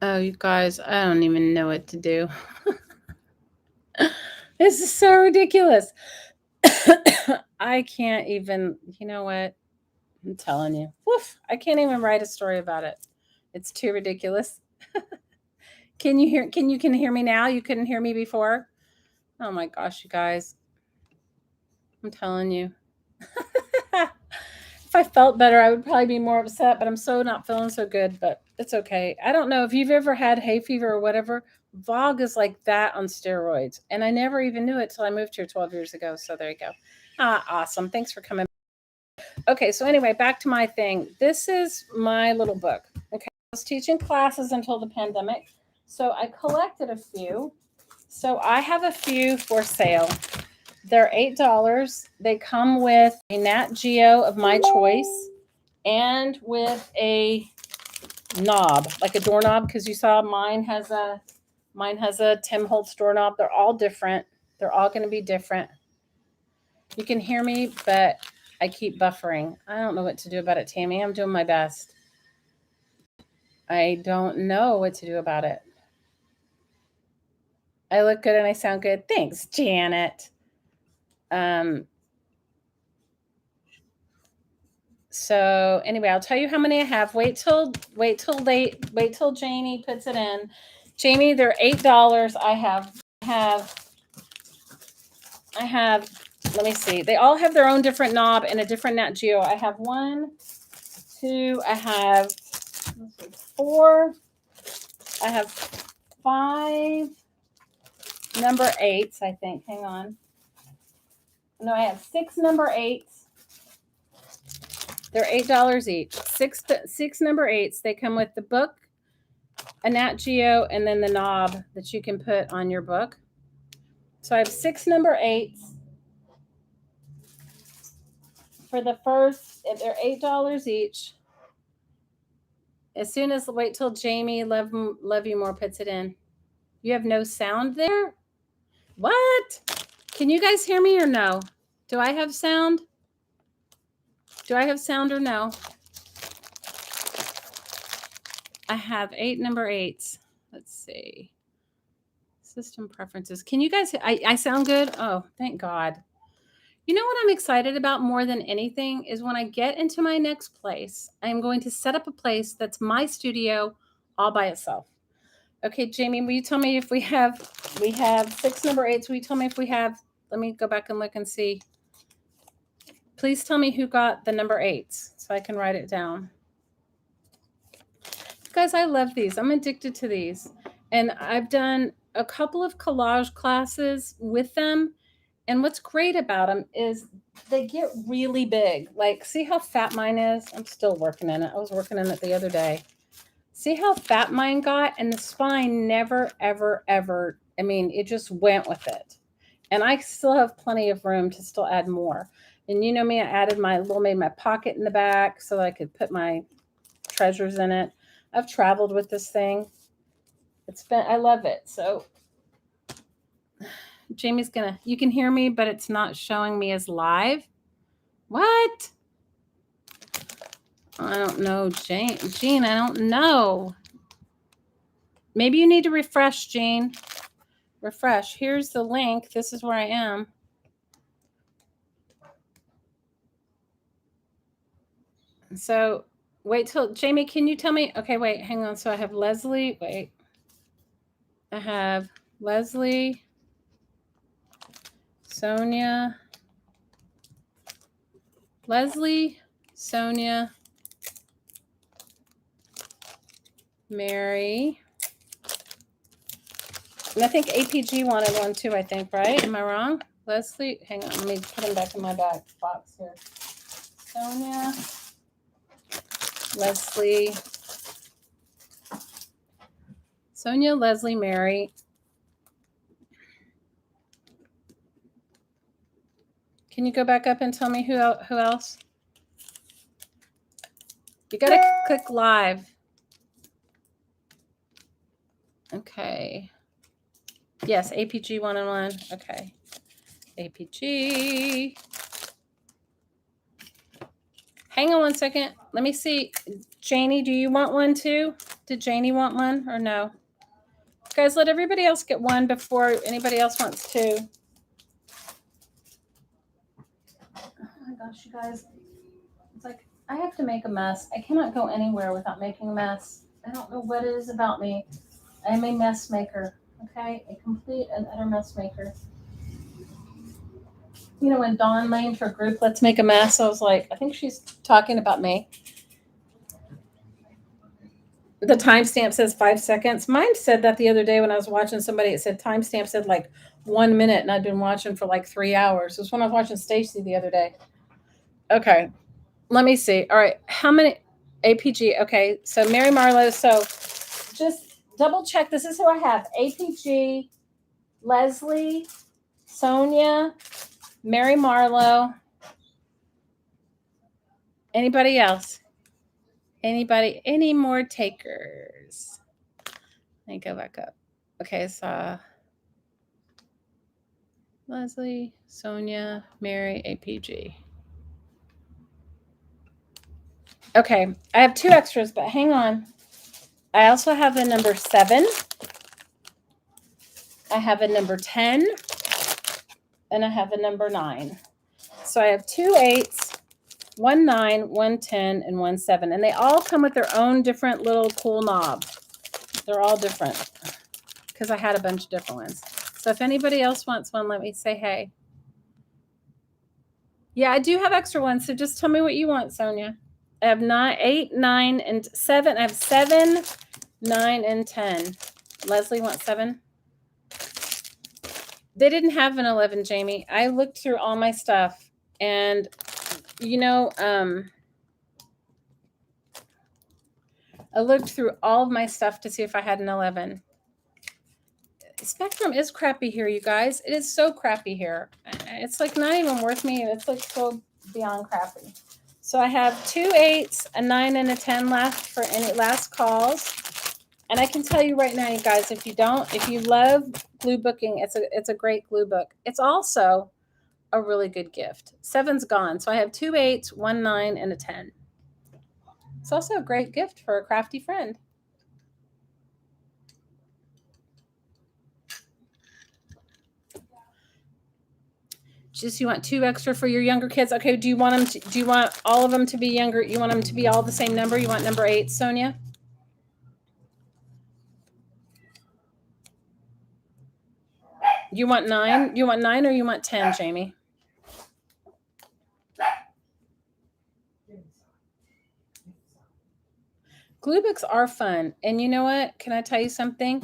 Oh, you guys, I don't even know what to do. This is so ridiculous. I can't even, you know what? I'm telling you. Woof, I can't even write a story about it. It's too ridiculous. Can hear me now? You couldn't hear me before? Oh my gosh, you guys. I'm telling you. If I felt better, I would probably be more upset, but I'm so not feeling so good, but it's okay. I don't know if you've ever had hay fever or whatever. Vog is like that on steroids. And I never even knew it till I moved here 12 years ago. So there you go. Awesome. Thanks for coming. Okay, so anyway, back to my thing. This is my little book. Okay, I was teaching classes until the pandemic. So I collected a few. So I have a few for sale. They're $8. They come with a Nat Geo of my choice and with a knob, like a doorknob, because you saw mine has a Tim Holtz doorknob. They're all different. They're all going to be different. You can hear me, but I keep buffering. I don't know what to do about it, Tammy. I'm doing my best. I don't know what to do about it. I look good and I sound good. Thanks, Janet. So anyway, I'll tell you how many I have. Wait till Janie puts it in. Jamie, they're $8. I have, let me see. They all have their own different knob and a different Nat Geo. I have 1, 2, I have 4, I have 5 number 8s, I think. Hang on. No, I have 6 number 8s. They're $8 each. Six number 8s. They come with the book, a Nat Geo, and then the knob that you can put on your book. So I have 6 number 8s. For the first, they're $8 each. As soon as, wait till Jamie Love You More puts it in. You have no sound there? What? Can you guys hear me or no? Do I have sound? Do I have sound or no? I have 8 number 8s. Let's see. System preferences. Can you guys, I sound good? Oh, thank God. You know what I'm excited about more than anything is when I get into my next place, I'm going to set up a place that's my studio all by itself. Okay, Jamie, will you tell me if we have 6 number 8s. Will you tell me if we have, let me go back and look and see. Please tell me who got the number 8s so I can write it down. Guys, I love these. I'm addicted to these. And I've done a couple of collage classes with them. And what's great about them is they get really big. Like, see how fat mine is? I'm still working in it. I was working in it the other day. See how fat mine got? And the spine never, ever, ever, I mean, it just went with it. And I still have plenty of room to still add more. And you know me, I added made my pocket in the back so that I could put my treasures in it. I've traveled with this thing. I love it. So Jamie's you can hear me, but it's not showing me as live. What? I don't know, Jean, I don't know. Maybe you need to refresh, Jean. Refresh. Here's the link. This is where I am. So wait till, Jamie, can you tell me? Okay, wait, hang on. So I have Leslie. Wait. I have Leslie, Sonia, Mary. And I think APG wanted one too, I think, right? Am I wrong? Leslie, hang on. Let me put them back in my back box here. Sonia, Leslie, Mary. Can you go back up and tell me who else? You got to click live. Okay. Yes, APG 1-on-1. Okay. APG. Hang on one second. Let me see. Janie, do you want one too? Did Janie want one or no? Guys, let everybody else get one before anybody else wants two. Oh my gosh, you guys. It's like I have to make a mess. I cannot go anywhere without making a mess. I don't know what it is about me. I'm a mess maker, okay? A complete and utter mess maker. You know, when Dawn named her group, Let's Make a Mess, I was like, I think she's talking about me. The timestamp says 5 seconds. Mine said that the other day when I was watching somebody. It said timestamp said like 1 minute, and I'd been watching for like 3 hours. It was when I was watching Stacy the other day. Okay, let me see. All right, how many APG? Okay, so Mary Marlowe. So just double check. This is who I have: APG, Leslie, Sonia, Mary Marlowe. Anybody else? Anybody? Any more takers? Let me go back up. Okay, so Leslie, Sonia, Mary, APG. Okay, I have 2 extras, but hang on. I also have a number 7. I have a number 10. And I have a number 9. So I have 2 8s, 1 9, 1 10, and 1 7. And they all come with their own different little cool knob. They're all different because I had a bunch of different ones. So if anybody else wants one, let me say hey. Yeah, I do have extra ones. So just tell me what you want, Sonia. I have 9, 8, 9, and 7. I have 7, 9, and 10. Leslie wants 7. They didn't have an 11, Jamie. I looked through all my stuff, and you know, I looked through all of my stuff to see if I had an 11. Spectrum is crappy here, you guys. It is so crappy here. It's like not even worth me. It's like so beyond crappy. So I have 2 8s, a 9, and a 10 left for any last calls. And I can tell you right now, you guys, if you love glue booking, it's a great glue book. It's also a really good gift. 7's gone. So I have 2 8s, 1 9, and a 10. It's also a great gift for a crafty friend. Just you want 2 extra for your younger kids. Okay, do you want all of them to be younger? You want them to be all the same number? You want number 8, Sonia? You want 9? You want 9 or you want 10, Jamie? Glue books are fun. And you know what? Can I tell you something?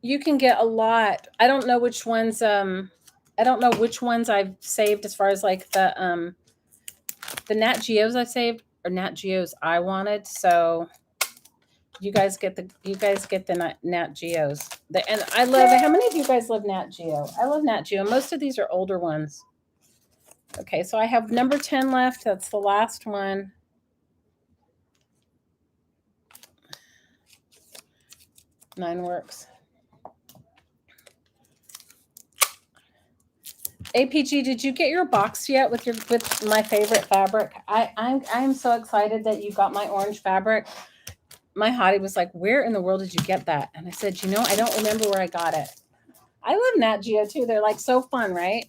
You can get a lot. I don't know which ones I've saved as far as like the Nat Geos I've saved or Nat Geos I wanted. So you guys get the Nat Geos. And I love it. How many of you guys love Nat Geo? I love Nat Geo. Most of these are older ones. Okay, so I have number 10 left. That's the last one. Nine works. APG, did you get your box yet with my favorite fabric? I'm so excited that you got my orange fabric. My hottie was like, where in the world did you get that? And I said, I don't remember where I got it. I love Nat Geo too. They're like so fun, right?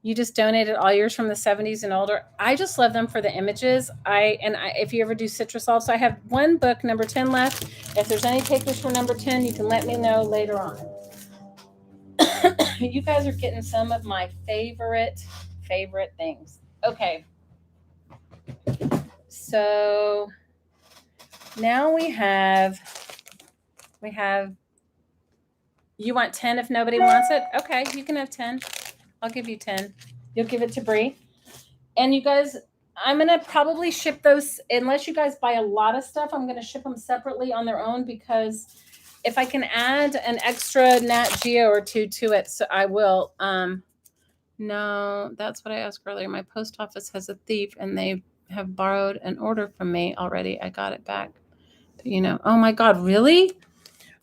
You just donated all yours from the 70s and older. I just love them for the images. If you ever do citrus solve, so I have one book, number 10 left. If there's any takers for number 10, you can let me know later on. You guys are getting some of my favorite things. Okay. So now we have, you want 10 if nobody wants it? Okay, you can have 10. I'll give you 10. You'll give it to Bree. And you guys, I'm going to probably ship those, unless you guys buy a lot of stuff, I'm going to ship them separately on their own, because if I can add an extra Nat Geo or 2 to it, so I will. No, that's what I asked earlier. My post office has a thief, and they have borrowed an order from me already. I got it back. But, oh my God, really?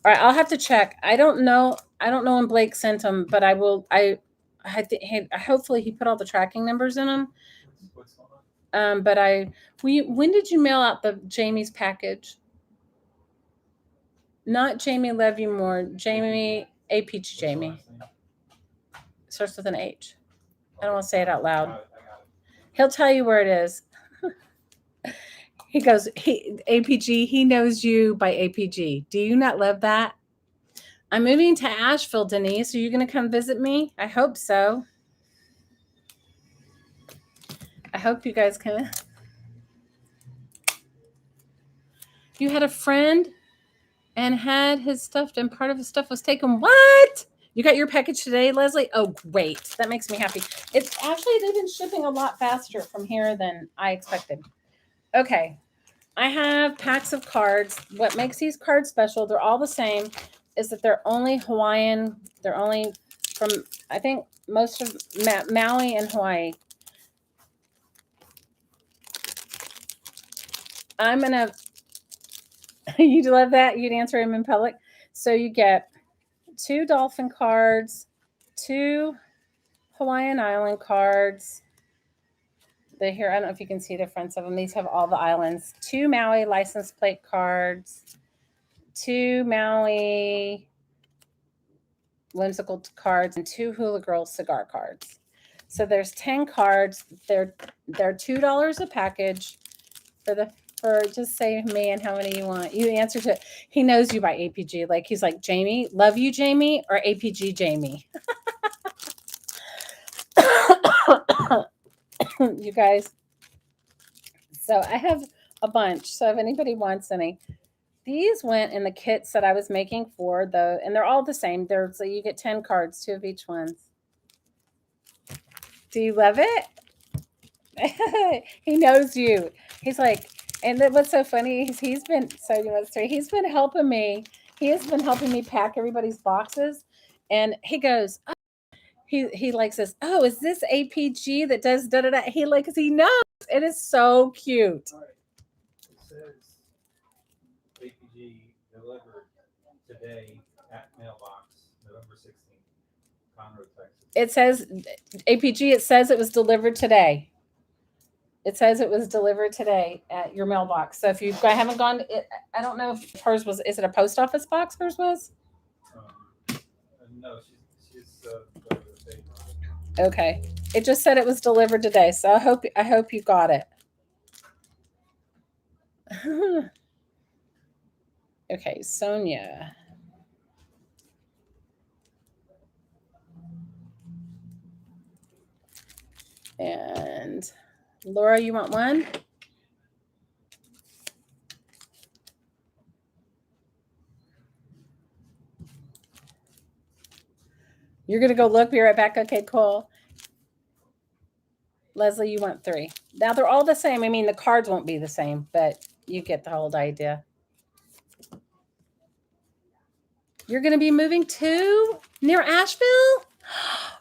All right, I'll have to check. I don't know when Blake sent them, but I will. I think hopefully he put all the tracking numbers in them. But when did you mail out the Jamie's package? Not Jamie Love You More, Jamie APG Jamie. Starts with an H. I don't want to say it out loud. He'll tell you where it is. He goes, APG, he knows you by APG. Do you not love that? I'm moving to Asheville, Denise. Are you going to come visit me? I hope so. I hope you guys can. You had a friend and had his stuff, and part of his stuff was taken. What? You got your package today, Leslie? Oh, great. That makes me happy. It's actually, they've been shipping a lot faster from here than I expected. Okay. I have packs of cards. What makes these cards special, they're all the same, is that they're only Hawaiian. They're only from, I think, most of Maui and Hawaii. I'm going to, you'd love that. You'd answer him in public. So you get 2 dolphin cards, 2 Hawaiian Island cards. They're here. I don't know if you can see the fronts of them. These have all the islands. 2 Maui license plate cards, 2 Maui whimsical cards, and 2 Hula Girl cigar cards. So there's 10 cards. They're $2 a package for just say me and how many you want. You answer to, he knows you by APG. Like he's like, Jamie, love you, Jamie, or APG Jamie. You guys. So I have a bunch. So if anybody wants any, these went in the kits that I was making for though, and they're all the same. So you get 10 cards, 2 of each one. Do you love it? He knows you. He's like, and then what's so funny is he's been helping me. He has been helping me pack everybody's boxes, and he goes, oh, he likes this. Oh, is this APG that does da da da? He knows. It is so cute. Right. It says APG delivered today at mailbox November 16th, Conroe, Texas. It says APG. It says it was delivered today. It says it was delivered today at your mailbox. So if you haven't gone, I don't know if hers was. Is it a post office box? Hers was. No, she's okay. It just said it was delivered today, so I hope you got it. Okay, Sonia. And Laura, you want one? You're going to go look. Be right back. Okay, cool. Leslie, you want 3. Now, they're all the same. I mean, the cards won't be the same, but you get the whole idea. You're going to be moving to near Asheville?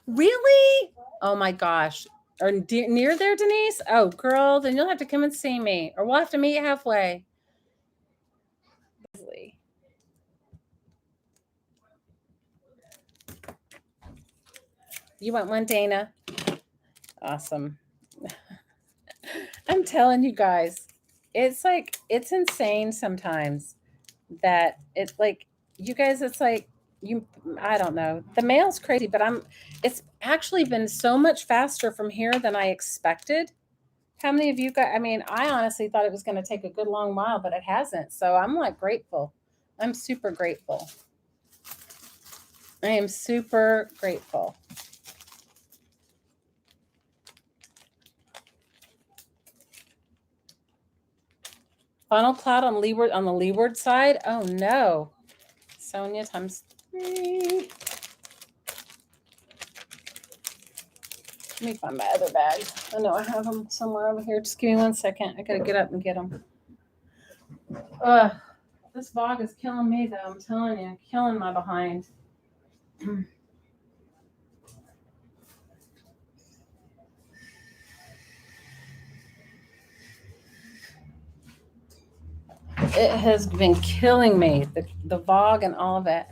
Really? Oh, my gosh. Or near there, Denise? Oh, girl, then you'll have to come and see me. Or we'll have to meet halfway. You want one, Dana? Awesome. I'm telling you guys, it's insane sometimes that it's like, you guys, it's like, I don't know. The mail's crazy, but it's actually been so much faster from here than I expected. How many of you guys, I mean, I honestly thought it was going to take a good long while, but it hasn't. So I'm like grateful. I'm super grateful. I am super grateful. Funnel cloud on the leeward side. Oh no. Sonia times 3. Let me find my other bag. I know I have them somewhere over here. Just give me 1 second. I gotta get up and get them. This fog is killing me though. I'm telling you, killing my behind. It has been killing me, the fog and all of it.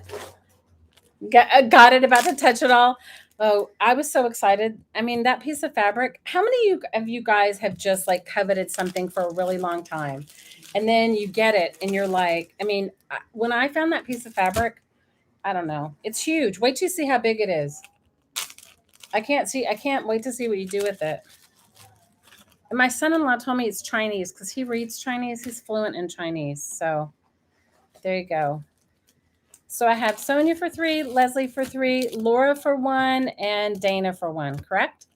Got it, about to touch it all. Oh, I was so excited. I mean, that piece of fabric, how many of you guys have just like coveted something for a really long time? And then you get it and you're like, I mean, when I found that piece of fabric, I don't know. It's huge. Wait till you see how big it is. I can't wait to see what you do with it. And my son-in-law told me it's Chinese because he reads Chinese. He's fluent in Chinese. So there you go. So I have Sonia for 3, Leslie for 3, Laura for 1, and Dana for 1, correct?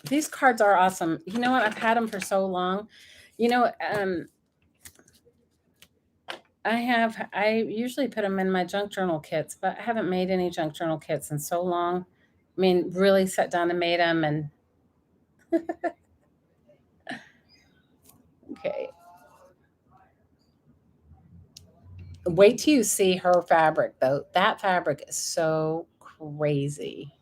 These cards are awesome. You know what? I've had them for so long. You know, I usually put them in my junk journal kits, but I haven't made any junk journal kits in so long. I mean, really sat down and made them. And okay, wait till you see her fabric though. That fabric is so crazy.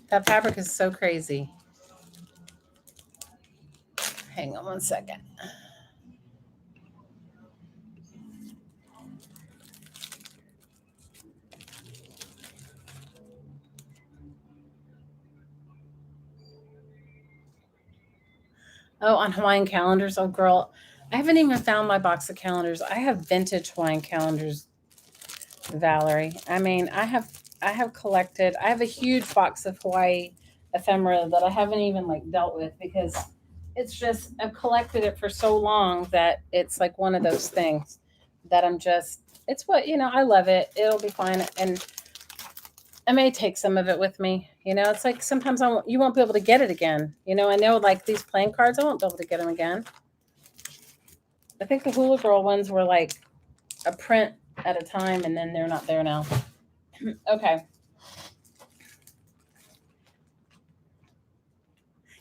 That fabric is so crazy. Hang on one second. Oh, on Hawaiian calendars. Oh, girl, I haven't even found my box of calendars. I have vintage Hawaiian calendars, Valerie. I mean, I have collected. I have a huge box of Hawaii ephemera that I haven't even like dealt with because it's just I've collected it for so long that it's like one of those things that I'm just. It's what I love it. It'll be fine, and I may take some of it with me. It's like sometimes you won't be able to get it again. I know like these playing cards, I won't be able to get them again. I think the Hula Girl ones were like a print at a time, and then they're not there now. Okay.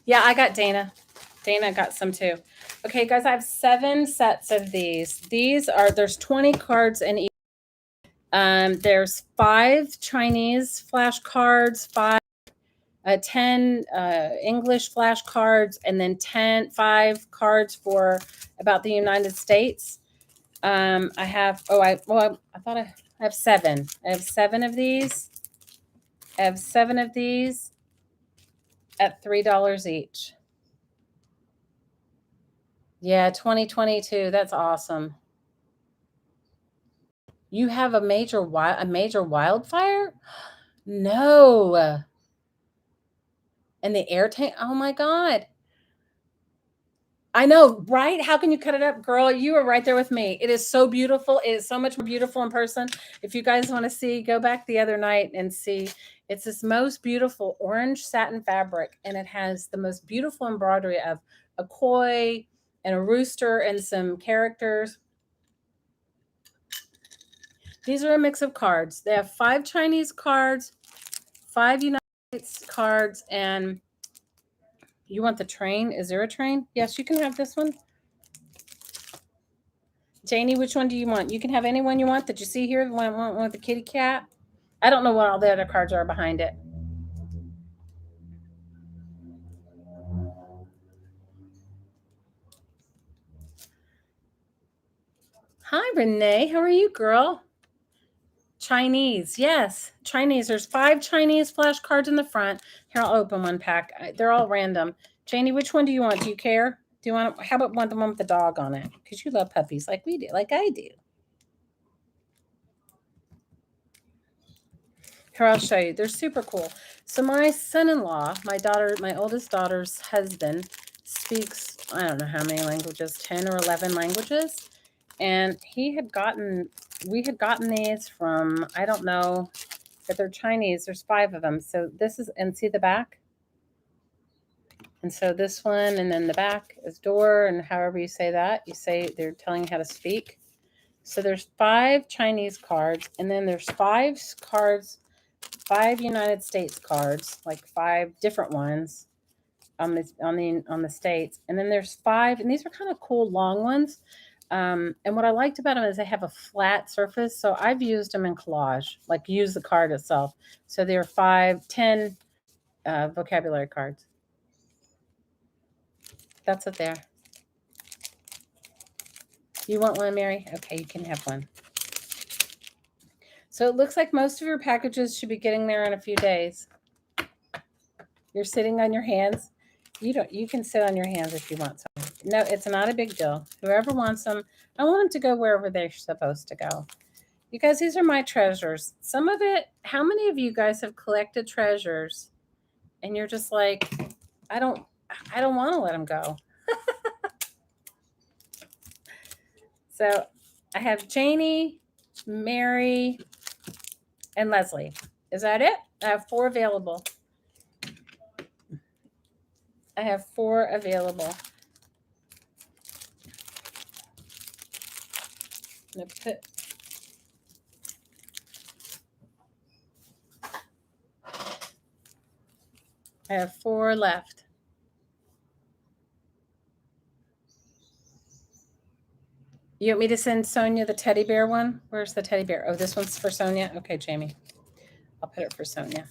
Yeah, I got Dana. Dana got some too. Okay, guys, I have 7 sets of these. There's 20 cards in each. There's 5 Chinese flashcards, 10 English flashcards, and then 5 cards for about the United States. I have, I thought I have 7. I have 7 of these. I have 7 of these at $3 each. Yeah, 2022. That's awesome. You have a major wildfire? No. And the air tank. Oh my God. I know, right? How can you cut it up, girl? You are right there with me. It is so beautiful. It is so much more beautiful in person. If you guys want to see, go back the other night and see. It's this most beautiful orange satin fabric, and it has the most beautiful embroidery of a koi and a rooster and some characters. These are a mix of cards. They have 5 Chinese cards, 5 United States cards, and you want the train? Is there a train? Yes, you can have this one. Janie, which one do you want? You can have any one you want that you see here. The one with the kitty cat. I don't know what all the other cards are behind it. Hi, Renee. How are you, girl? Chinese. Yes, Chinese. There's 5 Chinese flashcards in the front. Here, I'll open one pack. They're all random. Janie, which one do you want? Do you care? Do you want? How about the one with the dog on it? Because you love puppies like we do, like I do. Here, I'll show you. They're super cool. So my son-in-law, my oldest daughter's husband, speaks, I don't know how many languages, 10 or 11 languages. And we had gotten these from, I don't know, but they're Chinese. There's 5 of them. So this is, and see the back? And so this one, and then the back is door, and however you say that, you say they're telling you how to speak. So there's 5 Chinese cards, and then there's 5 cards, 5 United States cards, like 5 different ones on the states, and then there's 5, and these are kind of cool long ones. And what I liked about them is they have a flat surface, so I've used them in collage, like use the card itself. So there are 5, 10 vocabulary cards. That's what they are. You want one, Mary? Okay, you can have one. So it looks like most of your packages should be getting there in a few days. You're sitting on your hands. You can sit on your hands if you want some. No, it's not a big deal. Whoever wants them, I want them to go wherever they're supposed to go. You guys, these are my treasures. Some of it, how many of you guys have collected treasures and you're just like, I don't want to let them go. So I have Janie, Mary, and Leslie. Is that it? I have 4 available. I have 4 available. I'm gonna put I have 4 left. You want me to send Sonia the teddy bear one? Where's the teddy bear? Oh, this one's for Sonia? Okay, Jamie. I'll put it for Sonia.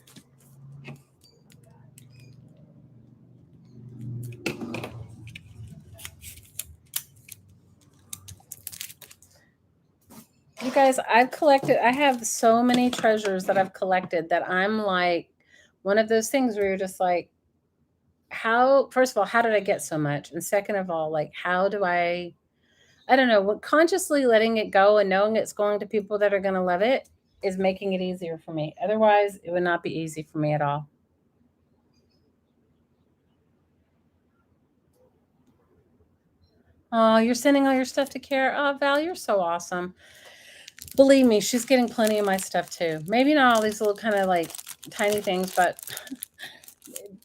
You guys, I have so many treasures that I've collected that I'm like one of those things where you're just like, first of all, how did I get so much? And second of all, like, how do I don't know, consciously letting it go and knowing it's going to people that are going to love it is making it easier for me. Otherwise, it would not be easy for me at all. Oh, you're sending all your stuff to Kara. Oh, Val, you're so awesome. Believe me, she's getting plenty of my stuff too. Maybe not all these little kind of like tiny things, but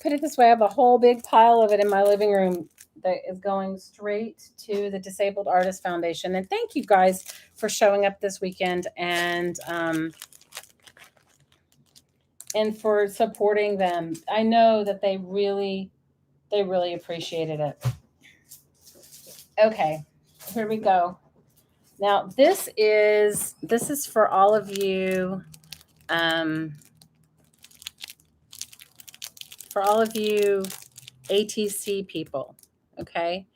put it this way, I have a whole big pile of it in my living room that is going straight to the Disabled Artists Foundation. And thank you guys for showing up this weekend and for supporting them. I know that they really appreciated it. Okay, here we go. Now this is for all of you, ATC people. Okay,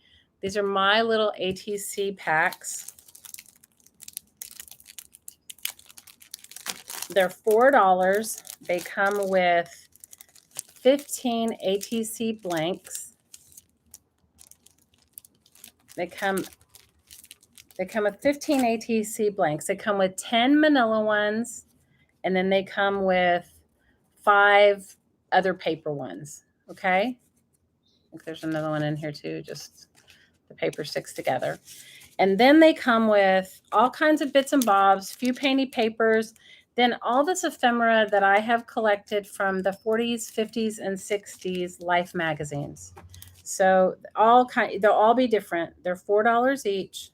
these are my little ATC packs. They're $4. They come with 15 ATC blanks. They come with 15 ATC blanks. They come with 10 manila ones, and then they come with 5 other paper ones. Okay. I think there's another one in here too. Just the paper sticks together. And then they come with all kinds of bits and bobs, few painty papers, then all this ephemera that I have collected from the 40s, 50s, and 60s Life magazines. So they'll all be different. They're $4 each.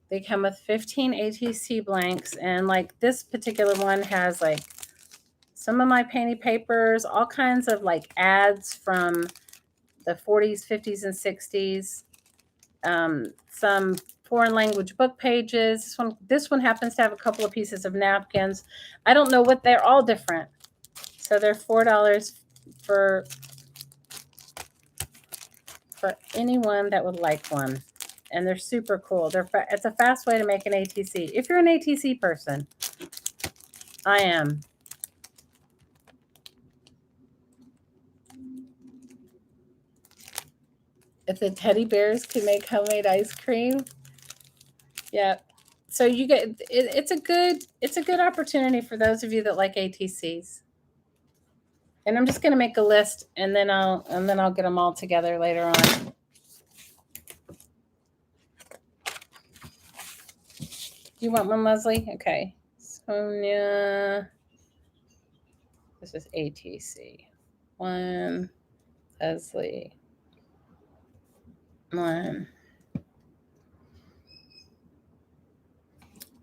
They come with 15 ATC blanks, and like this particular one has like some of my painty papers, all kinds of like ads from the 40s, 50s, and 60s. Some foreign language book pages. This one happens to have a couple of pieces of napkins. I don't know what they're all different. So they're $4 for anyone that would like one. And they're super cool. It's a fast way to make an ATC. If you're an ATC person, I am. If the teddy bears can make homemade ice cream, yeah. So you get it's a good opportunity for those of you that like ATCs. And I'm just going to make a list, and then I'll get them all together later on. You want one, Leslie? Okay. Sonia. This is ATC. 1. Leslie. 1.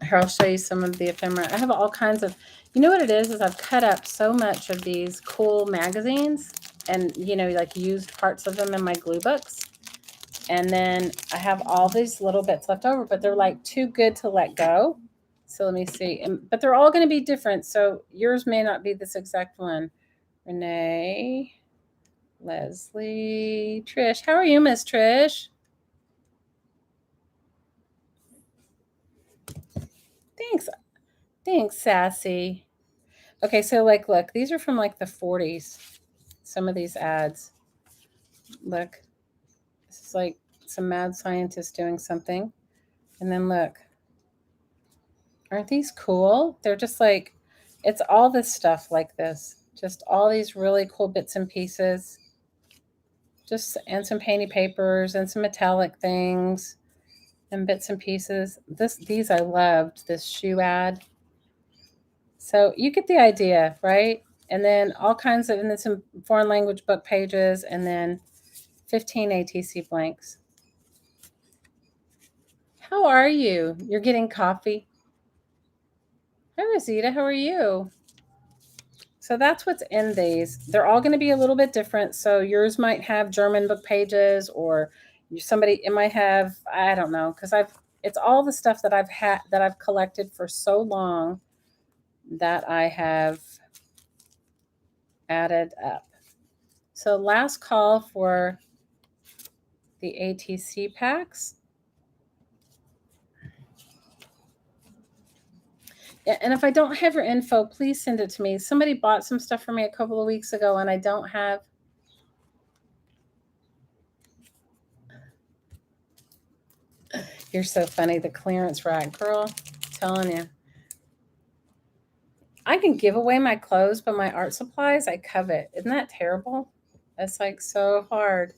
Here, I'll show you some of the ephemera. I have all kinds of, you know what it is I've cut up so much of these cool magazines and, like used parts of them in my glue books. And then I have all these little bits left over, but they're like too good to let go. So let me see. But they're all going to be different. So yours may not be this exact one. Renee, Leslie, Trish. How are you, Miss Trish? Thanks. Thanks, Sassy. Okay, so like, look, these are from like the 40s. Some of these ads. Look, this is like some mad scientist doing something. And then look, aren't these cool? They're just like, it's all this stuff like this. Just all these really cool bits and pieces. Just, and some painty papers and some metallic things and bits and pieces. These I loved, this shoe ad. So you get the idea, right? And then all kinds of, and then some foreign language book pages, and then 15 ATC blanks. How are you? You're getting coffee? Hi, Rosita. How are you? So that's what's in these. They're all going to be a little bit different. So yours might have German book pages, or somebody, it might have, I don't know, because it's all the stuff that I've collected for so long that I have added up. So last call for the ATC packs. And if I don't have your info, please send it to me. Somebody bought some stuff for me a couple of weeks ago, and I don't have. You're so funny. The clearance rack, girl. I'm telling you. I can give away my clothes, but my art supplies, I covet. Isn't that terrible? It's like so hard.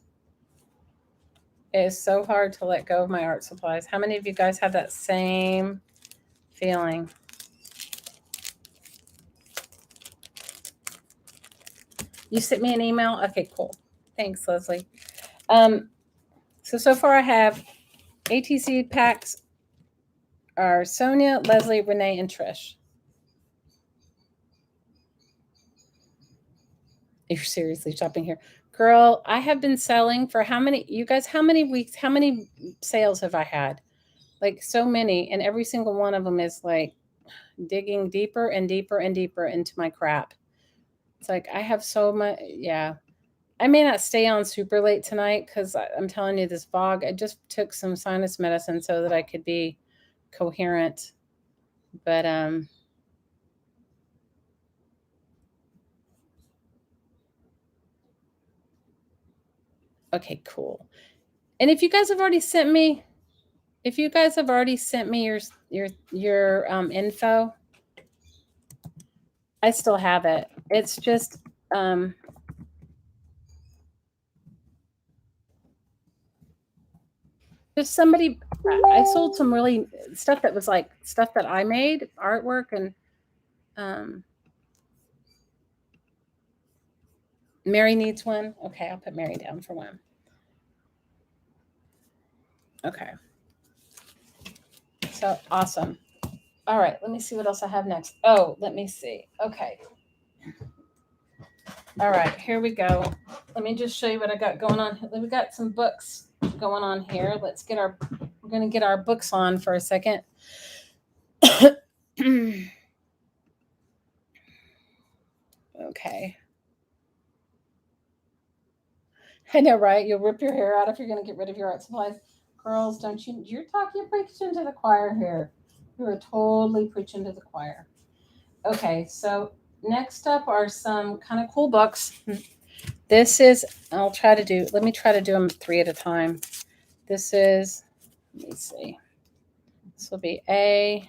It is so hard to let go of my art supplies. How many of you guys have that same feeling? You sent me an email? Okay, cool. Thanks, Leslie. So far I have ATC packs are Sonia, Leslie, Renee, and Trish. You're seriously shopping here. Girl, I have been selling for how many weeks, how many sales have I had? Like so many. And every single one of them is like digging deeper and deeper and deeper into my crap. It's like I have so much. Yeah. I may not stay on super late tonight because I'm telling you, this fog, I just took some sinus medicine so that I could be coherent. But, okay, cool. And if you guys have already sent me your info, I still have it. It's just somebody, I sold some really stuff that was like stuff that I made, artwork, and Mary needs one. Okay, I'll put Mary down for one. Okay. So awesome. All right, let me see what else I have next. Oh, let me see. Okay. All right, here we go. Let me just show you what I got going on. We got some books going on here. We're going to get our books on for a second. Okay. I know, right? You'll rip your hair out if you're going to get rid of your art supplies. Girls, you're preaching to the choir here. You are totally preaching to the choir. Okay, so next up are some kind of cool books. This is, let me try to do them 3 at a time. This is, let me see. This will be A.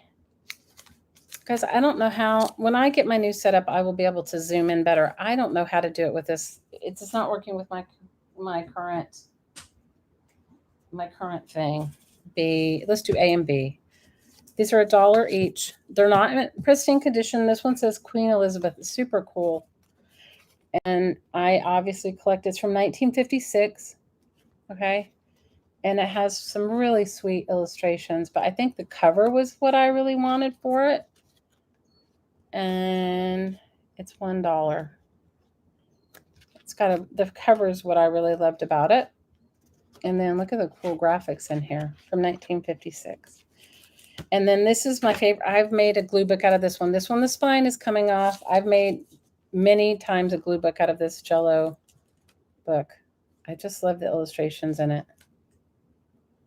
Because I don't know how, when I get my new setup, I will be able to zoom in better. I don't know how to do it with this. It's just not working with my current thing. B, let's do A and B. These are $1 each. They're not in pristine condition. This one says Queen Elizabeth. It's super cool. And I obviously collected. It's from 1956. Okay. And it has some really sweet illustrations, but I think the cover was what I really wanted for it. And it's $1. It's got the cover is what I really loved about it. And then look at the cool graphics in here from 1956. And then this is my favorite. I've made a glue book out of this one. This one, the spine is coming off. I've made many times a glue book out of this Jello book. I just love the illustrations in it.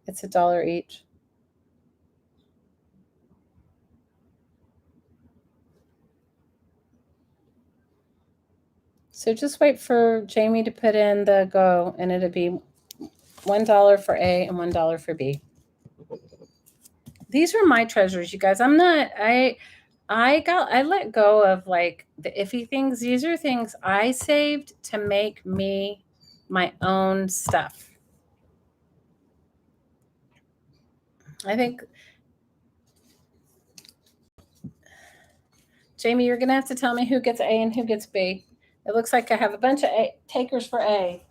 It's $1 each. So just wait for Jamie to put in the go, and it'll be $1 for A and $1 for B. These are my treasures, you guys. I let go of like the iffy things. These are things I saved to make me my own stuff. I think, Jamie, you're gonna have to tell me who gets A and who gets B. It looks like I have a bunch of takers for A.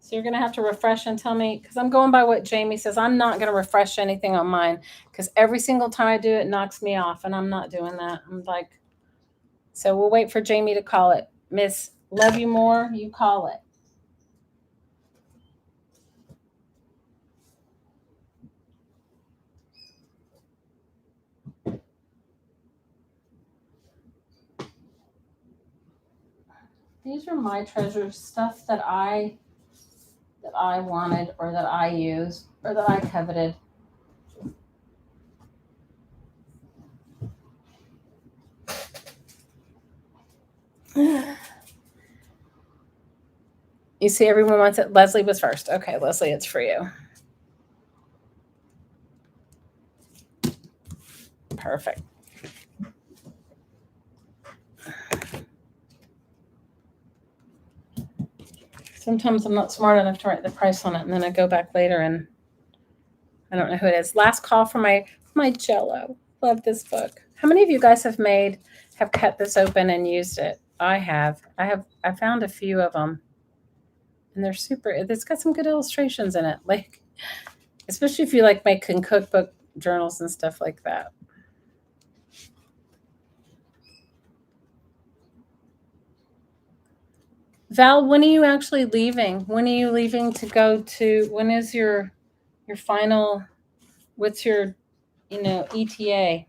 So you're going to have to refresh and tell me, because I'm going by what Jamie says. I'm not going to refresh anything on mine because every single time I do it, knocks me off, and I'm not doing that. I'm like, so we'll wait for Jamie to call it. Miss Love You More, you call it. These are my treasures, stuff that I wanted or that I used or that I coveted. You see, everyone wants it. Leslie was first. Okay, Leslie, it's for you. Perfect. Sometimes I'm not smart enough to write the price on it, and then I go back later and I don't know who it is. Last call for my Jello. Love this book. How many of you guys have cut this open and used it? I have. I found a few of them, and they're super. It's got some good illustrations in it, like especially if you like making cookbook journals and stuff like that. Val, when are you actually leaving? When are you leaving to go to? When is your final? What's your ETA?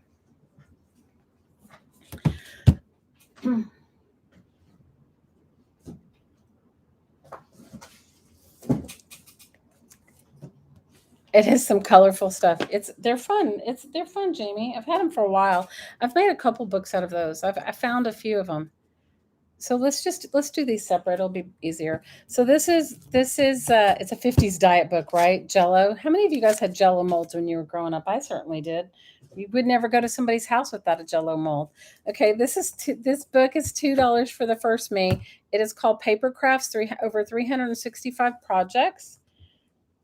It is some colorful stuff. They're fun. They're fun, Jamie. I've had them for a while. I've made a couple books out of those. I found a few of them. So let's do these separate. It'll be easier. So this is it's a 50s diet book, right? Jello. How many of you guys had Jello molds when you were growing up? I certainly did. You would never go to somebody's house without a Jello mold. Okay, this book is $2 for the first me. It is called Paper Crafts, over 365 projects.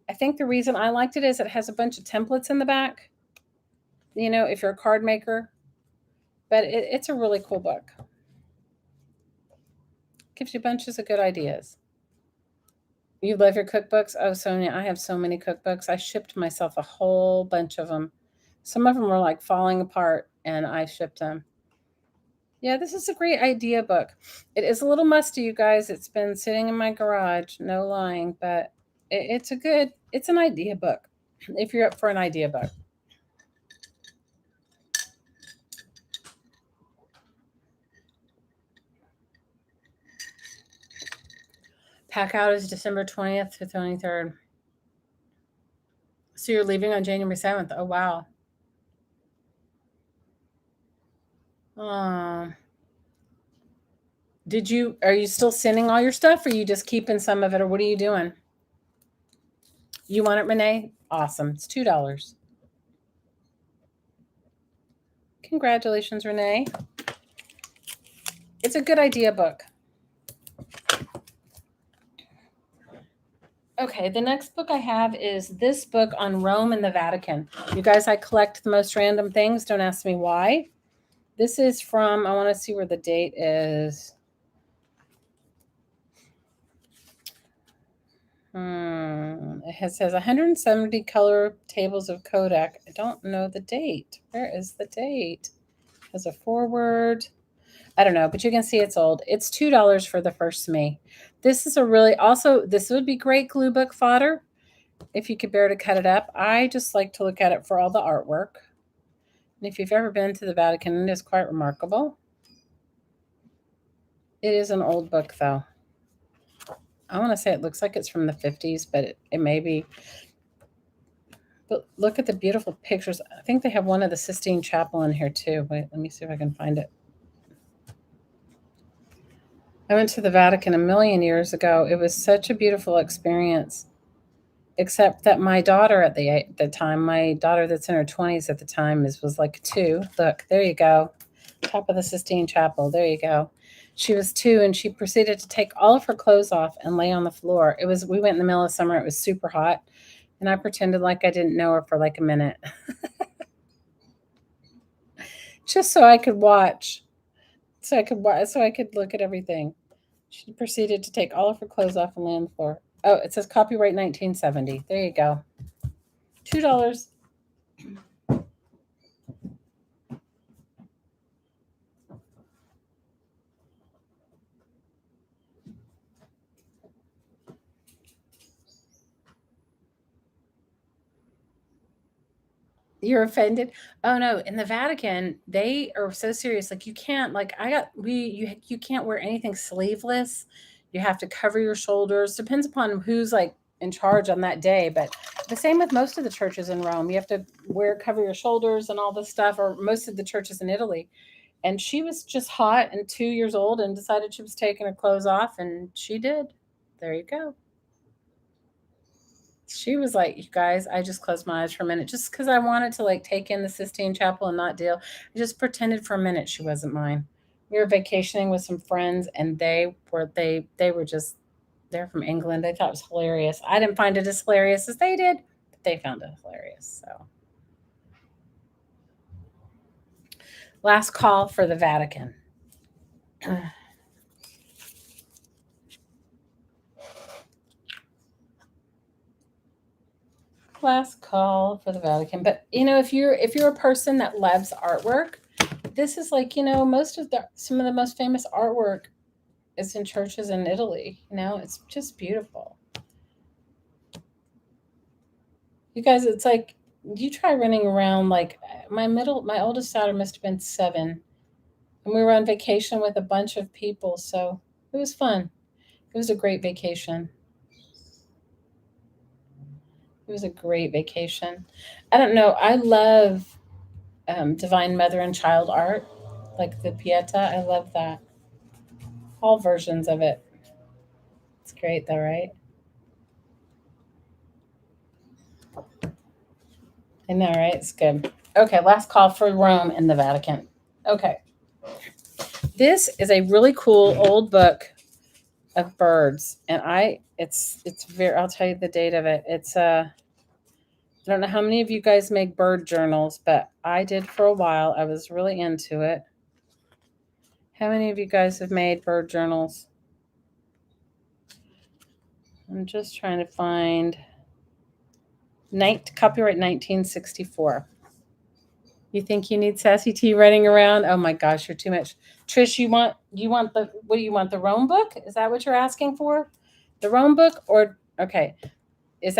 I think the reason I liked it is it has a bunch of templates in the back, if you're a card maker. But it's a really cool book. Gives you bunches of good ideas. You love your cookbooks? Oh, Sonia, I have so many cookbooks. I shipped myself a whole bunch of them. Some of them were like falling apart, and I shipped them. Yeah, this is a great idea book. It is a little musty, you guys. It's been sitting in my garage, no lying, but it's an idea book if you're up for an idea book. Pack out is December 20th to 23rd. So you're leaving on January 7th. Oh, wow. Are you still sending all your stuff, or are you just keeping some of it, or what are you doing? You want it, Renee? Awesome. It's $2. Congratulations, Renee. It's a good idea book. Okay, the next book I have is this book on Rome and the Vatican. You guys, I collect the most random things. Don't ask me why. This is from, I want to see where the date is. It says 170 color tables of Kodak. I don't know the date. Where is the date? It has a forward. I don't know, but you can see it's old. It's $2 for the first me. This is this would be great glue book fodder if you could bear to cut it up. I just like to look at it for all the artwork. And if you've ever been to the Vatican, it is quite remarkable. It is an old book, though. I want to say it looks like it's from the 50s, but it may be. But look at the beautiful pictures. I think they have one of the Sistine Chapel in here, too. Wait, let me see if I can find it. I went to the Vatican a million years ago. It was such a beautiful experience. Except that my daughter at the time, my daughter that's in her 20s at the time, was like 2. Look, there you go. Top of the Sistine Chapel. There you go. She was 2, and she proceeded to take all of her clothes off and lay on the floor. We went in the middle of summer. It was super hot, and I pretended like I didn't know her for like a minute, just so I could watch, so I could look at everything. She proceeded to take all of her clothes off and lay on the floor. Oh, it says copyright 1970. There you go. $2. You're offended? Oh no, in the Vatican, they are so serious. Like you can't like I got we you can't wear anything sleeveless. You have to cover your shoulders. Depends upon who's like in charge on that day, but the same with most of the churches in Rome. You have to cover your shoulders and all this stuff, or most of the churches in Italy. And she was just hot and 2 years old and decided she was taking her clothes off, and she did. There you go. She was like, "You guys, I just closed my eyes for a minute just because I wanted to like take in the Sistine Chapel and not deal. I just pretended for a minute she wasn't mine. We were vacationing with some friends, and they were just they're from England. They thought it was hilarious. I didn't find it as hilarious as they did, but they found it hilarious. So, last call for the Vatican. Last call for the Vatican. But if you're a person that loves artwork, this is like most of the some of the most famous artwork is in churches in Italy. It's just beautiful. You guys, it's like you try running around like my oldest daughter must have been 7, and we were on vacation with a bunch of people, so it was fun. It was a great vacation. It was a great vacation. I don't know. I love Divine Mother and Child art, like the Pieta. I love that. All versions of it. It's great, though, right? I know, right? It's good. Okay, last call for Rome and the Vatican. Okay, this is a really cool old book of birds, and it's very. I'll tell you the date of it. I don't know how many of you guys make bird journals, but I did for a while. I was really into it. How many of you guys have made bird journals? I'm just trying to find copyright 1964. You think you need Sassy T running around? Oh my gosh, you're too much. Trish, you want the what do you want? The Rome book? Is that what you're asking for? The Rome book or okay. Is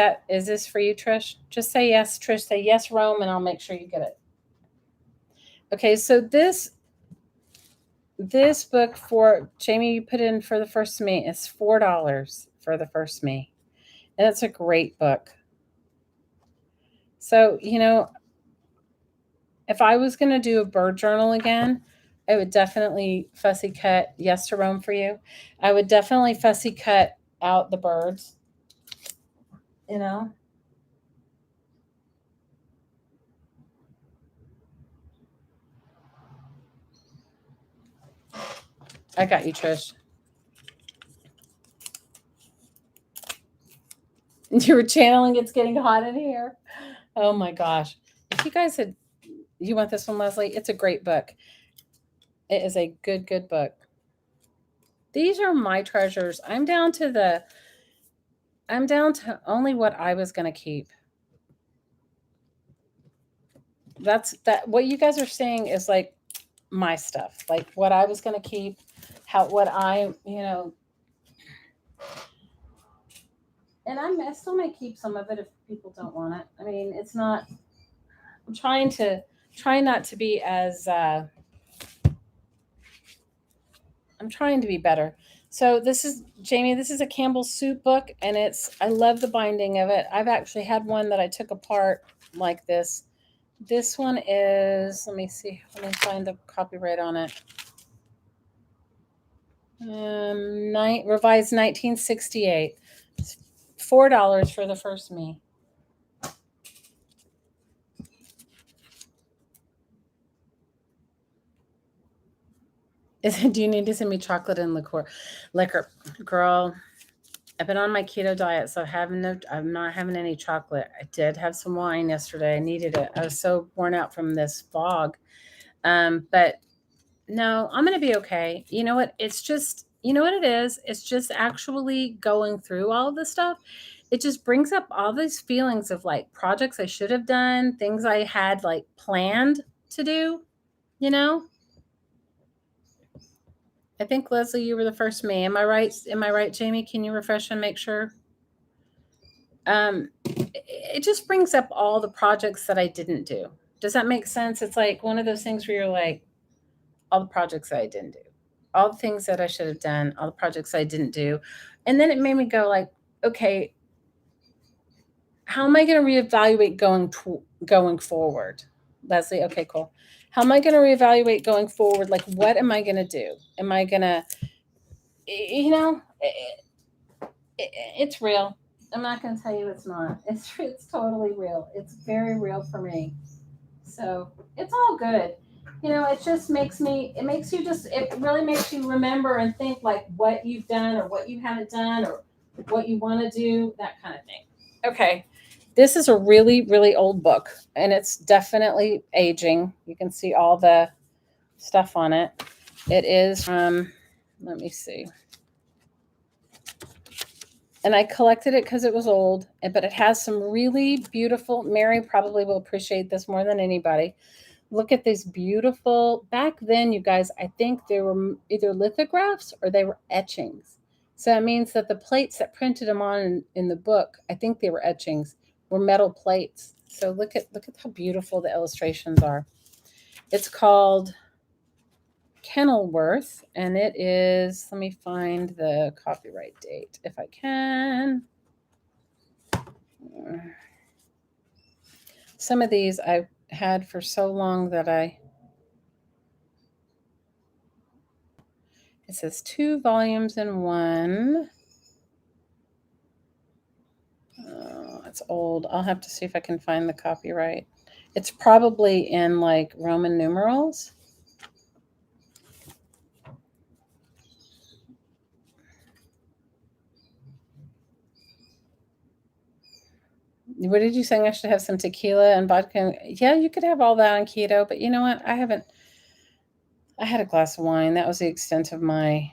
this for you, Trish? Just say yes, Trish. Say yes, Rome, and I'll make sure you get it. Okay, so this book for Jamie, you put in for the first me. It's $4 for the first me, and it's a great book. So if I was going to do a bird journal again, I would definitely fussy cut yes to Rome for you. I would definitely fussy cut out the birds. You know, I got you, Trish. You were channeling. It's getting hot in here. Oh my gosh! If you guys you want this one, Leslie? It's a great book. It is a good book. These are my treasures. I'm down to only what I was going to keep. That's that what you guys are saying is like my stuff, like what I was going to keep, how what and I still may keep some of it if people don't want it. I mean, it's not I'm trying to trying not to be as I'm trying to be better. So this is Jamie, this is a Campbell soup book, and I love the binding of it. I've actually had one that I took apart like this. This one is, let me see, let me find the copyright on it. Revised 1968. It's $4 for the first me. Do you need to send me chocolate and liquor? Girl, I've been on my keto diet, so I'm not having any chocolate. I did have some wine yesterday. I needed it. I was so worn out from this fog. But no, I'm going to be okay. You know what? It's just, you know what it is? It's just actually going through all of this stuff. It just brings up all these feelings of like projects I should have done, things I had like planned to do, you know? I think Leslie, you were the first me. Am I right? Am I right, Jamie? Can you refresh and make sure? It just brings up all the projects that I didn't do. Does that make sense? It's like one of those things where you're like, all the projects that I didn't do, all the things that I should have done, all the projects I didn't do. And then it made me go like, okay, how am I going to reevaluate going forward? Leslie, okay, cool. How am I going to reevaluate going forward? Like, what am I going to do? Am I going to, you know, it's real. I'm not going to tell you it's not. It's totally real. It's very real for me. So it's all good. You know, it just makes it really makes you remember and think like what you've done or what you haven't done or what you want to do, that kind of thing. Okay. This is a really, really old book, and it's definitely aging. You can see all the stuff on it. It is from, let me see. And I collected it because it was old, but it has some really beautiful, Mary probably will appreciate this more than anybody. Look at these beautiful, back then, you guys, I think they were either lithographs or they were etchings. So that means that the plates that printed them on in the book, I think they were etchings, were metal plates. So look at how beautiful the illustrations are. It's called Kenilworth, and it is, let me find the copyright date if I can. Some of these I've had for so long that it says 2 volumes in 1. Oh, it's old. I'll have to see if I can find the copyright. It's probably in like Roman numerals. What did you say? I should have some tequila and vodka. Yeah, you could have all that on keto, but you know what? I had a glass of wine. That was the extent of my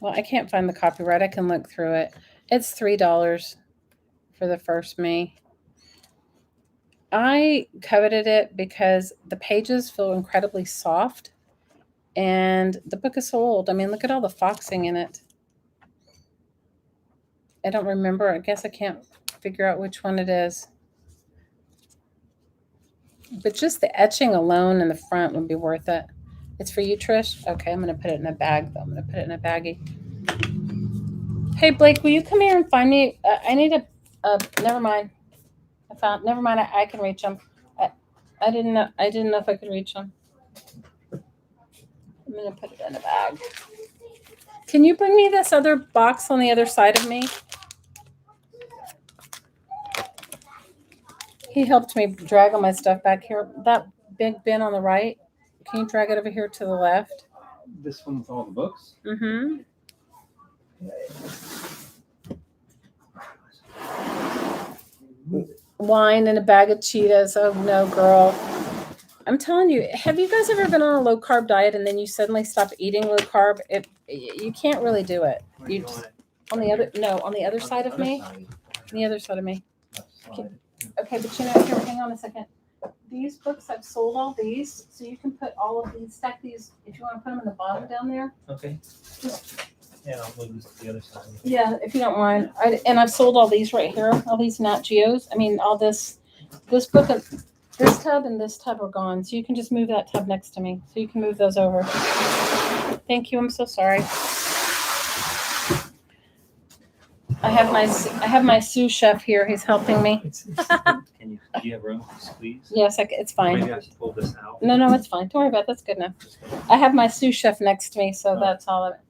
well, I can't find the copyright. I can look through it. It's $3 for the first me. I coveted it because the pages feel incredibly soft and the book is so old. I mean, look at all the foxing in it. I don't remember. I guess I can't figure out which one it is. But just the etching alone in the front would be worth it. It's for you, Trish? Okay, I'm going to put it in a bag, though. I'm going to put it in a baggie. Hey, Blake, will you come here and find me? I need never mind. Never mind. I can reach them. I didn't know if I could reach them. I'm going to put it in a bag. Can you bring me this other box on the other side of me? He helped me drag all my stuff back here. That big bin on the right, can you drag it over here to the left? This one with all the books? Mm-hmm. Wine and a bag of Cheetos. Oh, no, girl. I'm telling you, have you guys ever been on a low-carb diet and then you suddenly stop eating low carb? You can't really do it. You just, on the other side of me. On the other side of me. Okay, but you know, here, hang on a second. These books, I've sold all these, so you can put all of these, stack these, if you want to put them in the bottom down there. Okay. Just Yeah, I'll move this to the other side. Yeah, if you don't mind. And I've sold all these right here, all these natgeos. I mean, all this book, this tub and this tub are gone. So you can just move that tub next to me. So you can move those over. Thank you. I'm so sorry. I have my sous chef here. He's helping me. Do you have room to squeeze? Yes, it's fine. Maybe I should pull this out. No, it's fine. Don't worry about it. That's good enough. I have my sous chef next to me, so that's all of it.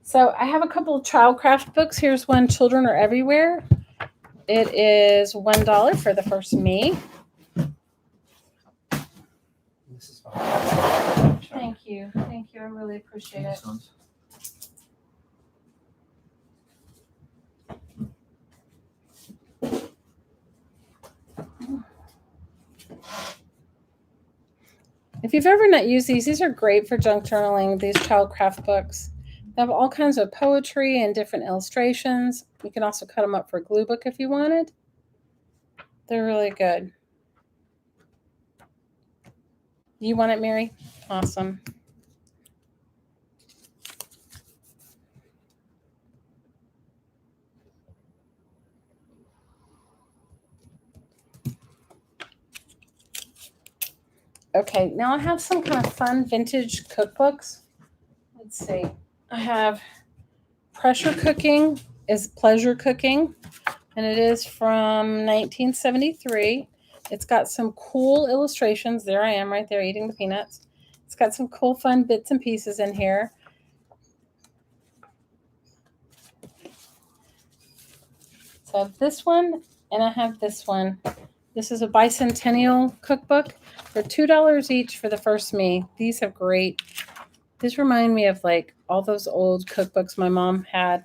So I have a couple of childcraft books. Here's one, Children Are Everywhere. It is $1 for the first me. This is fine. Thank you. I really appreciate it. If you've ever not used these are great for junk journaling, these childcraft books. They have all kinds of poetry and different illustrations. You can also cut them up for a glue book if you wanted. They're really good. You want it, Mary? Awesome. Okay, now I have some kind of fun vintage cookbooks. Let's see. I have Pressure Cooking is Pleasure Cooking, and it is from 1973. It's got some cool illustrations. There I am right there eating the peanuts. It's got some cool, fun bits and pieces in here. So I have this one, and I have this one. This is a bicentennial cookbook. They're $2 each for the first me. These have great. These remind me of like all those old cookbooks my mom had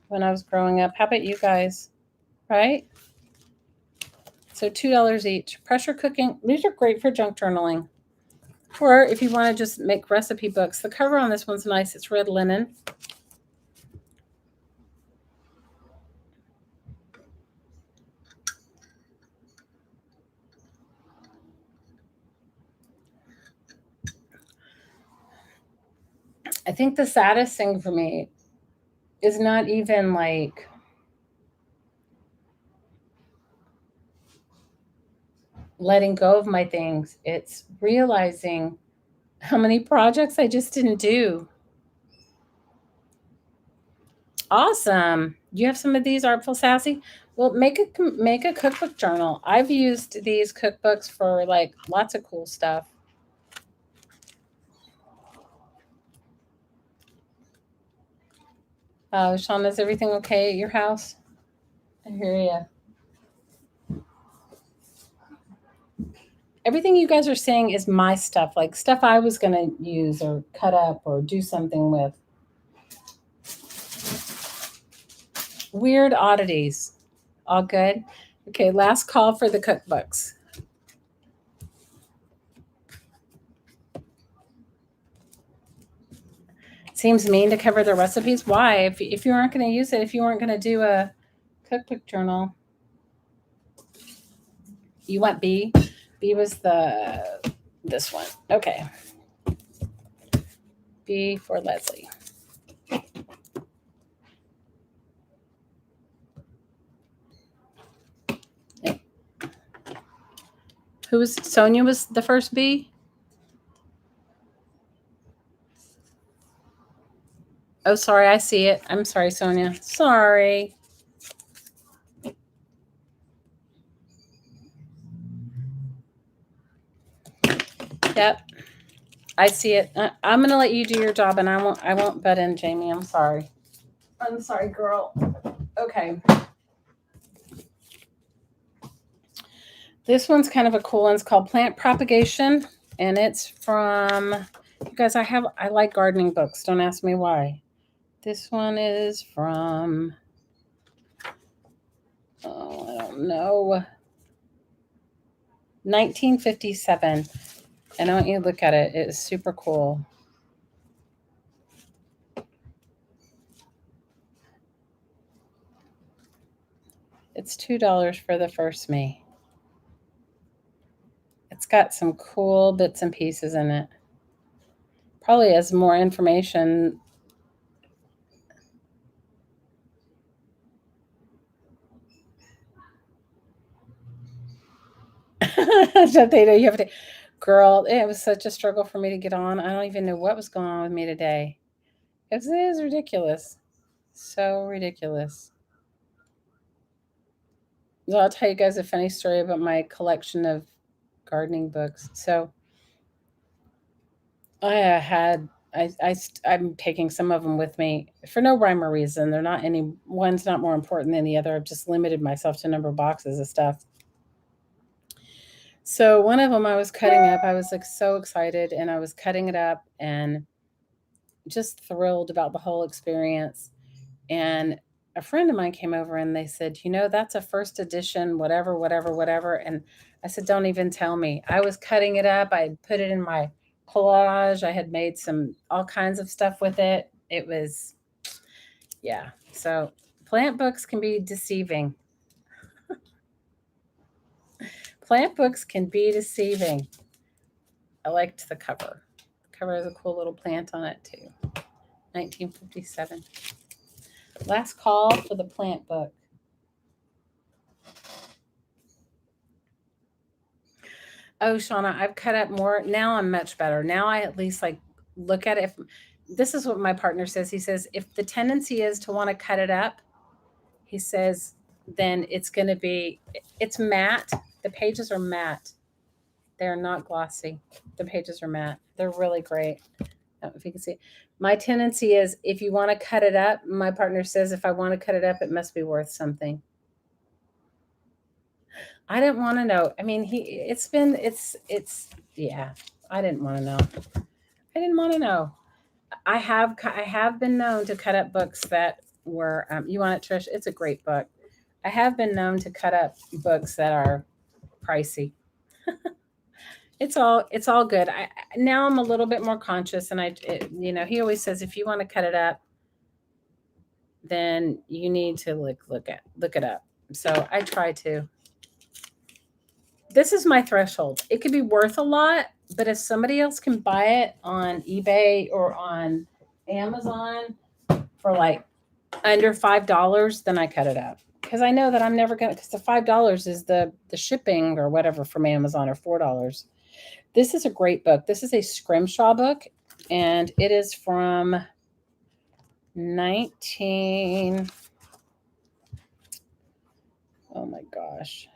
when I was growing up. How about you guys? Right? So $2 each. Pressure Cooking. These are great for junk journaling. Or if you want to just make recipe books. The cover on this one's nice. It's red linen. I think the saddest thing for me is not even like letting go of my things. It's realizing how many projects I just didn't do. Awesome. You have some of these, Artful Sassy? Well, make a cookbook journal. I've used these cookbooks for like lots of cool stuff. Sean, is everything okay at your house? I hear you. Everything you guys are saying is my stuff, like stuff I was going to use or cut up or do something with. Weird oddities. All good? Okay, last call for the cookbooks. Seems mean to cover the recipes. Why? If you aren't going to use it, if you weren't going to do a cookbook journal. You want B? B was this one. Okay. B for Leslie. Sonia was the first B? Oh, sorry, I see it. I'm sorry, Sonia. Sorry. Yep. I see it. I'm going to let you do your job, and I won't butt in, Jamie. I'm sorry. I'm sorry, girl. Okay. This one's kind of a cool one. It's called Plant Propagation, and it's from, you guys, I like gardening books. Don't ask me why. This one is from, I don't know, 1957. And I want you to look at it. It is super cool. It's $2 for the first me. It's got some cool bits and pieces in it. Probably has more information Don't they know you have to? Girl, it was such a struggle for me to get on. I don't even know what was going on with me today. It was ridiculous. So ridiculous. Well, I'll tell you guys a funny story about my collection of gardening books. So I I'm taking some of them with me for no rhyme or reason. They're not any one's not more important than the other. I've just limited myself to a number of boxes of stuff. So one of them I was cutting up. I was like so excited, and I was cutting it up and just thrilled about the whole experience. And a friend of mine came over and they said, that's a first edition, whatever, whatever, whatever. And I said, don't even tell me. I was cutting it up. I put it in my collage. I had made all kinds of stuff with it. It was, yeah. So plant books can be deceiving. Plant books can be deceiving. I liked the cover. The cover has a cool little plant on it too. 1957. Last call for the plant book. Oh, Shauna, I've cut up more. Now I'm much better. Now I at least look at it. This is what my partner says. He says, if the tendency is to want to cut it up, he says, then it's matte. The pages are matte. They're not glossy. The pages are matte. They're really great. I don't know if you can see. My tendency is if you want to cut it up, my partner says, if I want to cut it up, it must be worth something. I didn't want to know. I mean, yeah, I didn't want to know. I didn't want to know. I have been known to cut up books that were, you want it, Trish? It's a great book. I have been known to cut up books that are pricey. It's all good. Now I'm a little bit more conscious, and he always says if you want to cut it up, then you need to look it up. So I try to. This is my threshold. It could be worth a lot, but if somebody else can buy it on eBay or on Amazon for under $5, then I cut it up. Because I know that I'm never gonna, because the $5 is the shipping or whatever from Amazon, or $4. This is a great book. This is a Scrimshaw book, and it is from 19. Oh my gosh.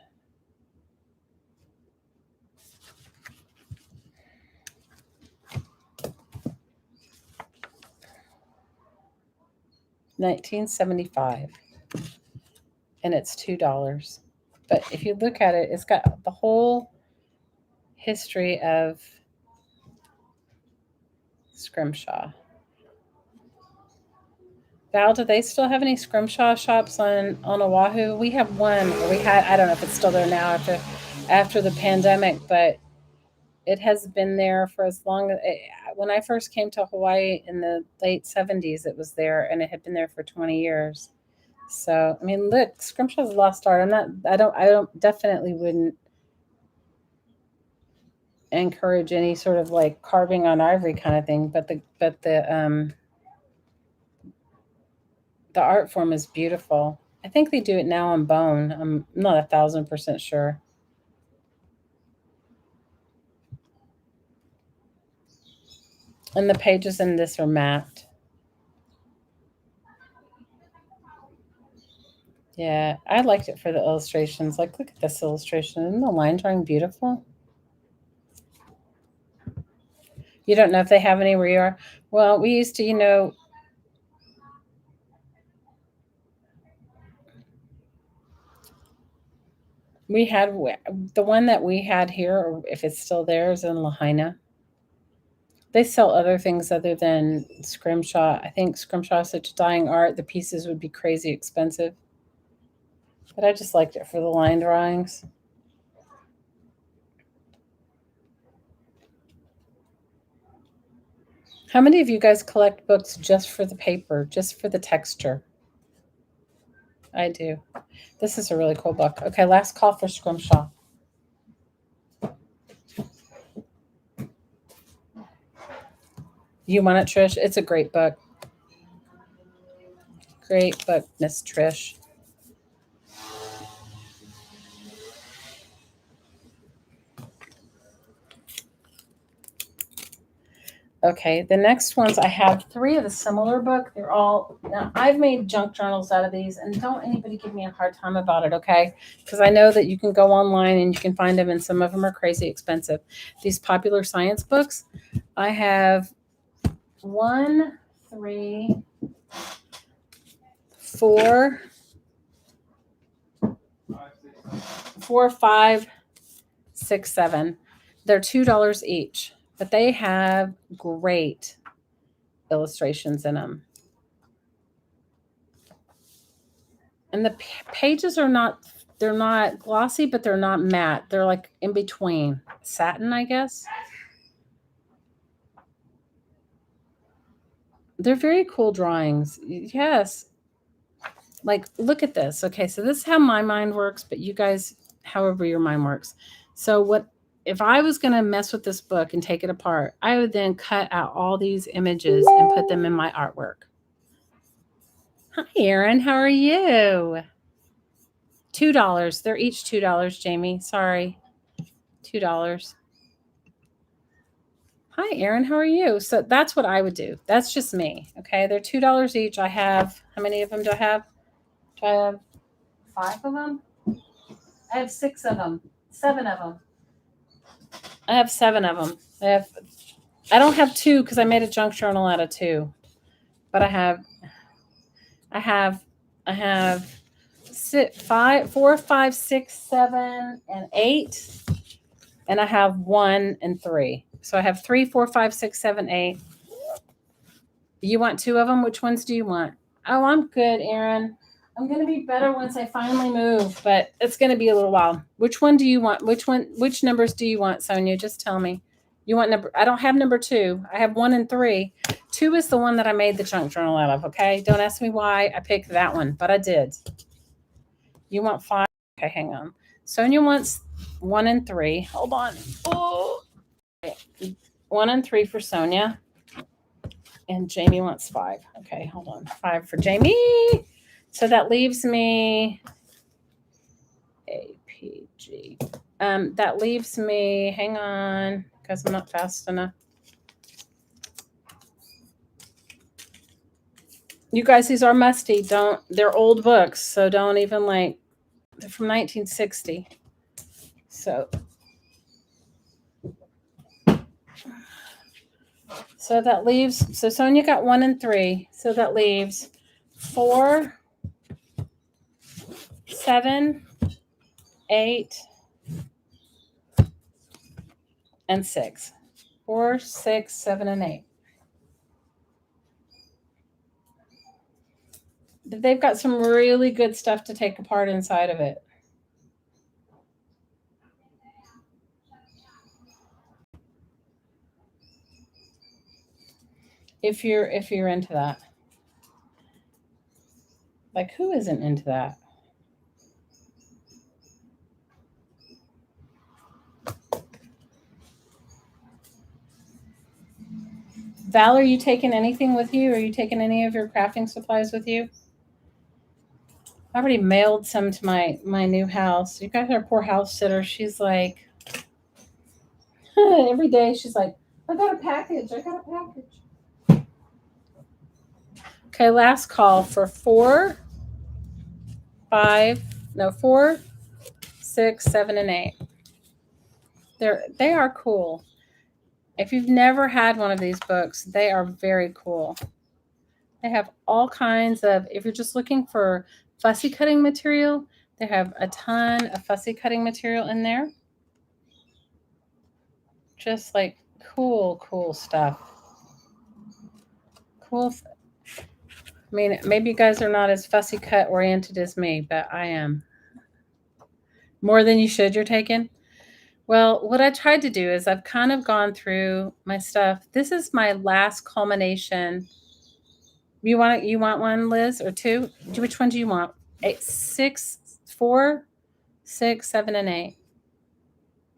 $1975, and it's $2. But if you look at it, it's got the whole history of Scrimshaw. Val, do they still have any Scrimshaw shops on Oahu? We have one, or we had. I don't know if it's still there now after the pandemic, but it has been there for as long as when I first came to Hawaii in the late 70s. It was there, and it had been there for 20 years. So I mean, look, Scrimshaw's a lost art. I don't definitely wouldn't encourage any sort of carving on ivory kind of thing, but the art form is beautiful. I think they do it now on bone. I'm not 1,000% sure. And the pages in this are matte. Yeah, I liked it for the illustrations. Look at this illustration. Isn't the line drawing beautiful? You don't know if they have any where you are? Well, we used to, we had the one that we had here, or if it's still there, is in Lahaina. They sell other things other than Scrimshaw. I think Scrimshaw is such dying art. The pieces would be crazy expensive. But I just liked it for the line drawings. How many of you guys collect books just for the paper, just for the texture? I do. This is a really cool book. Okay, last call for Scrimshaw. You want it, Trish? It's a great book. Great book, Miss Trish. Okay, the next ones, I have 3 of the similar book. They're all, now I've made junk journals out of these, and don't anybody give me a hard time about it, okay? Because I know that you can go online and you can find them, and some of them are crazy expensive. These popular science books, I have 1, 3, 4, 4, 5, 6, 7. They're $2 each, but they have great illustrations in them. And the pages are not, they're not glossy, but they're not matte. They're like in between. Satin, I guess. They're very cool drawings. Yes. Like, look at this. Okay, so this is how my mind works, but you guys, however your mind works. So what if I was going to mess with this book and take it apart, I would then cut out all these images and put them in my artwork. Hi, Erin. How are you? $2. They're each $2, Jamie. Sorry. $2. Hi, Erin. How are you? So that's what I would do. That's just me. Okay. They're $2 each. I have, how many of them do I have? Do I have 5 of them? I have 6 of them. 7 of them. I have 7 of them. I don't have 2 because I made a junk journal out of 2. But I have 4, 5, 6, 7, and 8. And I have 1 and 3. So I have 3, 4, 5, 6, 7, 8. You want 2 of them? Which ones do you want? Oh, I'm good, Erin. I'm going to be better once I finally move, but it's going to be a little while. Which one do you want? Which numbers do you want, Sonia? Just tell me. You want number, I don't have number 2. I have 1 and 3. 2 is the one that I made the junk journal out of, okay? Don't ask me why I picked that one, but I did. You want 5? Okay, hang on. Sonia wants 1 and 3. Hold on. Oh. 1 and 3 for Sonia. And Jamie wants 5. Okay, hold on. 5 for Jamie. So that leaves me APG. That leaves me, hang on, because I'm not fast enough. You guys, these are musty. They're old books, so don't even they're from 1960. So that leaves, so Sonia got 1 and 3. So that leaves 4, 7, 8, and 6. 4, 6, 7, and 8. They've got some really good stuff to take apart inside of it. If you're into that. Like, who isn't into that? Val, are you taking anything with you? Are you taking any of your crafting supplies with you? I already mailed some to my new house. You guys are a poor house sitter. She's like, every day she's like, I got a package. Okay, last call for 4, 6, 7, and 8. They are cool. If you've never had one of these books, they are very cool. They have all kinds of, if you're just looking for fussy cutting material, they have a ton of fussy cutting material in there. Just like cool stuff. Cool. I mean, maybe you guys are not as fussy cut oriented as me, but I am. More than you should, you're taking? Well, what I tried to do is I've kind of gone through my stuff. This is my last culmination. You want one, Liz, or 2? Which one do you want? 4, 6, 7, and 8.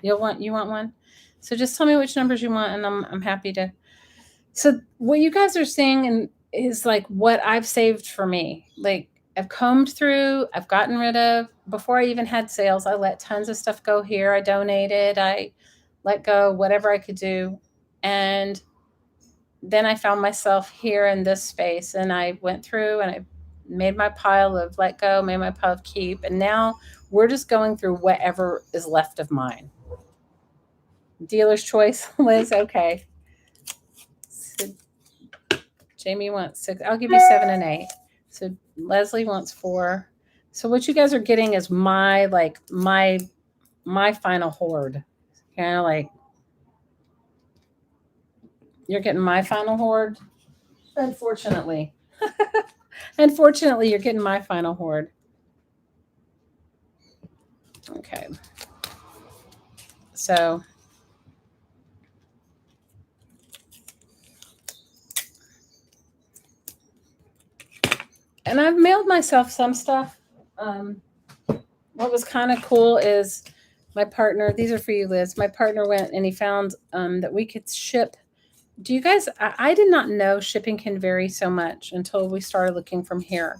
You want one? So just tell me which numbers you want, and I'm happy to. So what you guys are seeing is like what I've saved for me. Like, I've combed through, I've gotten rid of. Before I even had sales, I let tons of stuff go here. I donated, I let go, whatever I could do. And then I found myself here in this space, and I went through and I made my pile of let go, made my pile of keep, and now we're just going through whatever is left of mine. Dealer's choice, Liz. Okay. So Jamie wants 6. I'll give you 7 and 8. So Leslie wants 4. So what you guys are getting is my final hoard. Kind of like you're getting my final hoard. Unfortunately. Unfortunately, you're getting my final hoard. Okay. So and I've mailed myself some stuff. What was kind of cool is my partner, these are for you, Liz. My partner went and he found that we could ship. Do you guys, I did not know shipping can vary so much until we started looking from here.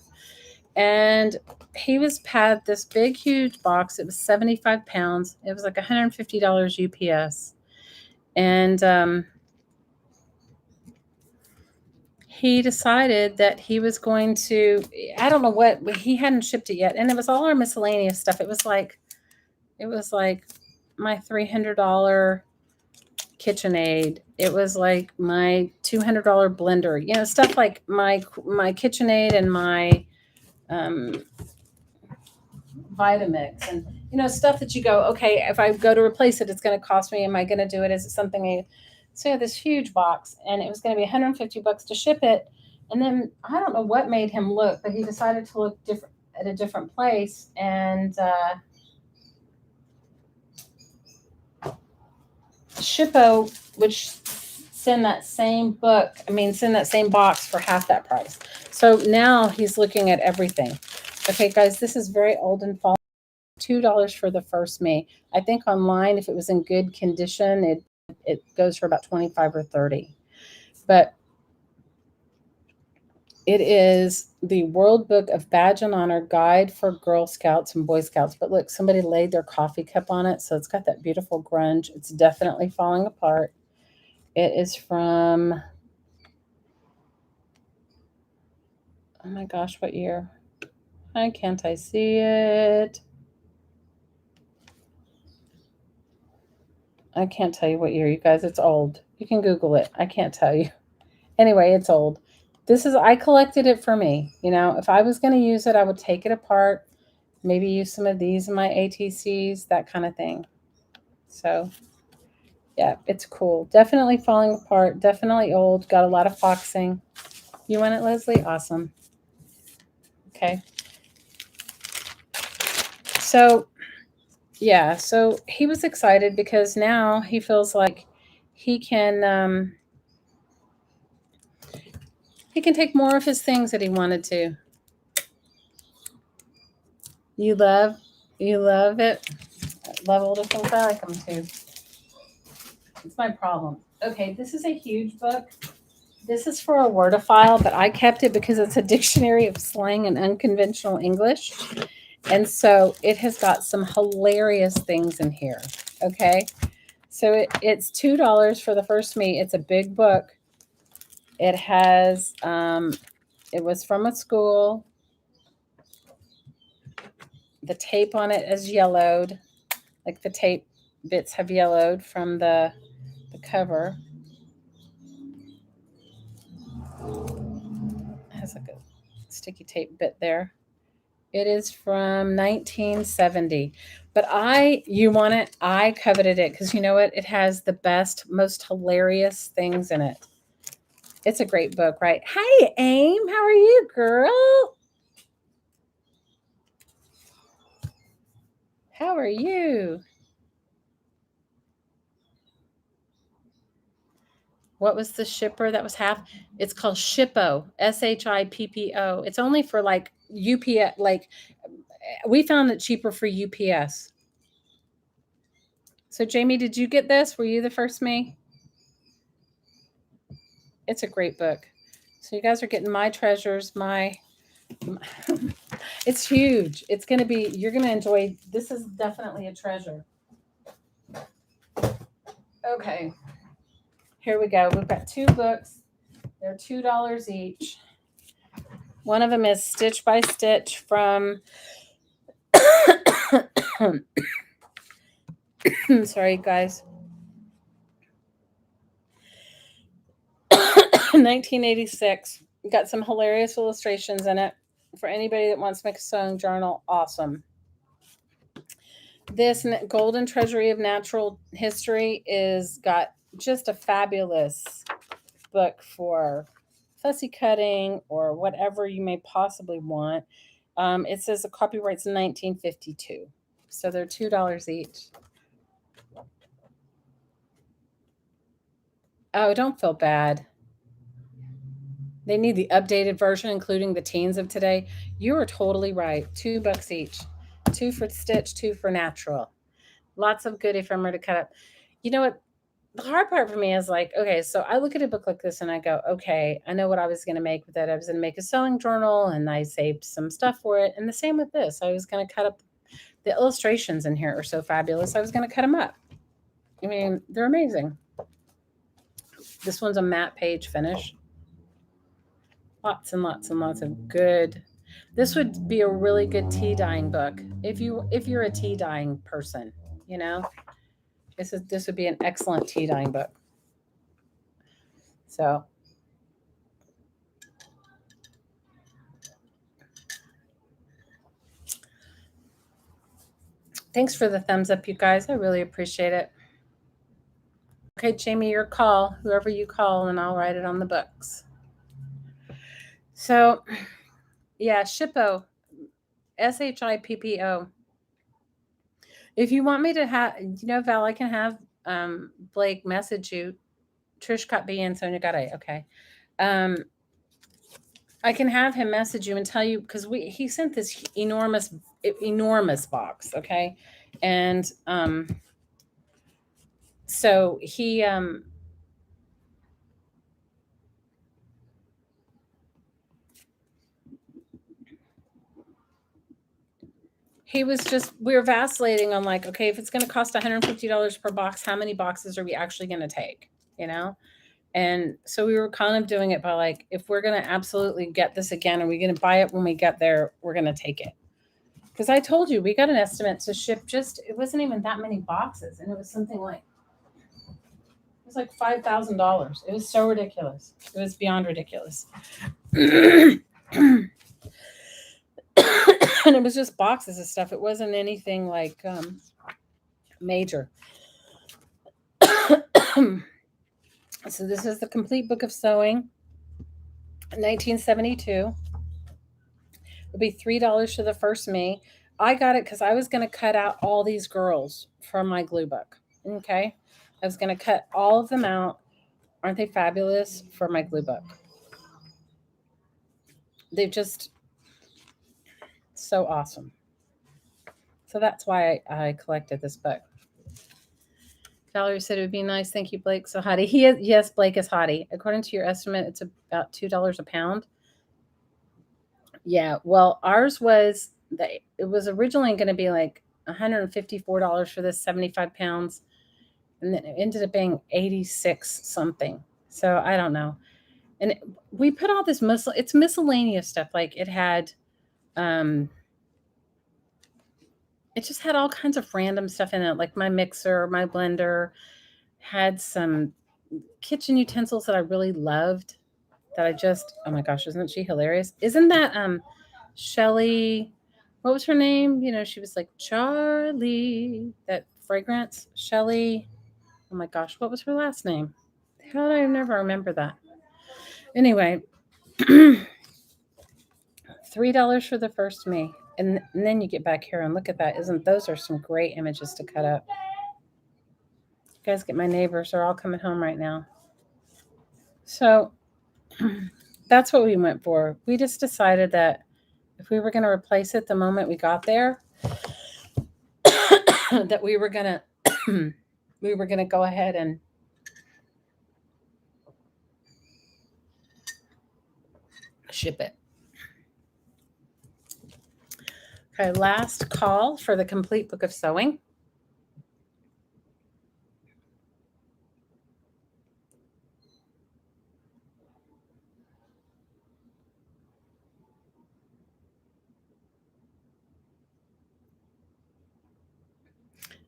And he had this big, huge box. It was 75 pounds. It was like $150 UPS. And he decided that he was going to, I don't know what, he hadn't shipped it yet. And it was all our miscellaneous stuff. It was like my $300 KitchenAid. It was like my $200 blender, stuff like my KitchenAid and my Vitamix and, stuff that you go, okay, if I go to replace it, it's going to cost me. Am I going to do it? Is it something? So yeah, this huge box, and it was going to be $150 to ship it. And then I don't know what made him look, but he decided to look different at a different place. And Shippo, which send that same box for half that price. So now he's looking at everything. Okay, guys, this is very old and fallen. $2 for the first me. I think online, if it was in good condition, it goes for about 25 or 30. But it is the World Book of Badge and Honor Guide for Girl Scouts and Boy Scouts. But look, somebody laid their coffee cup on it, so it's got that beautiful grunge. It's definitely falling apart. It is from, oh my gosh, what year? Why can't I see it? I can't tell you what year, you guys. It's old. You can Google it. I can't tell you. Anyway, it's old. I collected it for me. If I was going to use it, I would take it apart, maybe use some of these in my ATCs, that kind of thing. So, yeah, it's cool. Definitely falling apart. Definitely old. Got a lot of foxing. You want it, Leslie? Awesome. Okay. So, yeah, so he was excited because now he feels like he can take more of his things that he wanted to. You love it. I love older things. I like them too. It's my problem. Okay, this is a huge book. This is for a wordophile, but I kept it because it's a dictionary of slang and unconventional English. And so it has got some hilarious things in here. Okay. So it's $2 for the first me. It's a big book. It has, it was from a school. The tape on it is yellowed. Like the tape bits have yellowed from the cover. It has like a sticky tape bit there. It is from 1970. But you want it? I coveted it because you know what? It has the best, most hilarious things in it. It's a great book, right? Hi, Aim. How are you, girl? How are you? What was the shipper that was half? It's called Shippo, Shippo. It's only for like UPS. Like we found it cheaper for UPS. So Jamie, did you get this? Were you the first me? It's a great book. So you guys are getting my treasures, it's huge. You're going to enjoy. This is definitely a treasure. Okay. Here we go. We've got 2 books. They're $2 each. One of them is Stitch by Stitch from sorry guys, 1986. Got some hilarious illustrations in it for anybody that wants to make a sewing journal. Awesome. This Golden Treasury of Natural History is got just a fabulous book for fussy cutting or whatever you may possibly want. It says the copyright's in 1952. So they're $2 each. Oh, don't feel bad. They need the updated version, including the teens of today. You are totally right. $2 each. 2 for stitch, 2 for natural. Lots of good ephemera to cut up. You know what? The hard part for me is like, okay, so I look at a book like this and I go, okay, I know what I was going to make with it. I was going to make a sewing journal and I saved some stuff for it. And the same with this. I was going to cut up the illustrations in here are so fabulous. I was going to cut them up. I mean, they're amazing. This one's a matte page finish. Lots and lots and lots of good. This would be a really good tea dyeing book if you're a tea dyeing person, you know. This would be an excellent tea dyeing book. So thanks for the thumbs up, you guys. I really appreciate it. Okay, Jamie, your call. Whoever you call, and I'll write it on the books. So, yeah, Shippo, Shippo. If you want me to have, Val, I can have Blake message you. Trish got B and Sonia got A. Okay. I can have him message you and tell you because he sent this enormous box. Okay. And so he was just, we were vacillating on like, okay, if it's going to cost $150 per box, how many boxes are we actually going to take? And so we were kind of doing it by like, if we're going to absolutely get this again, are we going to buy it when we get there? We're going to take it. Because I told you, we got an estimate to ship it wasn't even that many boxes. And it was something like, it was like $5,000. It was so ridiculous. It was beyond ridiculous. And it was just boxes of stuff. It wasn't anything like major. So this is the complete book of sewing, 1972. It'll be $3 for the first me. I got it because I was going to cut out all these girls from my glue book. Okay. I was going to cut all of them out. Aren't they fabulous for my glue book? They've just so awesome. So that's why I collected this book. Valerie said it would be nice. Thank you, Blake. So hottie. Yes, Blake is hottie. According to your estimate, it's about $2 a pound. Yeah. Well, ours was it was originally going to be like $154 for this 75 pounds. And then it ended up being 86 something. So I don't know. And we put all this it's miscellaneous stuff. Like it had, it just had all kinds of random stuff in it. Like my mixer, my blender had some kitchen utensils that I really loved that I just, oh my gosh, isn't she hilarious? Isn't that, Shelly, what was her name? She was like Charlie, that fragrance, Shelly. Oh my gosh, what was her last name? How did I never remember that? Anyway, $3 for the first me. And then you get back here and look at that. Those are some great images to cut up. You guys get my neighbors are all coming home right now. So that's what we went for. We just decided that if we were going to replace it the moment we got there, that we were going to go ahead and ship it. Okay, last call for the complete book of sewing.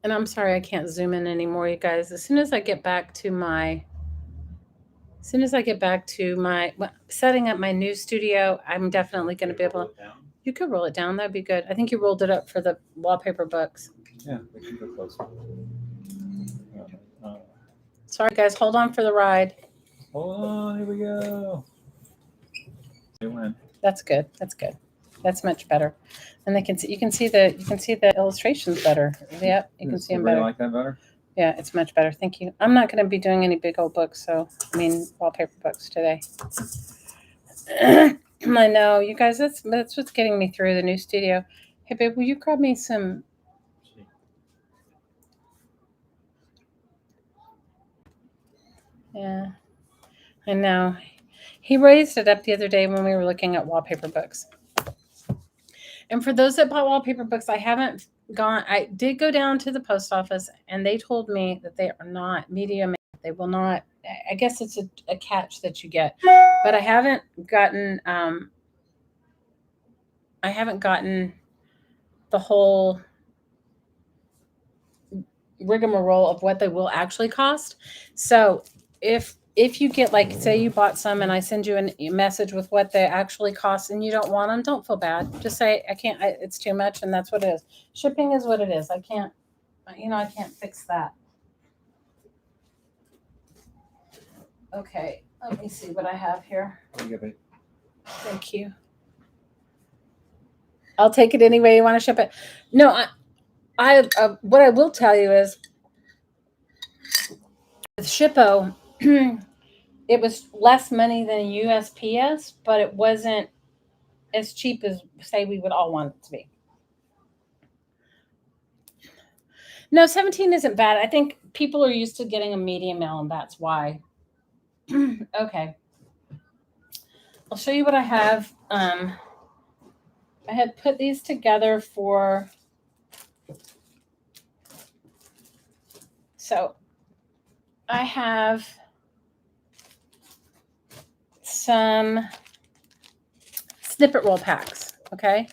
And I'm sorry I can't zoom in anymore, you guys. As soon as I get back to my setting up my new studio, I'm definitely going to be able. You could roll it down. That'd be good. I think you rolled it up for the wallpaper books. Yeah, we can go closer. Sorry, guys. Hold on for the ride. Hold on, here we go. It went. That's good. That's good. That's much better. And they can see. You can see the illustrations better. Yep, you can see them better. Like that better? Yeah, it's much better. Thank you. I'm not going to be doing any big old books, wallpaper books today. I know, you guys. That's what's getting me through the new studio. Hey, babe, will you grab me some? Yeah, I know. He raised it up the other day when we were looking at wallpaper books. And for those that bought wallpaper books, I did go down to the post office and they told me that they are not medium. They will not, I guess it's a catch that you get, but I haven't gotten the whole rigmarole of what they will actually cost. So if you get, like, say you bought some and I send you a message with what they actually cost and you don't want them, don't feel bad. Just say, I can't, it's too much, and that's what it is. Shipping is what it is. I can't fix that. Okay, let me see what I have here. Thank you. I'll take it any way you want to ship it. No, what I will tell you is with Shippo, it was less money than a USPS, but it wasn't as cheap as, say, we would all want it to be. No, 17 isn't bad. I think people are used to getting a medium mail, and that's why. Okay. I'll show you what I have. I had put these together for... So I have some snippet roll packs, okay?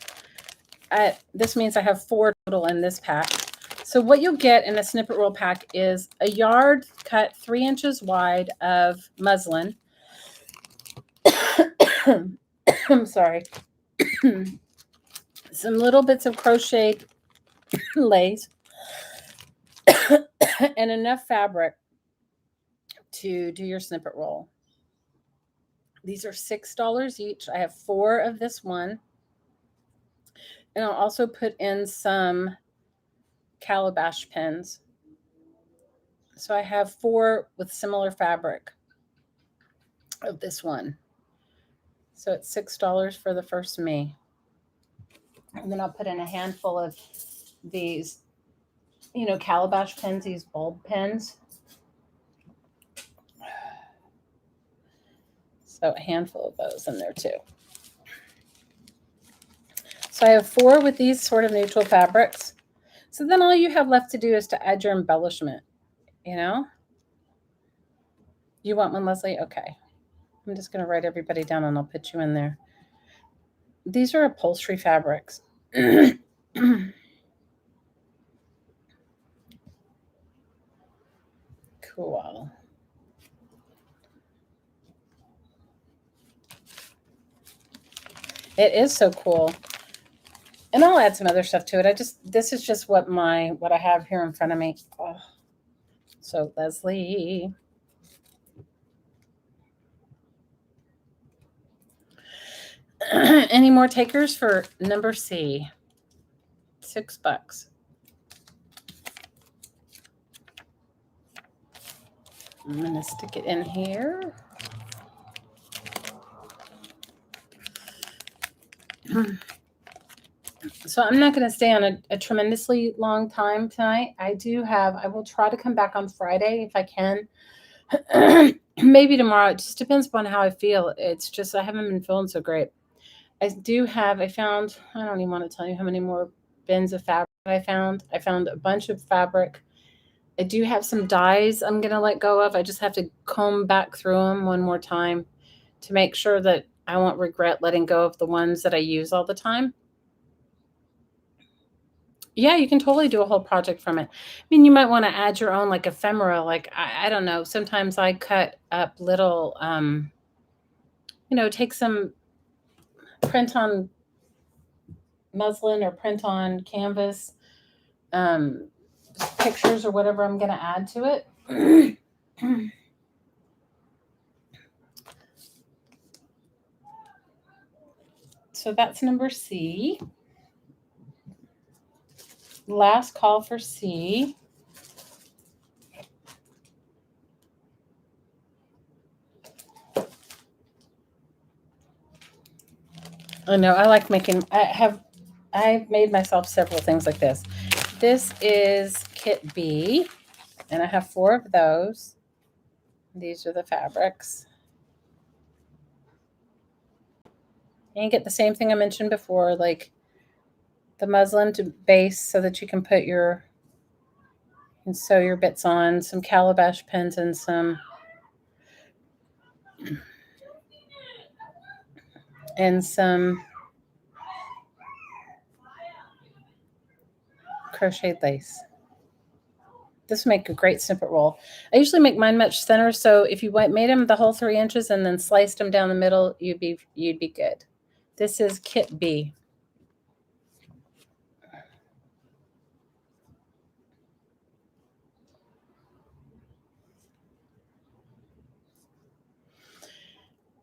This means I have 4 total in this pack. So what you'll get in a snippet roll pack is a yard cut 3 inches wide of muslin. I'm sorry. Some little bits of crocheted lace and enough fabric to do your snippet roll. These are $6 each. I have 4 of this one. And I'll also put in some calabash pins. So I have 4 with similar fabric of this one. So it's $6 for the first me. And then I'll put in a handful of these, calabash pins, these bulb pins. So a handful of those in there too. So I have 4 with these sort of neutral fabrics. So then all you have left to do is to add your embellishment, You want one, Leslie? Okay. I'm just going to write everybody down and I'll put you in there. These are upholstery fabrics. Cool. It is so cool. And I'll add some other stuff to it. This is just what I have here in front of me. Oh. So Leslie. Any more takers for number C? $6. I'm going to stick it in here. So I'm not going to stay on a tremendously long time tonight. I will try to come back on Friday if I can. Maybe tomorrow. It just depends upon how I feel. It's just I haven't been feeling so great. I found, I don't even want to tell you how many more bins of fabric I found. I found a bunch of fabric. I do have some dyes I'm going to let go of. I just have to comb back through them one more time to make sure that I won't regret letting go of the ones that I use all the time. Yeah, you can totally do a whole project from it. I mean, you might want to add your own like ephemera. Like I don't know. Sometimes I cut up little, take some print on muslin or print on canvas, um, pictures or whatever I'm going to add to it. So that's number C. Last call for C. I know I like making. I've made myself several things like this. This is kit B, and I have 4 of those. These are the fabrics. And you get the same thing I mentioned before, like the muslin to base so that you can put and sew your bits on, some calabash pins and some crocheted lace. This would make a great snippet roll. I usually make mine much thinner, so if you made them the whole 3 inches and then sliced them down the middle, you'd be good. This is kit B.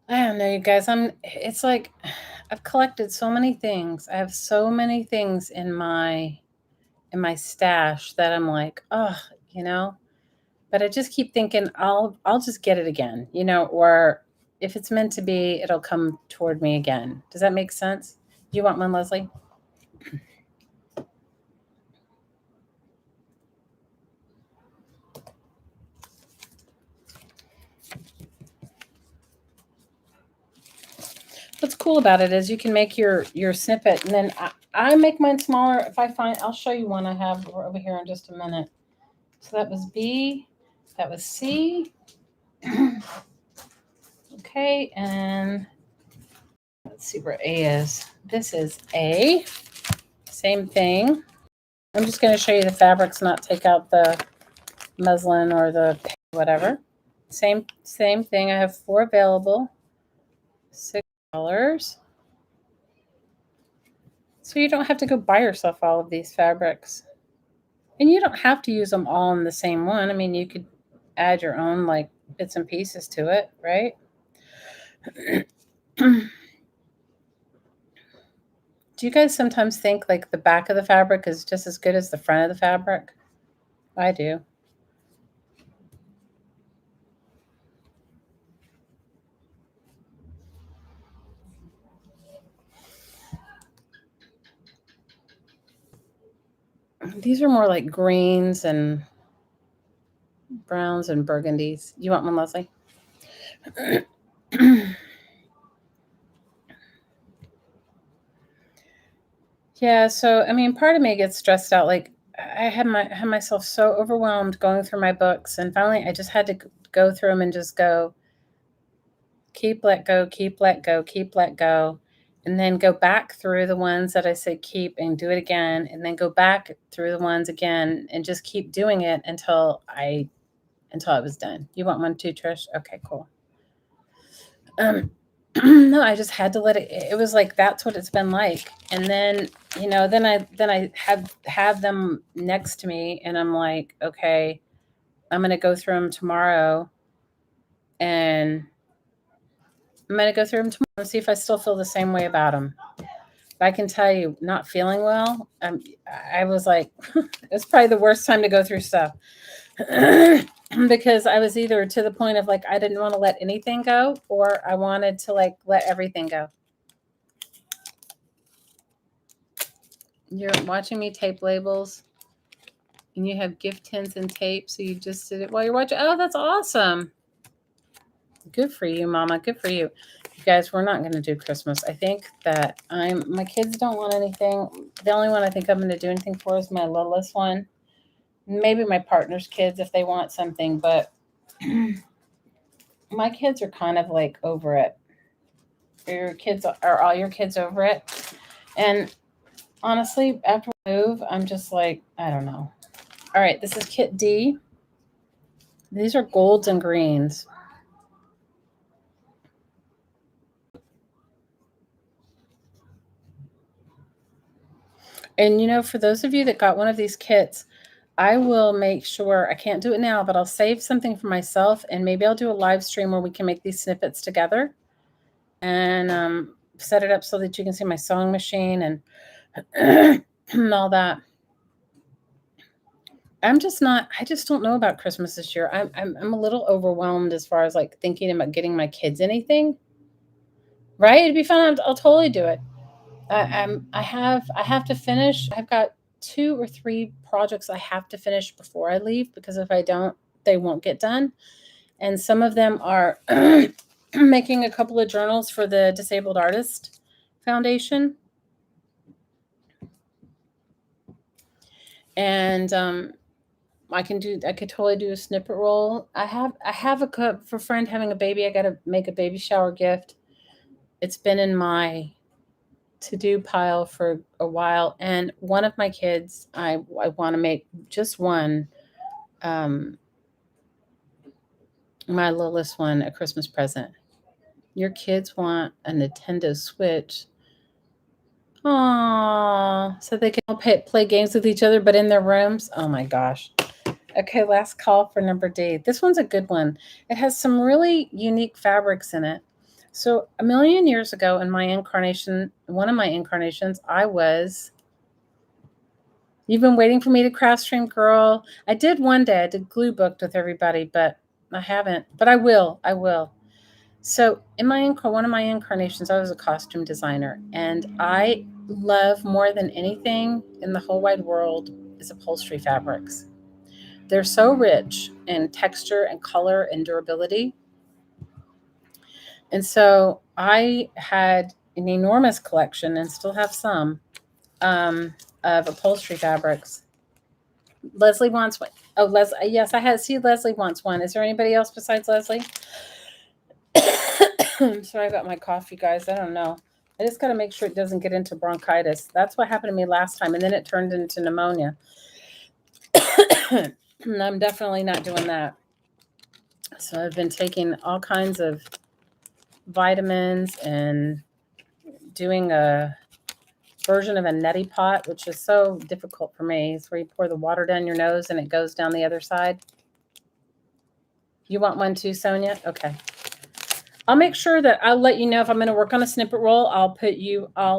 I don't know, you guys. It's like I've collected so many things. I have so many things in my stash that I'm like, oh, but I just keep thinking I'll just get it again, or if it's meant to be, it'll come toward me again. Does that make sense? Do you want one, Leslie? What's cool about it is you can make your snippet, and then I make mine smaller. If I find, I'll show you one I have over here in just a minute. So that was B, that was C. Okay, and let's see where A is. This is A. Same thing. I'm just going to show you the fabrics, not take out the muslin or the whatever. Same thing. I have 4 available. $6. So you don't have to go buy yourself all of these fabrics. And you don't have to use them all in the same one. I mean, you could add your own like bits and pieces to it, right? Do you guys sometimes think like the back of the fabric is just as good as the front of the fabric? I do. These are more like greens and browns and burgundies. You want one, Leslie? Yeah, so I mean, part of me gets stressed out. Like I had myself so overwhelmed going through my books, and finally, I just had to go through them and just go, keep, let go, keep, let go, keep, let go, and then go back through the ones that I said keep and do it again, and then go back through the ones again and just keep doing it until I was done. You want one too, Trish? Okay, cool. No, I just had to let it. It was like that's what it's been like, and then then I have them next to me, and I'm like, okay, I'm gonna go through them tomorrow, and I'm gonna go through them tomorrow and see if I still feel the same way about them. But I can tell you, not feeling well. I was like, it's probably the worst time to go through stuff. Because I was either to the point of like I didn't want to let anything go, or I wanted to like let everything go. You're watching me tape labels, and you have gift tins and tape, so you just did it while you're watching. Oh, that's awesome. Good for you, Mama. Good for you. You guys, we're not going to do Christmas. I think that my kids don't want anything. The only one I think I'm going to do anything for is my littlest one. Maybe my partner's kids if they want something, but my kids are kind of like over it. Are all your kids over it? And Honestly, after we move, I'm just like, I don't know. All right, this is kit D. These are golds and greens. And for those of you that got one of these kits, I will make sure, I can't do it now, but I'll save something for myself, and maybe I'll do a live stream where we can make these snippets together and set it up so that you can see my sewing machine and all that. I just don't know about Christmas this year. I'm a little overwhelmed as far as like thinking about getting my kids anything. Right? It'd be fun. I'll totally do it. I have to finish. I've got 2 or 3 projects I have to finish before I leave, because if I don't, they won't get done. And some of them are making a couple of journals for the Disabled Artist Foundation. And I could totally do a snippet roll. I have for a friend having a baby. I got to make a baby shower gift. It's been in my to-do pile for a while, and one of my kids, I want to make just one, my littlest one, a Christmas present. Your kids want a Nintendo Switch. Aww, so they can all play games with each other, but in their rooms. Oh my gosh. Okay, last call for number D. This one's a good one. It has some really unique fabrics in it. So a million years ago in my incarnation, one of my incarnations, you've been waiting for me to craft stream, girl. I did one day. I did glue booked with everybody, but I haven't. But I will. So in one of my incarnations, I was a costume designer, and I love more than anything in the whole wide world is upholstery fabrics. They're so rich in texture and color and durability. And so I had an enormous collection, and still have some, of upholstery fabrics. Leslie wants one. Oh, Leslie. Yes, I had. See, Leslie wants one. Is there anybody else besides Leslie? Sorry about my cough, you guys. I don't know. I just got to make sure it doesn't get into bronchitis. That's what happened to me last time, and then it turned into pneumonia. I'm definitely not doing that. So I've been taking all kinds of vitamins and doing a version of a neti pot, which is so difficult for me. It's where you pour the water down your nose and it goes down the other side. You want one too, Sonia? Okay. I'll make sure that I'll let you know if I'm going to work on a snippet roll. I'll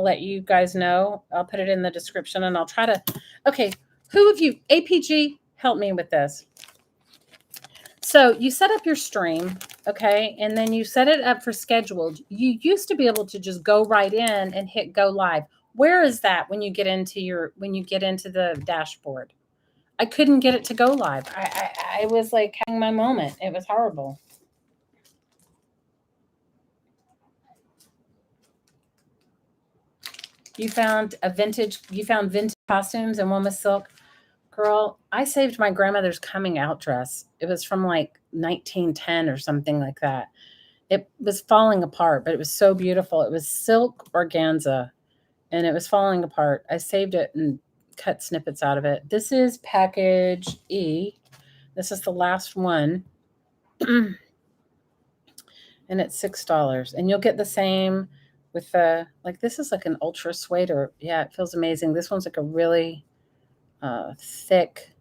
let you guys know. I'll put it in the description, and I'll try to. Okay. Who of you, APG, help me with this. So you set up your stream, okay, and then you set it up for scheduled. You used to be able to just go right in and hit go live. Where is that when you get into the dashboard? I couldn't get it to go live. I was like having my moment. It was horrible. You found vintage costumes, and one was silk. Girl, I saved my grandmother's coming out dress. It was from like 1910 or something like that. It was falling apart, but it was so beautiful. It was silk organza, and it was falling apart. I saved it and cut snippets out of it. This is package E. This is the last one. And it's $6. And you'll get the same with this is like an ultra suede, or yeah, it feels amazing. This one's like a really thick,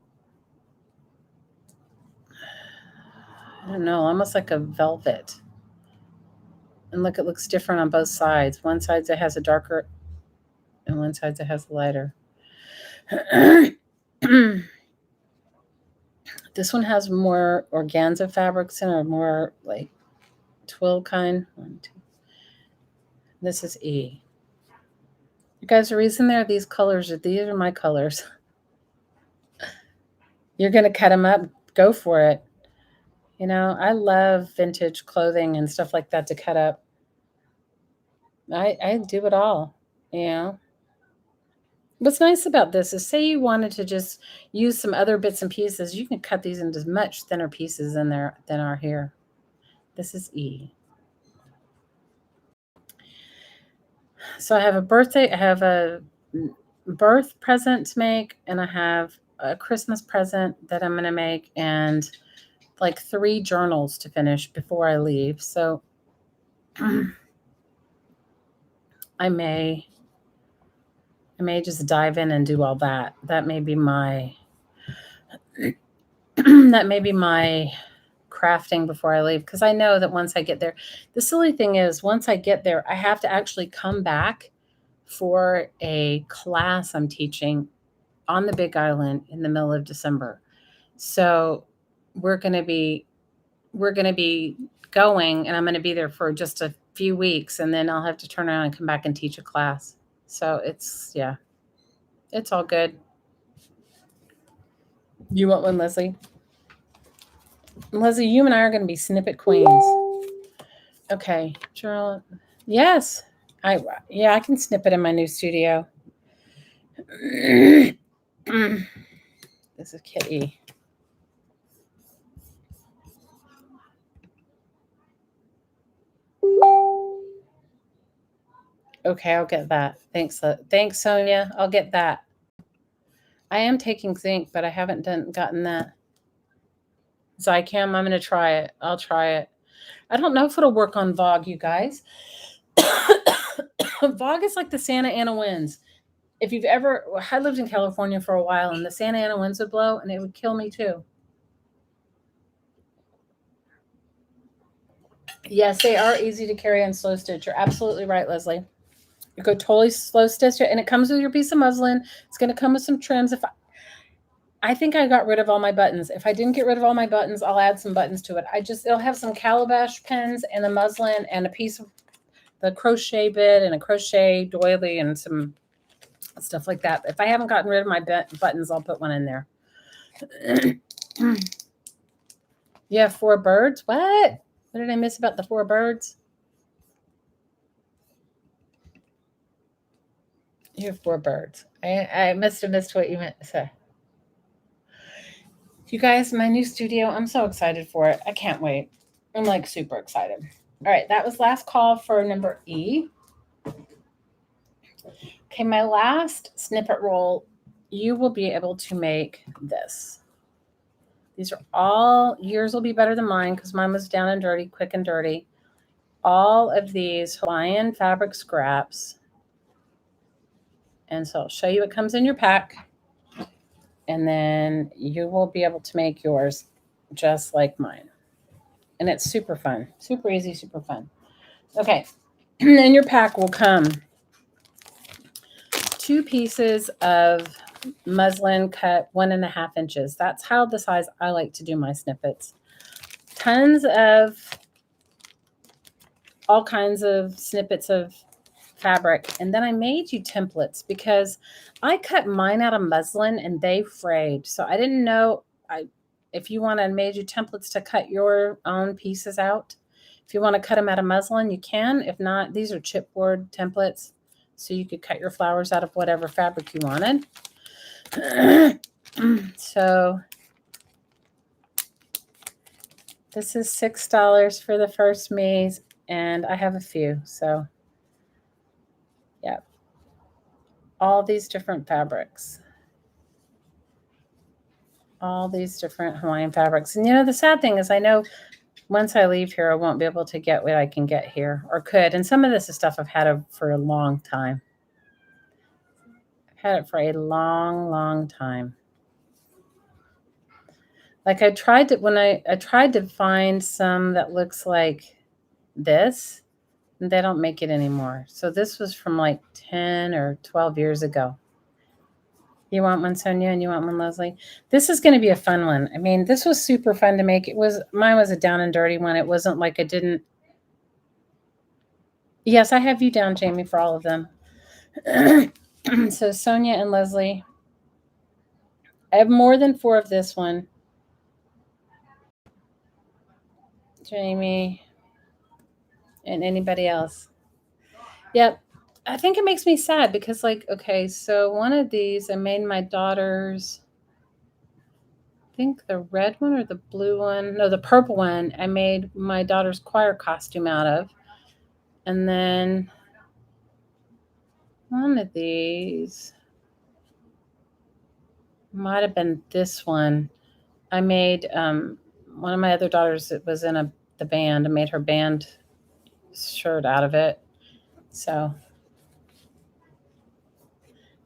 I don't know, almost like a velvet. And look, it looks different on both sides. One side it has a darker, and one side it has a lighter. This one has more organza fabrics in, or more like twill kind. 1, 2. This is E. You guys, the reason there are these colors, these are my colors. You're going to cut them up, go for it. I love vintage clothing and stuff like that to cut up. I do it all, What's nice about this is, say you wanted to just use some other bits and pieces, you can cut these into much thinner pieces than are here. This is E. So I have a birth present to make, and I have a Christmas present that I'm going to make, and like 3 journals to finish before I leave. So I may just dive in and do all that. That may be my that may be my crafting before I leave, because I know that once I get there, the silly thing is once I get there, I have to actually come back for a class I'm teaching on the Big Island in the middle of December. So we're going to be going, and I'm going to be there for just a few weeks, and then I'll have to turn around and come back and teach a class. So it's all good. You want one, Leslie? Leslie, you and I are going to be snippet queens. Okay, Charlotte. Yes, I can snippet in my new studio. This is Kitty. Okay, I'll get that. Thanks, Sonia. I'll get that. I am taking zinc, but I haven't gotten that. Zycam, I'm going to try it. I'll try it. I don't know if it'll work on Vogue, you guys. Vogue is like the Santa Ana winds. If you've ever, I lived in California for a while, and the Santa Ana winds would blow, and it would kill me too. Yes, they are easy to carry and slow stitch. You're absolutely right, Leslie. You go totally slow stitch it, and it comes with your piece of muslin. It's going to come with some trims. I think I got rid of all my buttons. If I didn't get rid of all my buttons, I'll add some buttons to it. It'll have some calabash pins and the muslin and a piece of the crochet bit and a crochet doily and some stuff like that. If I haven't gotten rid of my buttons, I'll put one in there. You have 4 birds? What? What did I miss about the 4 birds? You have 4 birds. I must have missed what you meant to say. You guys, my new studio, I'm so excited for it. I can't wait. I'm like super excited. All right, that was last call for number E. Okay, my last snippet roll, you will be able to make this. These are all, yours will be better than mine because mine was down and dirty, quick and dirty. All of these Hawaiian fabric scraps. And so I'll show you what comes in your pack. And then you will be able to make yours just like mine. And it's super fun, super easy, super fun. Okay, in your pack will come 2 pieces of muslin cut 1.5 inches. That's how the size I like to do my snippets. Tons of all kinds of snippets of fabric. And then I made you templates because I cut mine out of muslin and they frayed. So I didn't know if you want to made you templates to cut your own pieces out. If you want to cut them out of muslin, you can. If not, these are chipboard templates. So you could cut your flowers out of whatever fabric you wanted. So this is $6 for the first maze, and I have a few. So yeah, all these different fabrics. All these different Hawaiian fabrics. And the sad thing is I know once I leave here, I won't be able to get what I can get here or could. And some of this is stuff I've had for a long time. I've had it for a long, long time. Like I tried to find some that looks like this, and they don't make it anymore. So this was from like 10 or 12 years ago. You want one, Sonia, and you want one, Leslie? This is going to be a fun one. I mean, this was super fun to make. Mine was a down and dirty one. It wasn't like I didn't. Yes, I have you down, Jamie, for all of them. So Sonia and Leslie, I have more than 4 of this one. Jamie and anybody else. Yep. I think it makes me sad because okay, so one of these I made my daughter's, I think the red one or the blue one, no, the purple one, I made my daughter's choir costume out of. And then one of these, Might have been this one. I made one of my other daughters that was in the band. I made her band shirt out of it. So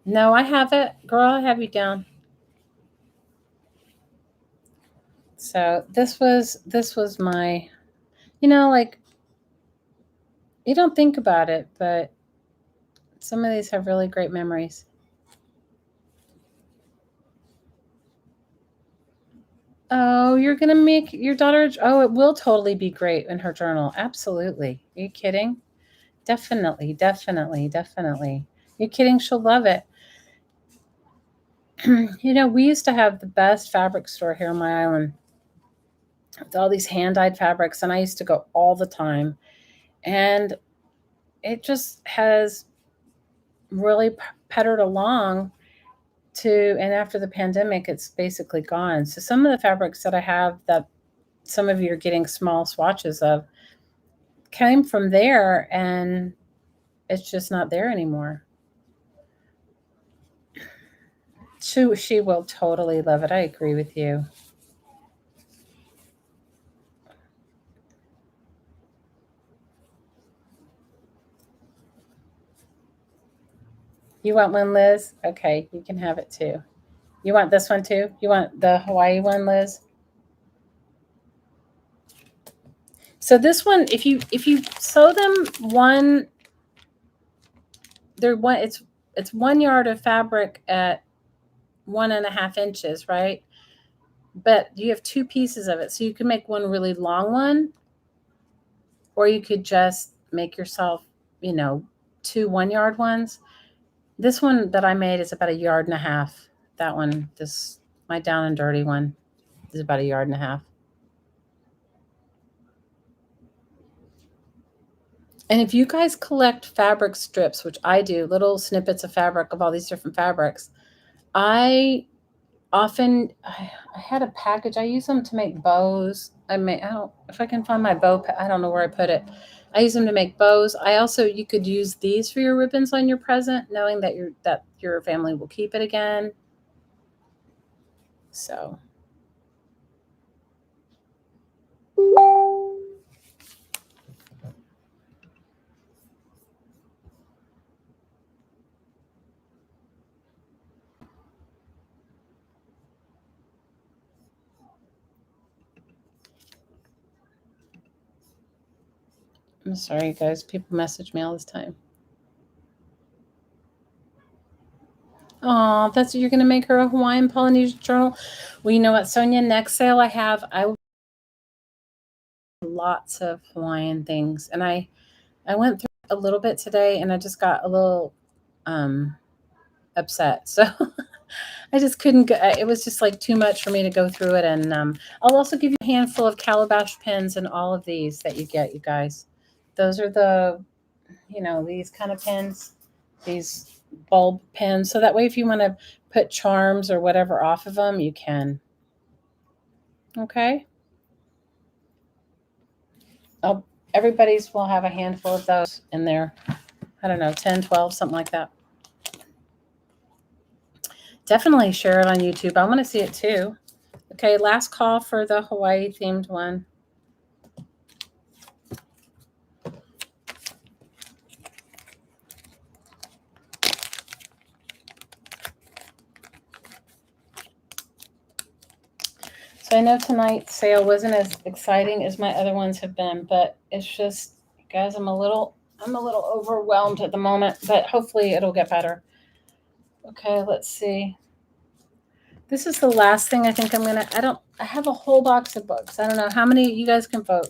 no, I have it. Girl, I have you down. So this was my, like, you don't think about it, but some of these have really great memories. Oh, you're going to make your daughter, oh, it will totally be great in her journal. Absolutely. Are you kidding? Definitely, definitely, definitely. You're kidding? She'll love it. We used to have the best fabric store here on my island with all these hand-dyed fabrics, and I used to go all the time. And it just has really pettered along and after the pandemic, it's basically gone. So some of the fabrics that I have that some of you are getting small swatches of came from there, and it's just not there anymore. She will totally love it. I agree with you. You want one, Liz? Okay, you can have it too. You want this one too? You want the Hawaii one, Liz? So this one, if you sew them it's 1 yard of fabric at 1.5 inches, right? But you have 2 pieces of it, so you can make one really long one, or you could just make yourself, 2 1-yard ones. This one that I made is about 1.5 yards. That one, my down and dirty one, is about 1.5 yards. And if you guys collect fabric strips, which I do, little snippets of fabric of all these different fabrics, I had a package. I use them to make bows. If I can find my bow, I don't know where I put it. I use them to make bows. You could use these for your ribbons on your present, knowing that your family will keep it again. So. I'm sorry, guys. People message me all this time. Oh, you're going to make her a Hawaiian Polynesian journal. Well, you know what, Sonia? Next sale I will lots of Hawaiian things, and I went through a little bit today, and I just got a little upset. So I just couldn't go. It was just like too much for me to go through it. And I'll also give you a handful of calabash pins and all of these that you get, you guys. Those are these kind of pins, these bulb pins. So that way, if you want to put charms or whatever off of them, you can. Okay. Everybody's will have a handful of those in there. I don't know, 10, 12, something like that. Definitely share it on YouTube. I want to see it too. Okay, last call for the Hawaii themed one. So I know tonight's sale wasn't as exciting as my other ones have been, but it's just, guys, I'm a little overwhelmed at the moment, but hopefully it'll get better. Okay, let's see. This is the last thing I think I have a whole box of books. I don't know how many you guys can vote.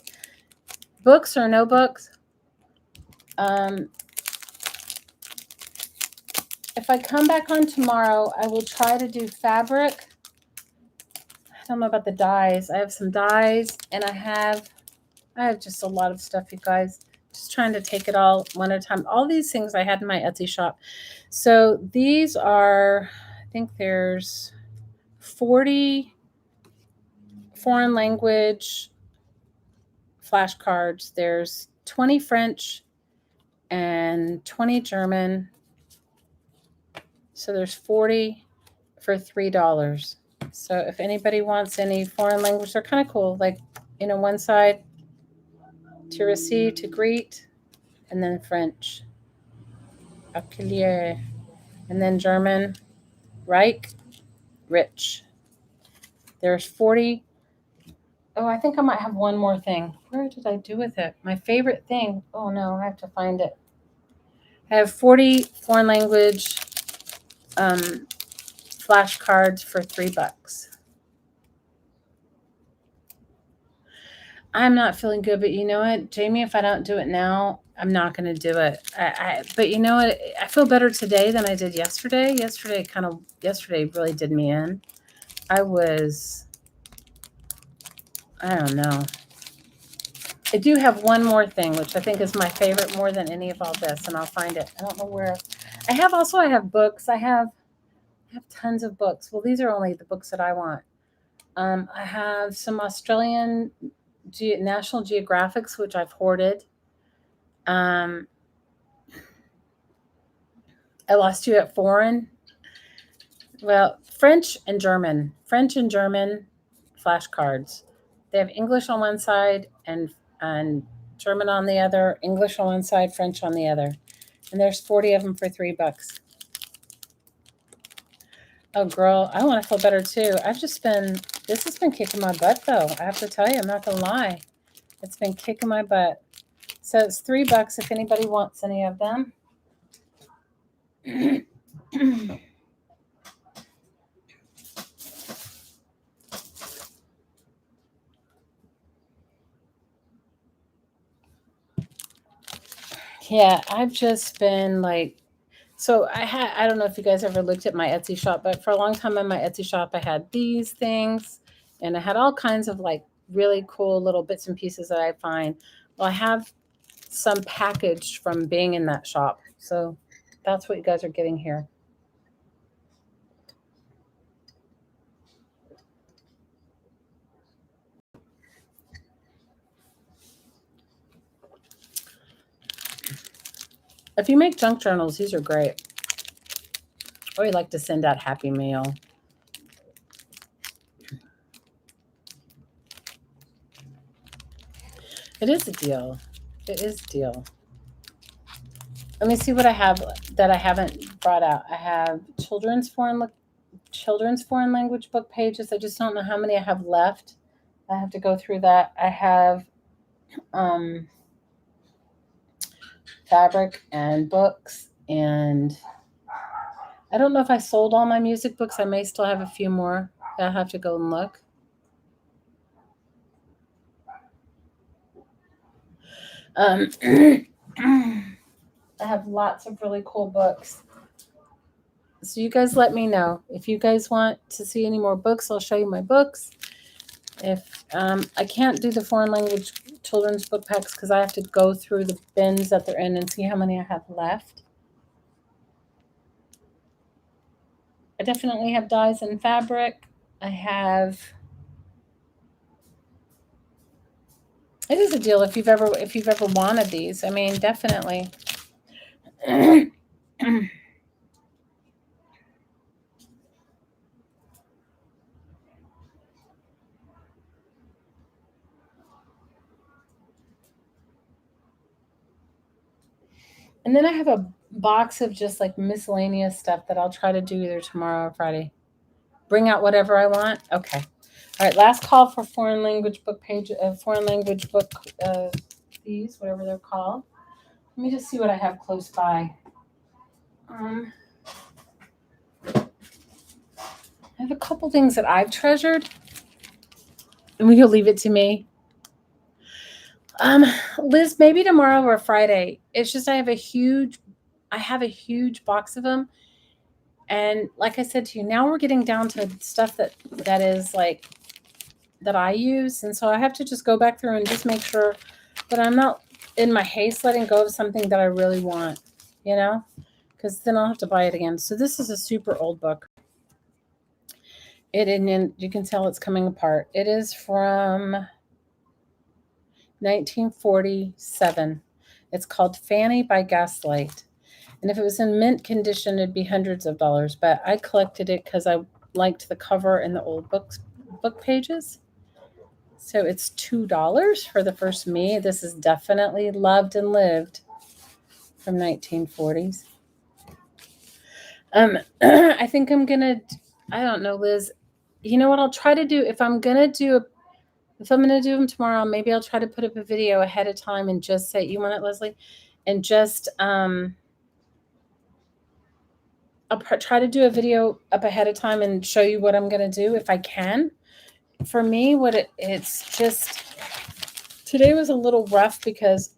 Books or no books? If I come back on tomorrow, I will try to do fabric. I don't know about the dyes. I have some dyes, and I have just a lot of stuff, you guys. Just trying to take it all one at a time. All these things I had in my Etsy shop. So these are, I think there's 40 foreign language flashcards. There's 20 French and 20 German. So there's 40 for $3. So if anybody wants any foreign language, they're kind of cool. Like, one side to receive, to greet, and then French, accueillir, and then German, Reich, rich. There's 40. Oh, I think I might have one more thing. Where did I do with it? My favorite thing. Oh no, I have to find it. I have 40 foreign language flashcards for $3. I'm not feeling good, but you know what, Jamie, if I don't do it now, I'm not going to do it. But you know what? I feel better today than I did yesterday. Yesterday really did me in. I don't know. I do have one more thing, which I think is my favorite more than any of all this, and I'll find it. I don't know where. I have books. I have tons of books. Well, these are only the books that I want. I have some Australian National Geographics, which I've hoarded. I lost you at foreign. Well, French and German flashcards. They have English on one side and German on the other, English on one side, French on the other. And there's 40 of them for $3. Oh, girl, I want to feel better too. This has been kicking my butt though. I have to tell you, I'm not going to lie. It's been kicking my butt. So it's $3 if anybody wants any of them. Yeah, I've just been like, so I don't know if you guys ever looked at my Etsy shop, but for a long time on my Etsy shop, I had these things and I had all kinds of like really cool little bits and pieces that I find. Well, I have some packaged from being in that shop. So that's what you guys are getting here. If you make junk journals, these are great. Or you like to send out Happy Meal. It is a deal. It is a deal. Let me see what I have that I haven't brought out. I have children's foreign language book pages. I just don't know how many I have left. I have to go through that. I have fabric and books, and I don't know if I sold all my music books. I may still have a few more. I'll have to go and look. I have lots of really cool books. So you guys let me know. If you guys want to see any more books, I'll show you my books. If I can't do the foreign language children's book packs because I have to go through the bins that they're in and see how many I have left. I definitely have dyes and fabric. It is a deal if you've ever wanted these. I mean, definitely. And then I have a box of just like miscellaneous stuff that I'll try to do either tomorrow or Friday. Bring out whatever I want. Okay. All right. Last call for foreign language book these, whatever they're called. Let me just see what I have close by. I have a couple things that I've treasured, and will you leave it to me? Liz, maybe tomorrow or Friday. It's just I have a huge box of them. And like I said to you, now we're getting down to stuff that is like that I use. And so I have to just go back through and just make sure that I'm not in my haste letting go of something that I really want, because then I'll have to buy it again. So this is a super old book. And you can tell it's coming apart. It is from 1947. It's called Fanny by Gaslight. And if it was in mint condition, it'd be hundreds of dollars. But I collected it because I liked the cover and the old book pages. So it's $2 for the first me. This is definitely Loved and Lived from 1940s. I think I'm gonna. I don't know, Liz. You know what I'll try to do if I'm gonna do them tomorrow. Maybe I'll try to put up a video ahead of time and just say, "You want it, Leslie?" And just I'll try to do a video up ahead of time and show you what I'm gonna do if I can. For me, it's just today was a little rough because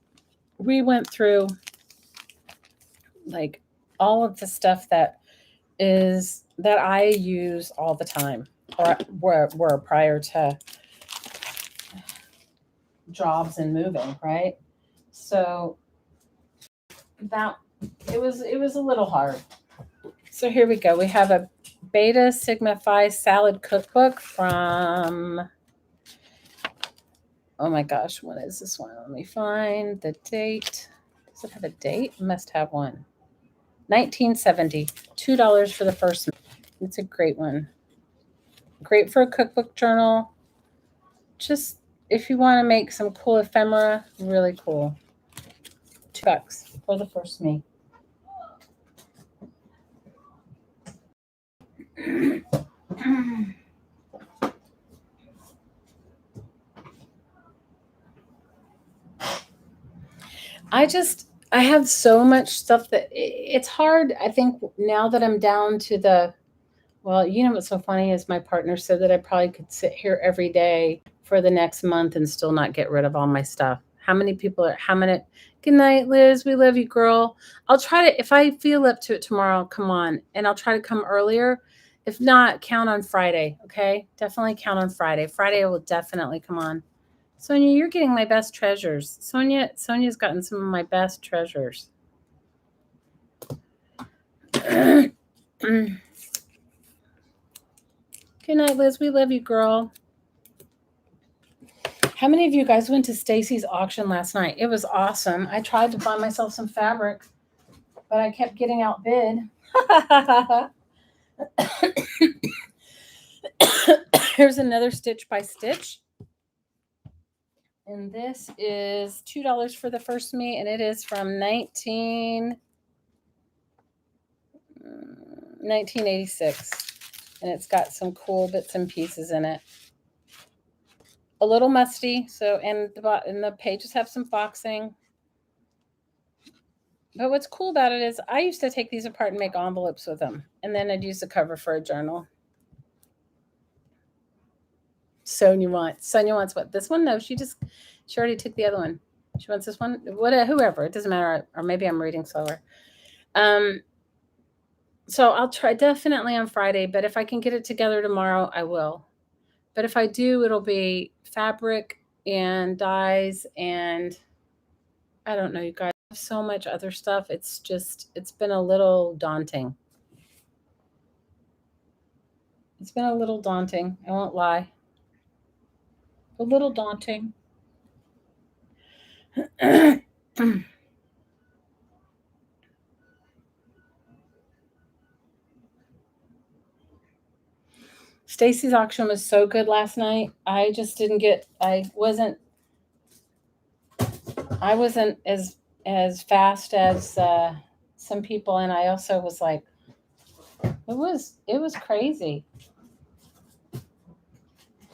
we went through like all of the stuff that I use all the time or were prior to jobs and moving, right? So that it was a little hard. So here we go. We have a Beta Sigma Phi salad cookbook from, oh my gosh, what is this one? Let me find the date. Does it have a date? It must have one. 1970. $2 for the first. It's a great one. Great for a cookbook journal. Just if you want to make some cool ephemera, really cool. $2 for the first me. I have so much stuff that it's hard. I think now that I'm down to well, you know what's so funny is my partner said that I probably could sit here every day for the next month and still not get rid of all my stuff. Good night, Liz. We love you, girl. I'll try to, if I feel up to it tomorrow, come on. And I'll try to come earlier. If not, count on Friday, okay? Definitely count on Friday. Friday I will definitely come on. Sonia, you're getting my best treasures. Sonia's gotten some of my best treasures. Good night, Liz. We love you, girl. How many of you guys went to Stacy's auction last night? It was awesome. I tried to find myself some fabric, but I kept getting outbid. Here's another Stitch by Stitch. And this is $2 for the first me, and it is from 1986. And it's got some cool bits and pieces in it. A little musty, and the pages have some foxing. But what's cool about it is I used to take these apart and make envelopes with them. And then I'd use the cover for a journal. Sonia wants what? This one? No, she already took the other one. She wants this one. Whoever. It doesn't matter. Or maybe I'm reading slower. So I'll try definitely on Friday, but if I can get it together tomorrow, I will. But if I do, it'll be fabric and dyes and I don't know, you guys. I have so much other stuff. It's been a little daunting. It's been a little daunting. I won't lie. A little daunting. Stacy's auction was so good last night. I just didn't get. I wasn't as fast as some people, and I also was like, it was crazy,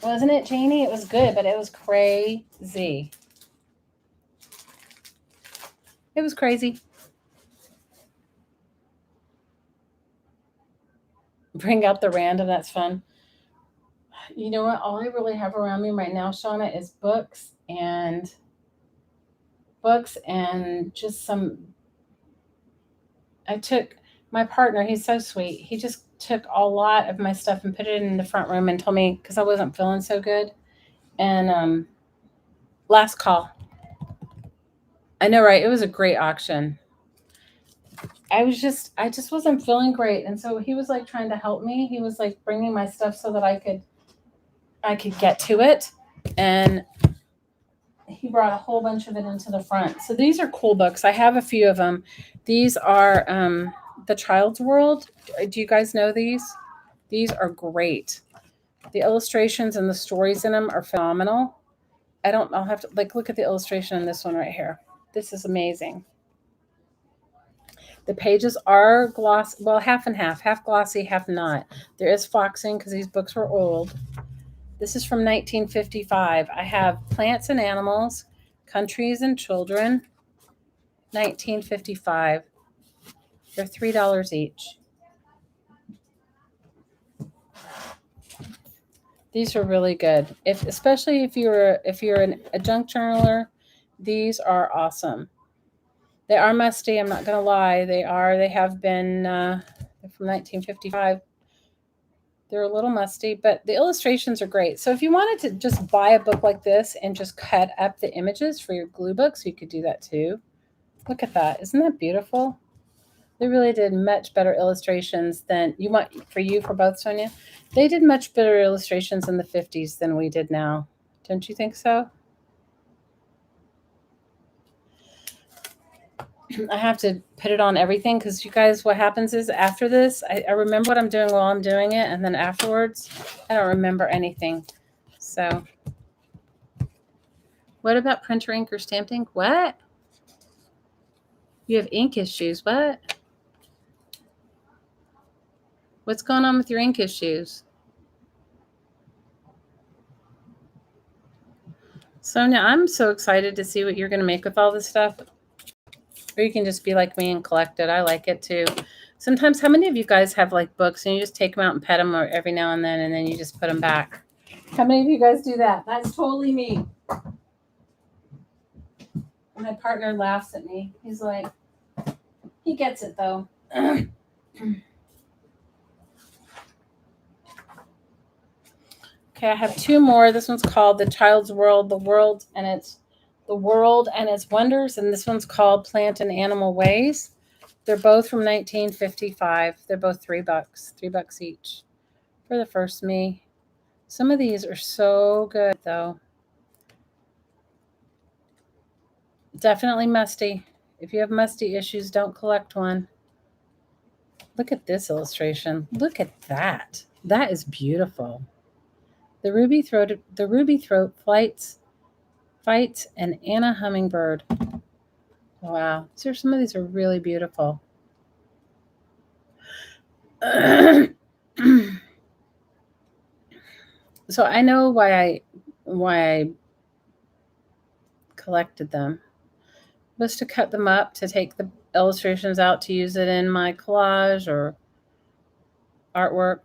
wasn't it, Janie? It was good, but it was crazy. It was crazy. Bring out the random. That's fun. You know what? All I really have around me right now, Shauna, is books and just some. I took my partner. He's so sweet. He just took a lot of my stuff and put it in the front room and told me because I wasn't feeling so good. And last call. I know, right? It was a great auction. I just wasn't feeling great, and so he was like trying to help me. He was like bringing my stuff so that I could get to it, and he brought a whole bunch of it into the front. So these are cool books. I have a few of them. These are The Child's World. Do you guys know these? These are great. The illustrations and the stories in them are phenomenal. I'll have to look at the illustration in this one right here. This is amazing. The pages are gloss, well, half and half glossy, half not. There is foxing because these books were old. This is from 1955. I have Plants and Animals, Countries and Children, 1955. They're $3 each. These are really good. Especially if you're a junk journaler, these are awesome. They are musty. I'm not going to lie. They have been from 1955. They're a little musty, but the illustrations are great. So if you wanted to just buy a book like this and just cut up the images for your glue books, you could do that too. Look at that. Isn't that beautiful? They really did much better illustrations than for both, Sonia. They did much better illustrations in the 50s than we did now. Don't you think so? I have to put it on everything because you guys, what happens is after this, I remember what I'm doing while I'm doing it. And then afterwards, I don't remember anything. So what about printer ink or stamped ink? What? You have ink issues. What? What's going on with your ink issues? Sonia, I'm so excited to see what you're going to make with all this stuff. Or you can just be like me and collect it. I like it too. Sometimes, how many of you guys have books and you just take them out and pet them every now and then you just put them back? How many of you guys do that? That's totally me. My partner laughs at me. He's like, he gets it though. Okay, I have two more. This one's called The Child's World, The World and Its Wonders, and this one's called Plant and Animal Ways. They're both from 1955. They're both $3, $3 each for the first me. Some of these are so good though. Definitely musty. If you have musty issues, don't collect one. Look at this illustration. Look at that. That is beautiful. The ruby throat fights an Anna hummingbird. Wow. Some of these are really beautiful. So I know why I collected them. It was to cut them up, to take the illustrations out, to use it in my collage or artwork.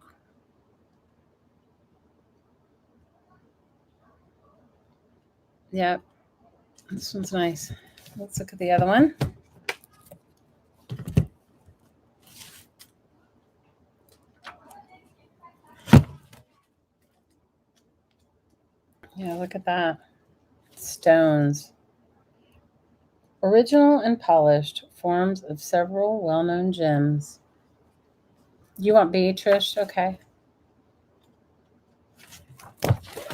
Yep. This one's nice. Let's look at the other one. Yeah, look at that. Stones. Original and polished forms of several well-known gems. You want B, Trish? Okay.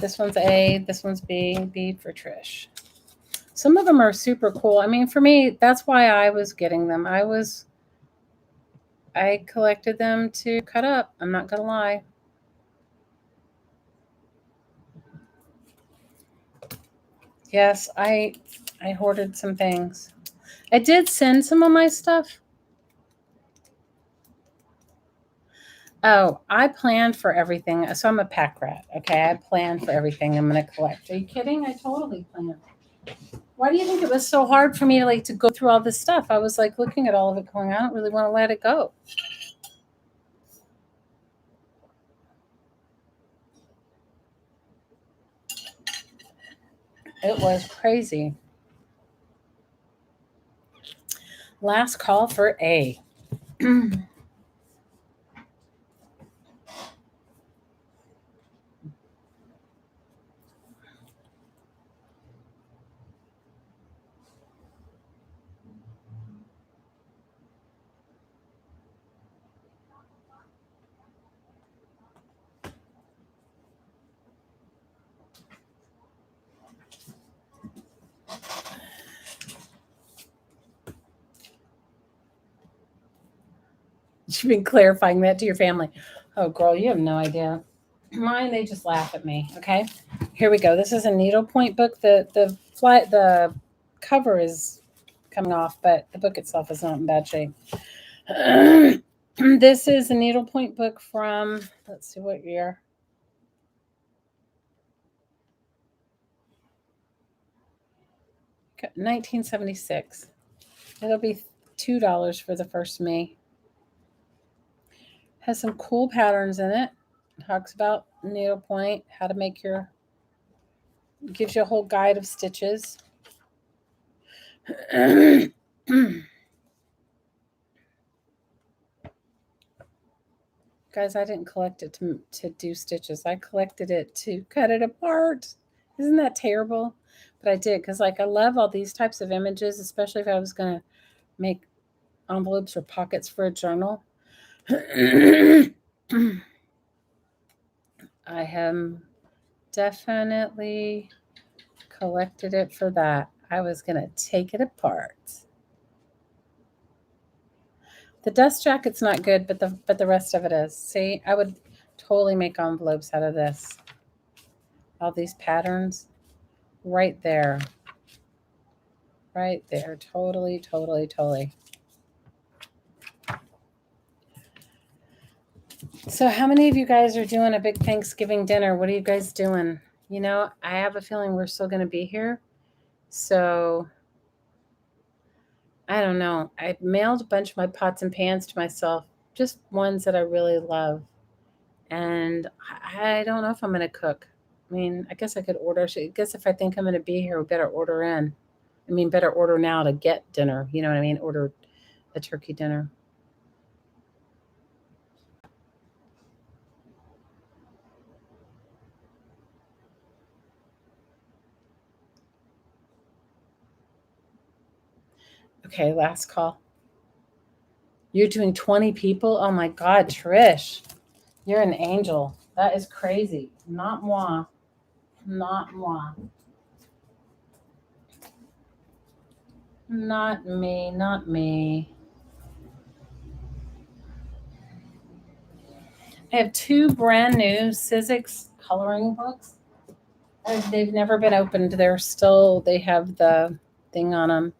This one's A, this one's B. B for Trish. Some of them are super cool. I mean, for me, that's why I was getting them. I collected them to cut up. I'm not going to lie. Yes, I hoarded some things. I did send some of my stuff. Oh, I planned for everything. So I'm a pack rat. Okay, I planned for everything I'm going to collect. Are you kidding? I totally planned. Why do you think it was so hard for me to go through all this stuff? I was looking at all of it going, I don't really want to let it go. It was crazy. Last call for A. You've been clarifying that to your family. Oh, girl, you have no idea. Mine, they just laugh at me. Okay, here we go. This is a needlepoint book. The cover is coming off, but the book itself is not in bad shape. This is a needlepoint book from, let's see what year. Okay, 1976. It'll be $2 for the first me. Has some cool patterns in it. Talks about needlepoint, how to make your, gives you a whole guide of stitches. Guys, I didn't collect it to do stitches. I collected it to cut it apart. Isn't that terrible? But I did because, like, I love all these types of images, especially if I was going to make envelopes or pockets for a journal. I have definitely collected it for that. I was going to take it apart. The dust jacket's not good, but the rest of it is. See, I would totally make envelopes out of this. All these patterns right there. Right there. Totally, totally, totally. So how many of you guys are doing a big Thanksgiving dinner? What are you guys doing? You know, I have a feeling we're still going to be here. So I don't know. I mailed a bunch of my pots and pans to myself, just ones that I really love. And I don't know if I'm going to cook. I mean, I guess I could order. I guess if I think I'm going to be here, we better order in. I mean, better order now to get dinner. You know what I mean? Order a turkey dinner. Okay, last call. You're doing 20 people? Oh my God, Trish. You're an angel. That is crazy. Not moi. Not moi. Not me. Not me. I have two brand new Sizzix coloring books. They've never been opened. They have the thing on them.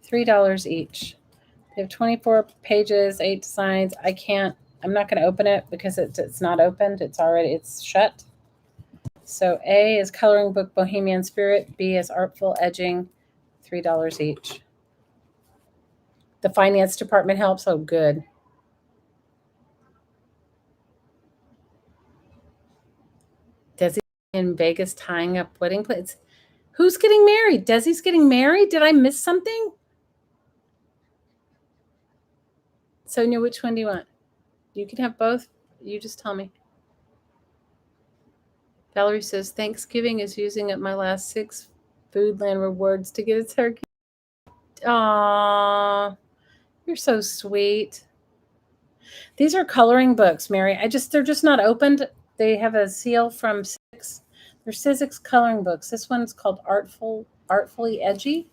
$3 each. They have 24 pages, 8 designs. I'm not going to open it because it's not opened. It's shut. So A is coloring book Bohemian Spirit. B is artful edging. $3 each. The finance department helps. Oh, good. Desi in Vegas tying up wedding plates. Who's getting married? Desi's getting married? Did I miss something? Sonia, which one do you want? You can have both. You just tell me. Valerie says, Thanksgiving is using up my last 6 Foodland rewards to get a turkey. Aww, you're so sweet. These are coloring books, Mary. They're just not opened. They have a seal from Sizzix. They're Sizzix coloring books. This one's called Artfully Edgy.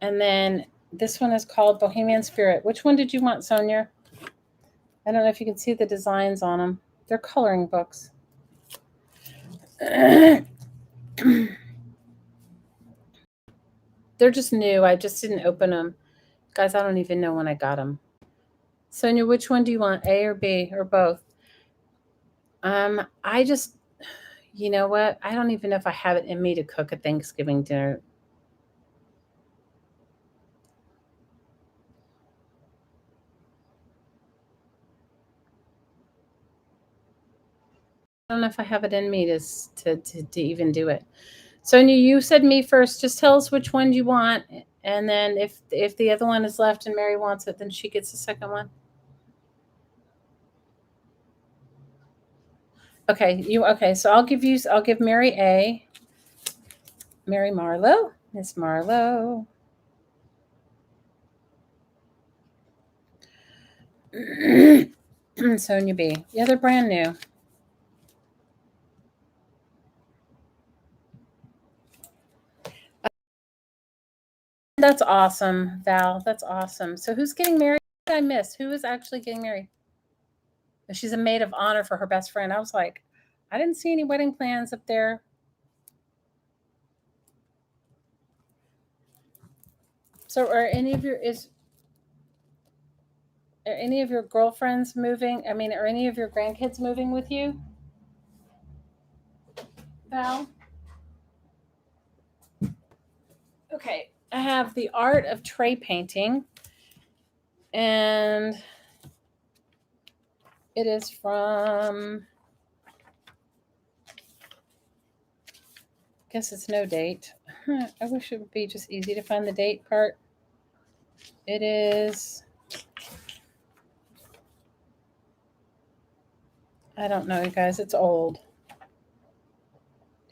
And then this one is called Bohemian Spirit. Which one did you want, Sonia? I don't know if you can see the designs on them. They're coloring books. They're just new. I just didn't open them. Guys, I don't even know when I got them. Sonia, which one do you want, A or B or both? You know what? I don't even know if I have it in me to cook a Thanksgiving dinner. I don't know if I have it in me to even do it. Sonia, you said me first. Just tell us which one you want, and then if the other one is left and Mary wants it, then she gets the second one. Okay. So I'll give Mary A. Mary Marlowe, Miss Marlowe. Sonia B. Yeah, they're brand new. That's awesome, Val. That's awesome. So who's getting married? I missed. Who is actually getting married? She's a maid of honor for her best friend. I was like, I didn't see any wedding plans up there. So are any of your girlfriends moving? I mean, are any of your grandkids moving with you? Val? Okay. I have The Art of Tray Painting. And it is from, I guess it's no date. I wish it would be just easy to find the date part. It is, I don't know, you guys. It's old.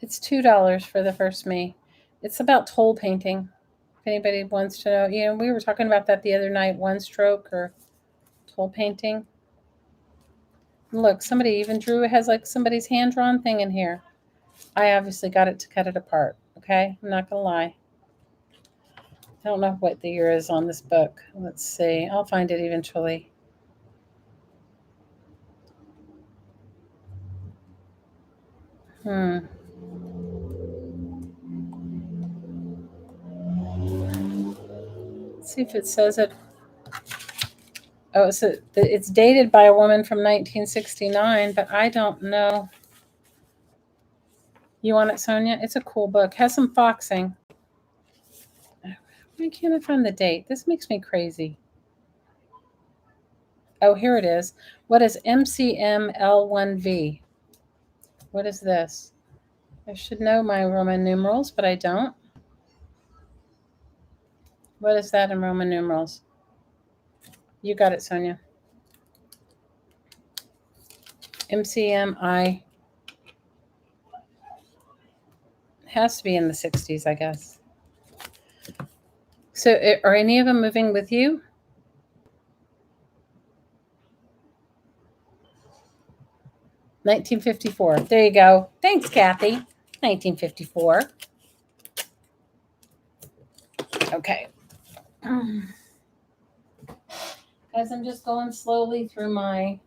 It's $2 for the first me. It's about toll painting. If anybody wants to know, we were talking about that the other night, one stroke or toll painting. And look, somebody even drew, it has like somebody's hand-drawn thing in here. I obviously got it to cut it apart, okay? I'm not going to lie. I don't know what the year is on this book. Let's see. I'll find it eventually. Let's see if it says it. Oh, it's dated by a woman from 1969, but I don't know. You want it, Sonia? It's a cool book. Has some foxing. Why can't I find the date? This makes me crazy. Oh, here it is. What is MCML1V? What is this? I should know my Roman numerals, but I don't. What is that in Roman numerals? You got it, Sonia. MCMI. Has to be in the 60s, I guess. So are any of them moving with you? $1954. There you go. Thanks, Kathy. 1954. Okay. As I'm just going slowly through my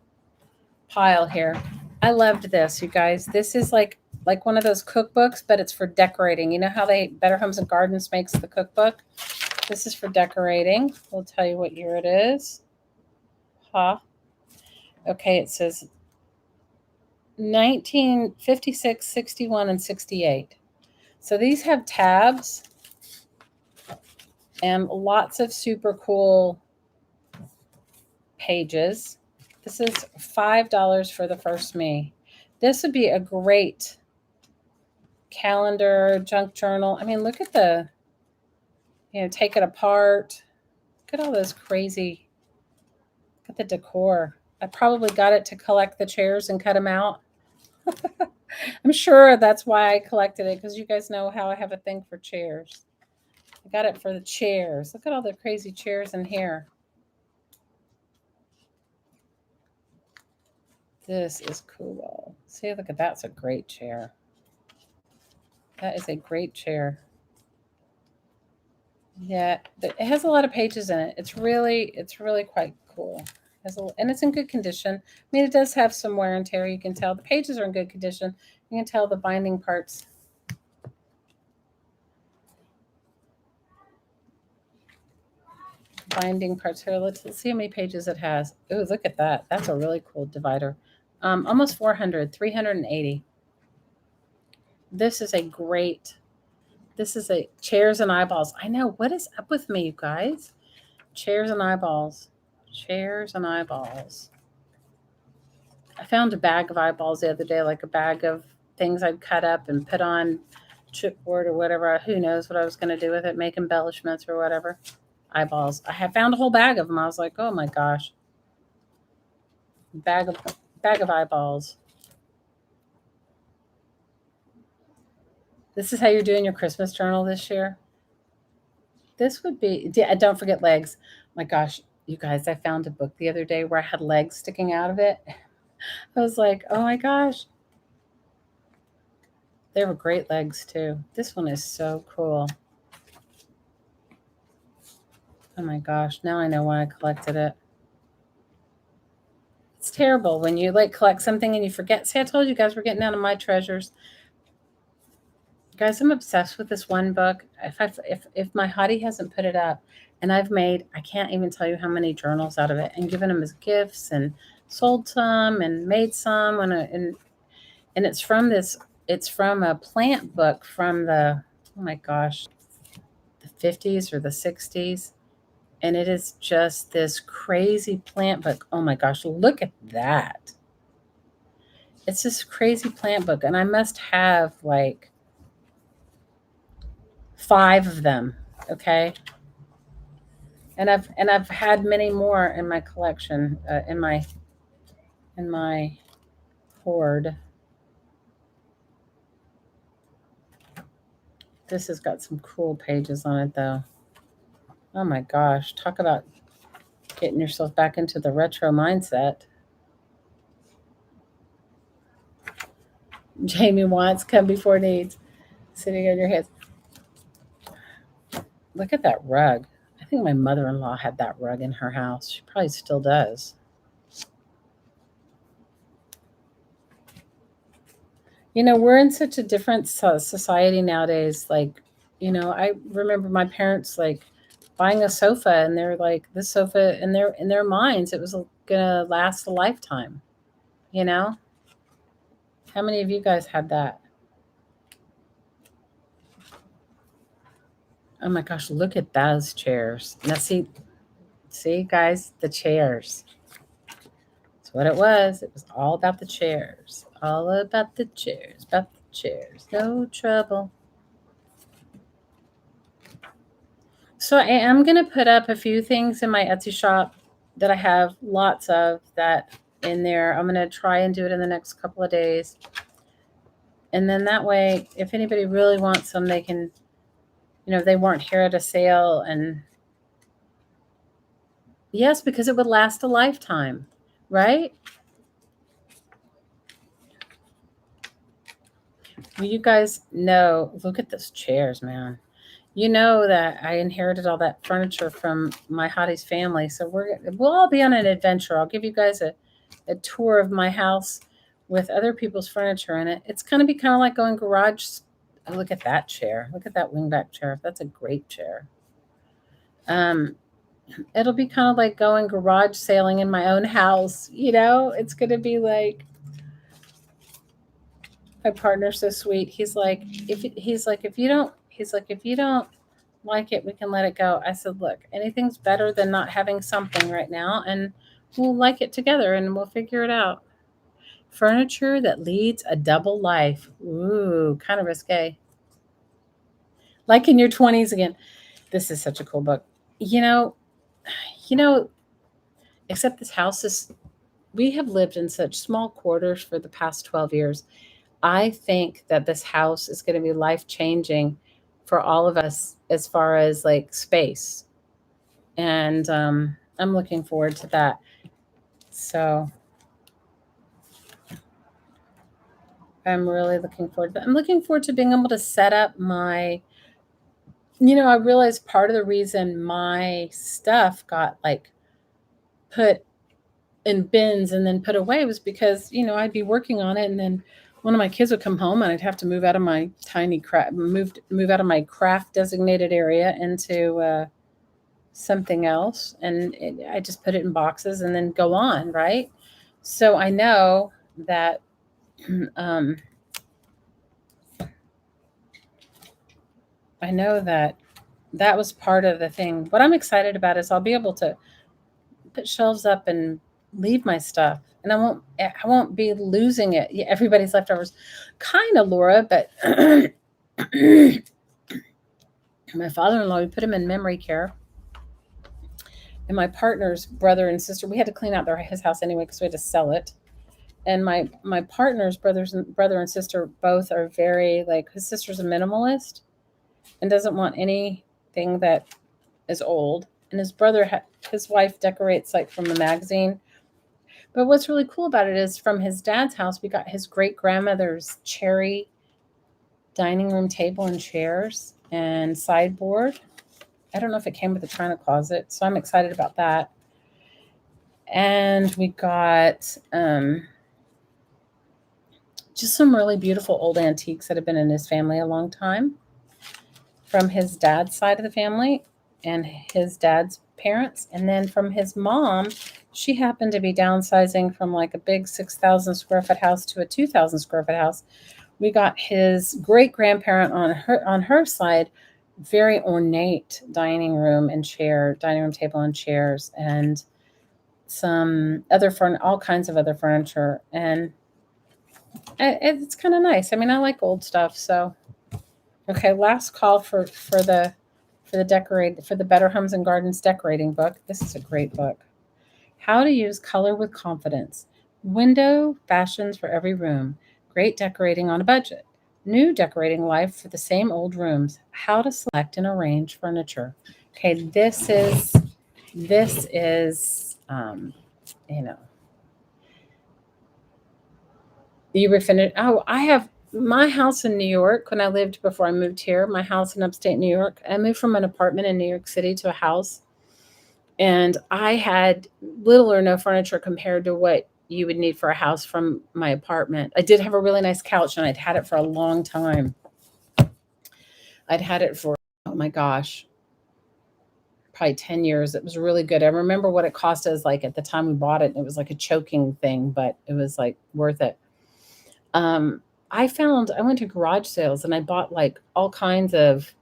pile here. I loved this, you guys. This is like one of those cookbooks, but it's for decorating. You know how Better Homes and Gardens makes the cookbook? This is for decorating. We'll tell you what year it is. Okay, it says 1956, 61, and 68. So these have tabs and lots of super cool pages. This is $5 for the first me. This would be a great calendar, junk journal. I mean, look at the, take it apart. Look at all those crazy, look at the decor. I probably got it to collect the chairs and cut them out. I'm sure that's why I collected it, because you guys know how I have a thing for chairs. I got it for the chairs. Look at all the crazy chairs in here. This is cool. See, look at that's a great chair. That is a great chair. Yeah, it has a lot of pages in it. It's really quite cool. And it's in good condition. I mean, it does have some wear and tear. You can tell the pages are in good condition. You can tell the binding parts. Here. Let's see how many pages it has. Oh, look at that. That's a really cool divider. Almost 400, 380. This is a chairs and eyeballs. I know. What is up with me, you guys? Chairs and eyeballs. Chairs and eyeballs. I found a bag of eyeballs the other day, like a bag of things I'd cut up and put on chipboard or whatever. Who knows what I was going to do with it, make embellishments or whatever. Eyeballs. I have found a whole bag of them. I was like, oh my gosh. Bag of eyeballs. This is how you're doing your Christmas journal this year. This would be, don't forget legs. My gosh, you guys, I found a book the other day where I had legs sticking out of it. I was like, oh my gosh. They were great legs too. This one is so cool. Oh my gosh, now I know why I collected it. It's terrible when you like collect something and you forget. See, I told you guys we're getting out of my treasures. Guys, I'm obsessed with this one book. If my hottie hasn't put it up, and I can't even tell you how many journals out of it, and given them as gifts, and sold some, and made some, and it's from this. It's from a plant book from the, oh my gosh, the 50s or the 60s, and it is just this crazy plant book. Oh my gosh, look at that! It's this crazy plant book, and I must have like 5 of them. Okay, and I've had many more in my collection, in my hoard. This has got some cool pages on it, though. Oh my gosh, talk about getting yourself back into the retro mindset. Jamie wants come before needs, sitting on your head. Look at that rug. I think my mother-in-law had that rug in her house. She probably still does. You know, we're in such a different society nowadays. Like, you know, I remember my parents like buying a sofa, and they're like, this sofa in their minds, it was gonna last a lifetime. You know, how many of you guys had that? Oh my gosh, look at those chairs. Now see guys, the chairs. That's what it was. It was all about the chairs. All about the chairs. About the chairs. No trouble. So I am going to put up a few things in my Etsy shop that I have lots of that in there. I'm going to try and do it in the next couple of days. And then that way, if anybody really wants them, they can, you know, they weren't here at a sale. And yes, because it would last a lifetime, right? Well, you guys know, look at those chairs, man. You know that I inherited all that furniture from my hottie's family. So we'll all be on an adventure. I'll give you guys a tour of my house with other people's furniture in it. It's going to be kind of like going garage. Oh, look at that chair. Look at that wingback chair. That's a great chair. It'll be kind of like going garage sailing in my own house. You know, it's going to be like, my partner's so sweet. He's like, if you don't like it, we can let it go. I said, look, anything's better than not having something right now, and we'll like it together and we'll figure it out. Furniture that leads a double life. Ooh, kind of risque. Like in your 20s again. This is such a cool book. You know, except this house is, we have lived in such small quarters for the past 12 years. I think that this house is going to be life changing for all of us as far as like space. And I'm looking forward to that. So I'm really looking forward to that. I'm looking forward to being able to set up my, I realized part of the reason my stuff got like put in bins and then put away was because, I'd be working on it, and then one of my kids would come home and I'd have to move out of my move out of my craft designated area into something else. And I just put it in boxes and then go on. Right. So I know that, that was part of the thing. What I'm excited about is I'll be able to put shelves up and leave my stuff, and I won't be losing it. Yeah, everybody's leftovers, kind of, Laura. But my father-in-law, we put him in memory care, and my partner's brother and sister, we had to clean out his house anyway because we had to sell it. And my partner's brother and sister both are very, like, his sister's a minimalist and doesn't want anything that is old, and his brother, his wife decorates like from the magazine. But what's really cool about it is from his dad's house, we got his great grandmother's cherry dining room table and chairs and sideboard. I don't know if it came with a china closet, so I'm excited about that. And we got just some really beautiful old antiques that have been in his family a long time from his dad's side of the family and his dad's parents. And then from his mom, she happened to be downsizing from like a big 6,000 square foot house to a 2,000 square foot house. We got his great grandparent on her side, very ornate dining room table and chairs, and some other all kinds of other furniture. And it's kind of nice. I mean, I like old stuff. So, okay, last call for the Better Homes and Gardens decorating book. This is a great book. How to use color with confidence. Window fashions for every room. Great decorating on a budget. New decorating life for the same old rooms. How to select and arrange furniture. Okay, this is you know, you were finished. Oh, I have my house in New York when I lived before I moved here. My house in upstate New York. I moved from an apartment in New York City to a house, and I had little or no furniture compared to what you would need for a house from my apartment. I did have a really nice couch, and I'd had it for a long time. I'd had it for, oh my gosh, probably 10 years. It was really good. I remember what it cost us like at the time we bought it. It was like a choking thing, but it was like worth it. I went to garage sales and I bought like all kinds of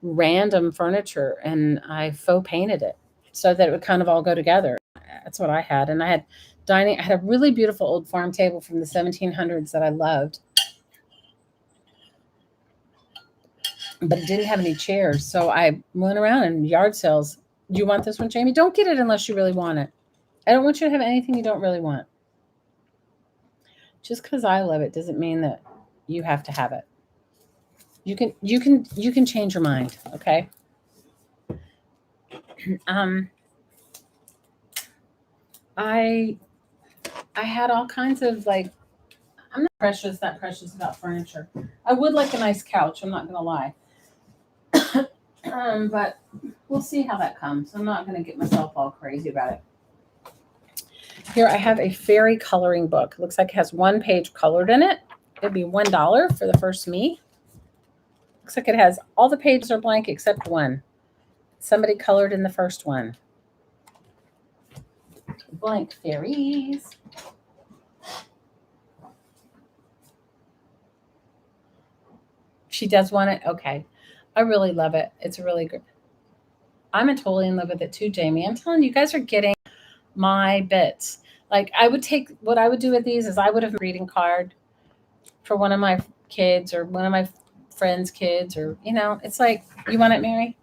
random furniture and I faux painted it so that it would kind of all go together. That's what I had. And I had a really beautiful old farm table from the 1700s that I loved, but it didn't have any chairs. So I went around in yard sales. Do you want this one, Jamie? Don't get it unless you really want it. I don't want you to have anything you don't really want. Just because I love it doesn't mean that you have to have it. You can change your mind, okay? I had all kinds of like, I'm not that precious about furniture. I would like a nice couch, I'm not gonna lie. But we'll see how that comes. I'm not gonna get myself all crazy about it. Here I have a fairy coloring book. It looks like it has one page colored in it. It'd be $1 for the first me. Looks like it has all the pages are blank except one. Somebody colored in the first one. Blank fairies. She does want it? Okay. I really love it. It's really good. I'm totally in love with it too, Jamie. I'm telling you, you guys are getting my bits. Like what I would do with these is I would have a greeting card for one of my kids or one of my friends' kids, or, it's like, you want it, Mary?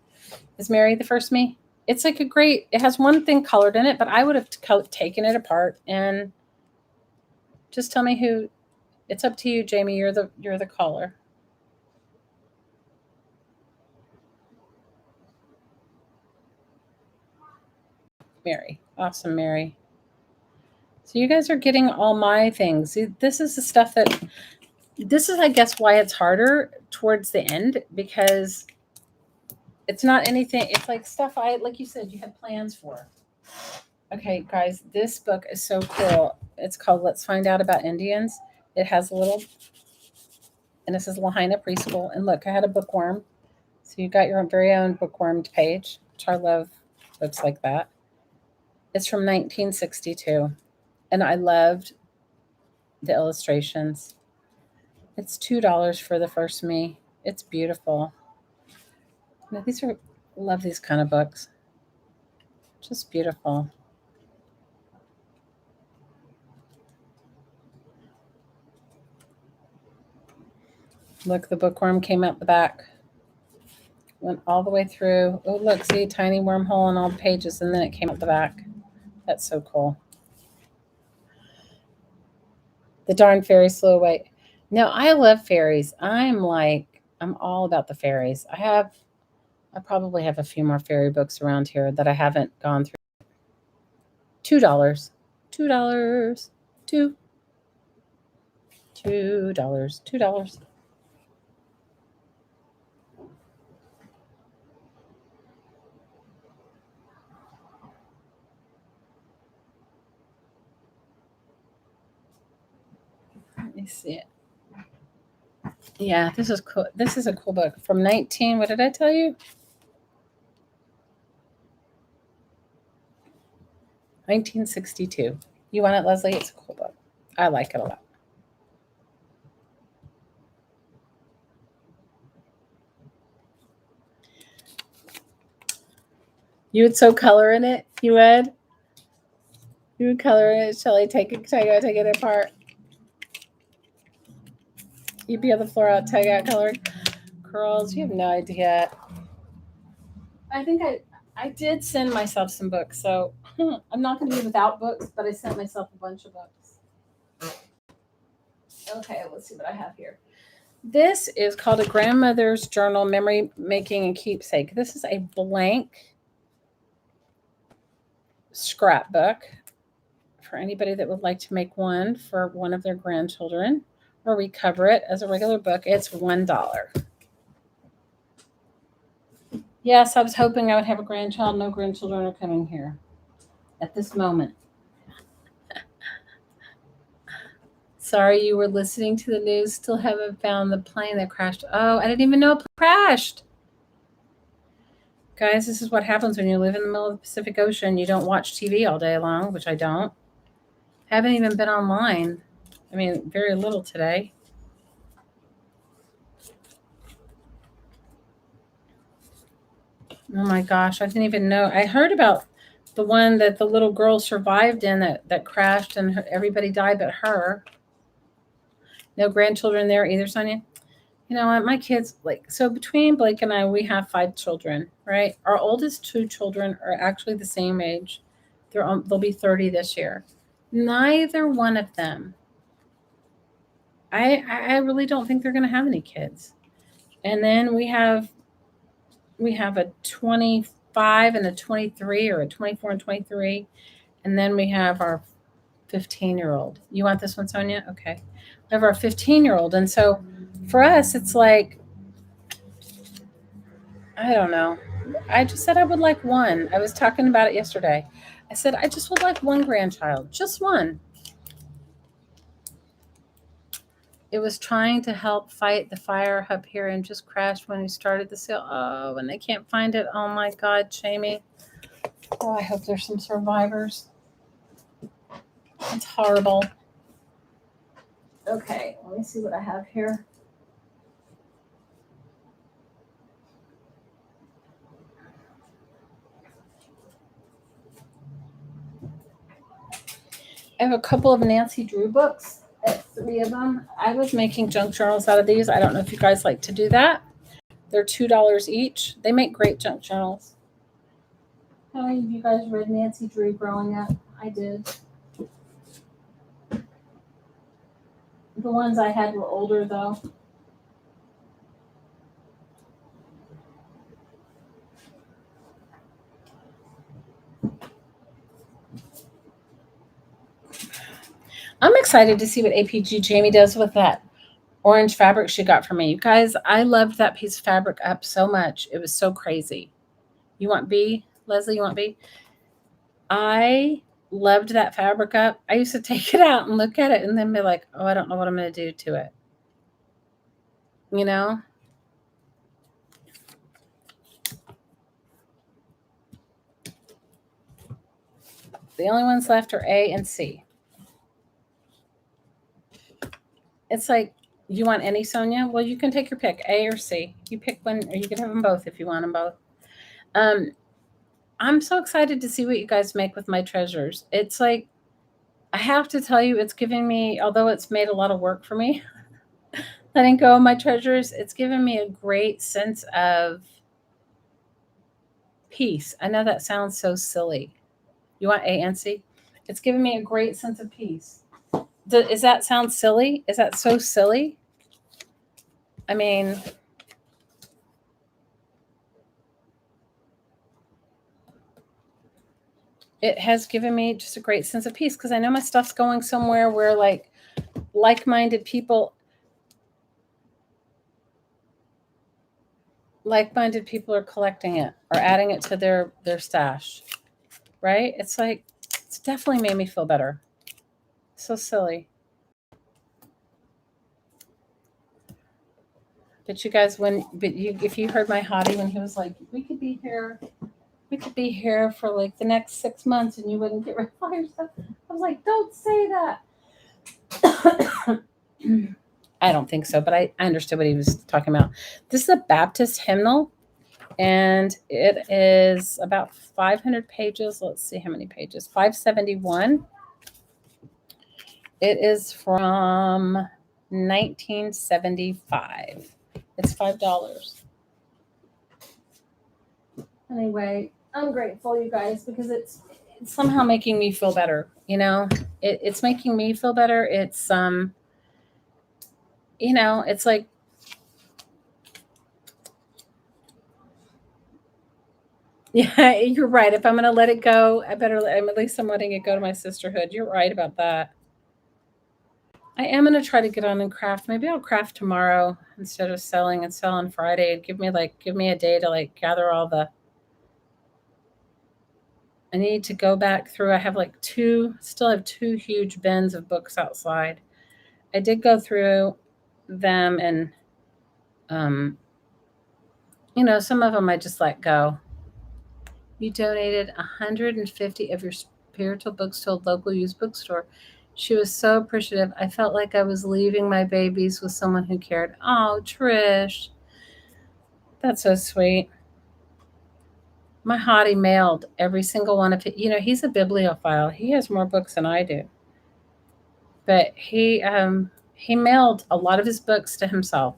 Is Mary the first me? It's like it has one thing colored in it, but I would have taken it apart and just tell me who. It's up to you, Jamie. You're the caller. Mary. Awesome, Mary. So you guys are getting all my things. See, this is the stuff this is, I guess, why it's harder towards the end, because it's not anything. It's like stuff like you said, you had plans for. Okay, guys, this book is so cool. It's called Let's Find Out About Indians. It has and it says Lahaina Preschool. And look, I had a bookworm. So you got your very own bookwormed page, which I love books like that. It's from 1962. And I loved the illustrations. It's $2 for the first me. It's beautiful. Love these kind of books. Just beautiful. Look, the bookworm came out the back. Went all the way through. Oh, look, see, tiny wormhole in all the pages, and then it came out the back. That's so cool. The darn fairies flew away. No, I love fairies. I'm all about the fairies. I probably have a few more fairy books around here that I haven't gone through. $2. $2. $2. me see it. Yeah, this is cool. This is a cool book from 19. What did I tell you? 1962. You want it, Leslie? It's a cool book. I like it a lot. You would sew color in it? You would? You would color in it, Shelly. Take it apart. You'd be on the floor out, tug out coloring. Curls, you have no idea. I think I did send myself some books, so I'm not going to be without books, but I sent myself a bunch of books. Okay, let's see what I have here. This is called A Grandmother's Journal, Memory Making and Keepsake. This is a blank scrapbook for anybody that would like to make one for one of their grandchildren or recover it as a regular book. It's $1. Yes, I was hoping I would have a grandchild. No grandchildren are coming here at this moment. Sorry, you were listening to the news. Still haven't found the plane that crashed. Oh, I didn't even know it crashed. Guys, this is what happens when you live in the middle of the Pacific Ocean. You don't watch TV all day long, which I don't. Haven't even been online. I mean, very little today. Oh my gosh, I didn't even know. I heard about the one that the little girl survived in that crashed and everybody died but her. No grandchildren there either, Sonia? You know what? My kids, so between Blake and I, we have 5 children, right? Our oldest 2 children are actually the same age. They'll be 30 this year. Neither one of them. I really don't think they're going to have any kids. And then we have a 25 and a 23, or a 24 and 23. And then we have our 15-year-old. You want this one, Sonia? Okay. We have our 15-year-old. And so for us, it's like, I don't know. I just said I would like one. I was talking about it yesterday. I said I just would like one grandchild. Just one. It was trying to help fight the fire up here and just crashed when we started the sale. Oh, and they can't find it. Oh my God, Jamie. Oh, I hope there's some survivors. It's horrible. Okay, let me see what I have here. I have a couple of Nancy Drew books. 3 of them. I was making junk journals out of these. I don't know if you guys like to do that. They're $2 each. They make great junk journals. How many of you guys read Nancy Drew growing up? I did. The ones I had were older, though. I'm excited to see what APG Jamie does with that orange fabric she got from me. You guys, I loved that piece of fabric up so much. It was so crazy. You want B? Leslie, you want B? I loved that fabric up. I used to take it out and look at it and then be like, oh, I don't know what I'm going to do to it. You know? The only ones left are A and C. It's like, you want any, Sonia? Well, you can take your pick, A or C. You pick one, or you can have them both if you want them both. I'm so excited to see what you guys make with my treasures. It's like, I have to tell you, it's given me, although it's made a lot of work for me, letting go of my treasures, it's given me a great sense of peace. I know that sounds so silly. You want A and C? It's given me a great sense of peace. Does that sound silly? Is that so silly? I mean, it has given me just a great sense of peace because I know my stuff's going somewhere where like-minded people are collecting it or adding it to their stash, right? It's definitely made me feel better. So silly. But you guys, if you heard my hottie when he was like, we could be here for like the next 6 months and you wouldn't get rid of all your stuff. I was like, don't say that. I don't think so, but I understood what he was talking about. This is a Baptist hymnal, and it is about 500 pages. Let's see how many pages. 571. It is from 1975. It's $5. Anyway, I'm grateful, you guys, because it's somehow making me feel better. You know, it's making me feel better. It's you know, it's like, yeah, you're right. If I'm going to let it go, I'm at least I'm letting it go to my sisterhood. You're right about that. I am going to try to get on and craft. Maybe I'll craft tomorrow instead of selling and sell on Friday. Give me a day to like gather all the. I need to go back through. I have like still have two huge bins of books outside. I did go through them and, you know, some of them I just let go. You donated 150 of your spiritual books to a local used bookstore. She was so appreciative. I felt like I was leaving my babies with someone who cared. Oh, Trish. That's so sweet. My hottie mailed every single one of it. You know, he's a bibliophile. He has more books than I do. But he mailed a lot of his books to himself.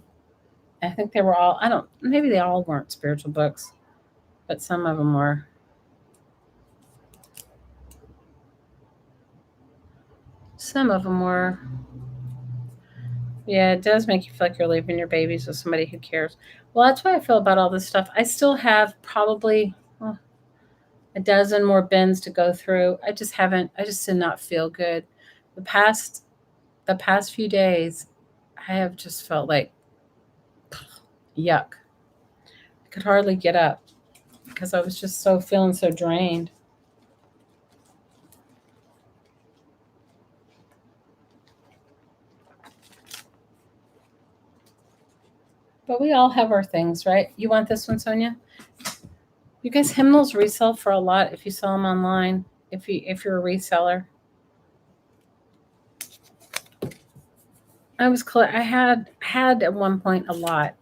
I think they were all, maybe they all weren't spiritual books, but some of them were. Some of them were. Yeah, it does make you feel like you're leaving your babies with somebody who cares. Well, that's why I feel about all this stuff. I still have probably a dozen more bins to go through. I just did not feel good. The past few days, I have just felt like yuck. I could hardly get up because I was just feeling so drained. But we all have our things, right? You want this one, Sonia? You guys, hymnals resell for a lot if you sell them online. If you're a reseller. I had at one point a lot.